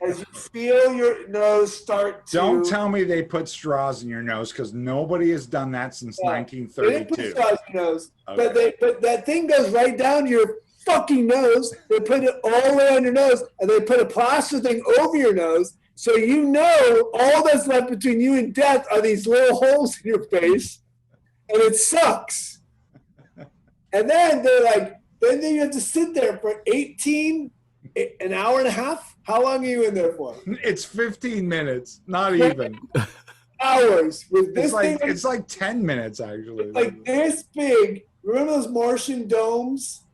as you feel your nose start to. Don't tell me they put straws in your nose, because nobody has done that since They 1932. didn't put straws in your nose, Okay. but that thing goes right down your fucking nose. They put it all the way on your nose, and they put a plaster thing over your nose, so you know all that's left between you and death are these little holes in your face, and it sucks. And then they're like, then you have to sit there for an hour and a half. How long are you in there for? It's 15 minutes, not even. Hours with this thing. It's like 10 minutes actually. Like this big. Remember those Martian domes?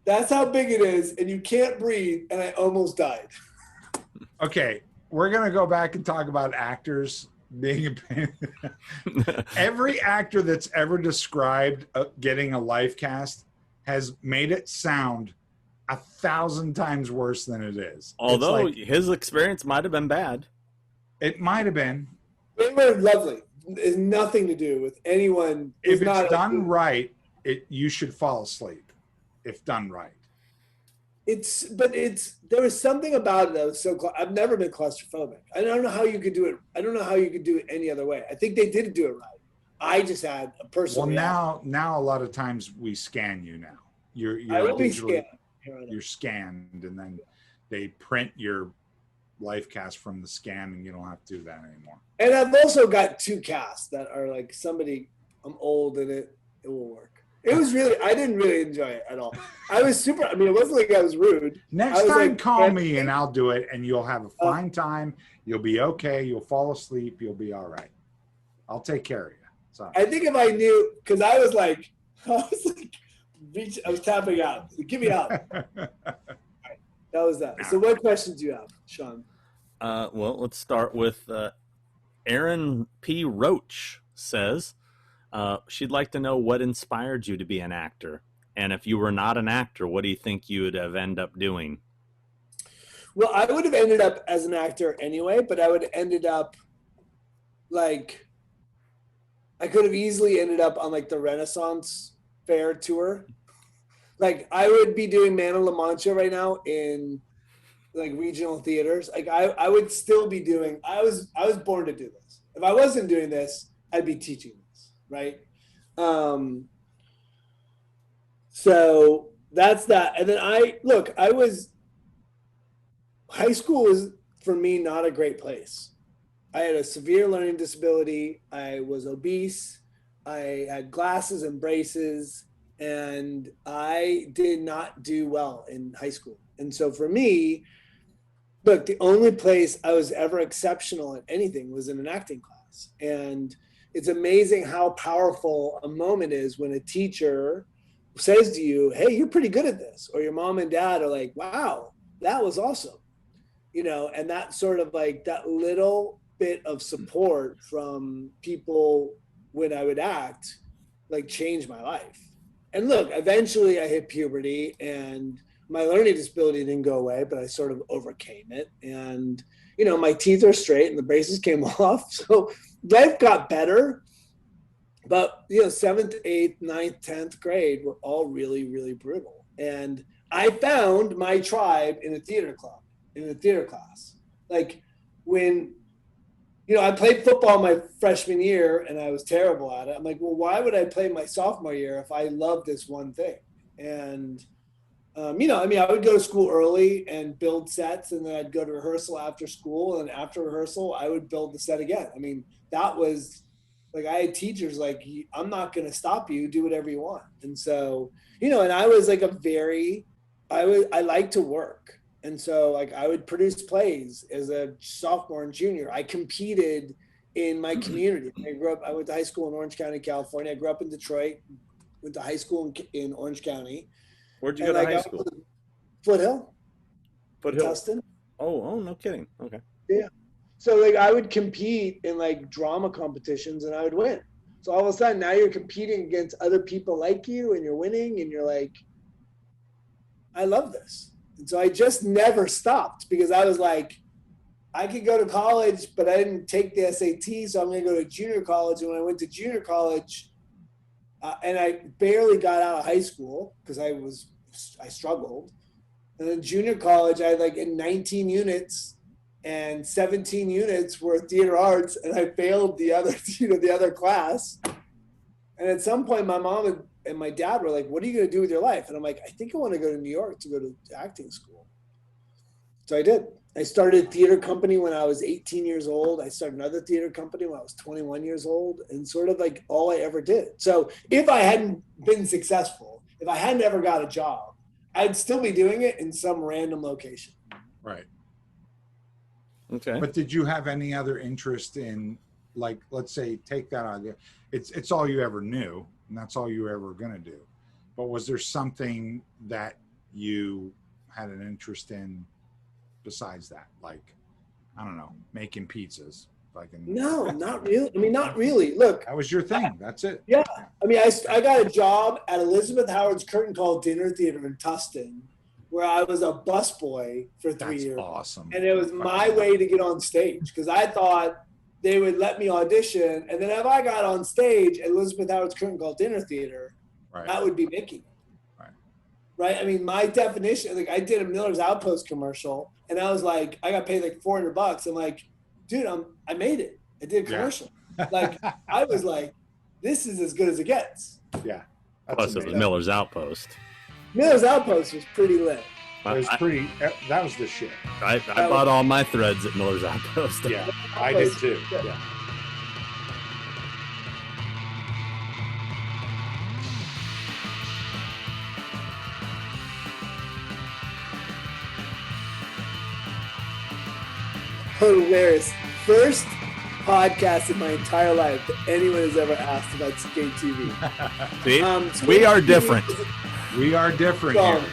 That's how big it is, and you can't breathe, and I almost died. Okay, we're gonna go back and talk about actors being a pain. Every actor that's ever described getting a life cast has made it sound 1,000 times worse than it is. Although his experience might have been bad. It might have been. They were lovely. It's nothing to do with anyone. If it's done right, you should fall asleep. If done right. There was something about it that was so I've never been claustrophobic. I don't know how you could do it. I don't know how you could do it any other way. I think they did do it right. I just had a personal reaction. Now a lot of times we scan you now. I will be scanned. You're scanned, and then they print your life cast from the scan, and you don't have to do that anymore. And I've also got 2 casts that are like I'm old and it will work. It was I didn't really enjoy it at all. I was it wasn't like I was rude. Next time, call me and I'll do it, and you'll have a fine time. You'll be okay. You'll fall asleep. You'll be all right. I'll take care of you. So I think if I knew, because I was tapping out. Give me out. That was that. So what questions do you have, Sean? Well, let's start with Aaron P. Roach says, she'd like to know what inspired you to be an actor. And if you were not an actor, what do you think you would have ended up doing? Well, I would have ended up as an actor anyway, but I would have ended up I could have easily ended up on the Renaissance Fair tour. I would be doing Man of La Mancha right now in regional theaters. I would still be doing, I was born to do this. If I wasn't doing this, I'd be teaching this, right? So that's that. And then high school was for me not a great place. I had a severe learning disability. I was obese. I had glasses and braces, and I did not do well in high school. And so for me, look, the only place I was ever exceptional at anything was in an acting class. And it's amazing how powerful a moment is when a teacher says to you, hey, you're pretty good at this. Or your mom and dad are like, wow, that was awesome. And that sort of that little bit of support from people when I would act, changed my life. And look, eventually I hit puberty and my learning disability didn't go away, but I sort of overcame it. And, my teeth are straight and the braces came off. So life got better. But, 7th, 8th, 9th, 10th grade were all really, really brutal. And I found my tribe in a theater club, in a theater class. When, I played football my freshman year and I was terrible at it. I'm like, well, why would I play my sophomore year if I love this one thing? And, I would go to school early and build sets, and then I'd go to rehearsal after school. And after rehearsal, I would build the set again. That was I had teachers I'm not going to stop you, do whatever you want. And so, and I was I like to work. And so I would produce plays as a sophomore and junior. I competed in my community. I went to high school in Orange County, California. I grew up in Detroit, went to high school in Orange County. Where'd you go to high school? Foothill. Foothill. Tustin. Oh, no kidding. Okay. Yeah. So I would compete in drama competitions and I would win. So all of a sudden now you're competing against other people like you and you're winning and you're I love this. And so I just never stopped because I was I could go to college, but I didn't take the SAT, so I'm going to go to junior college. And when I went to junior college, and I barely got out of high school because I struggled. And then junior college, I had like in 19 units, and 17 units were theater arts, and I failed the other class. And at some point, my mom and my dad were like, "What are you going to do with your life?" And I'm like, "I think I want to go to New York to go to acting school." So I did. I started a theater company when I was 18 years old. I started another theater company when I was 21 years old, and sort of like all I ever did. So if I hadn't been successful, if I hadn't ever got a job, I'd still be doing it in some random location. Right. Okay. But did you have any other interest in, like, let's say, take that idea. It's all you ever knew, and that's all you were ever going to do. But was there something that you had an interest in besides that? Like, I don't know, making pizzas. No, not really. I mean, not really. Look. That was your thing. That's it. Yeah. I mean, I got a job at Elizabeth Howard's Curtain Call Dinner Theater in Tustin, where I was a busboy for 3 years. That's awesome. And it was my way to get on stage because I thought they would let me audition. And then if I got on stage at Elizabeth Howard's Curtain Call Dinner Theater, Right. that would be making. Right. I mean, my definition, like I did a Miller's Outpost commercial and I was like, I got paid like $400. I'm like, dude, I made it. I did a commercial. Yeah. Like, I was like, this is as good as it gets. Yeah. Plus, it was Miller's Outpost. Miller's Outpost was pretty lit. It was pretty. That was the shit. I bought all my threads at Miller's Outpost. Yeah, I did too. Yeah. Hilarious. First podcast in my entire life that anyone has ever asked about Skate TV. See? We are different. We are different here.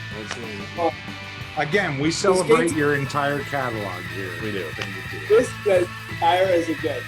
Again, we celebrate your entire catalog here. We do. This is as entire as it gets.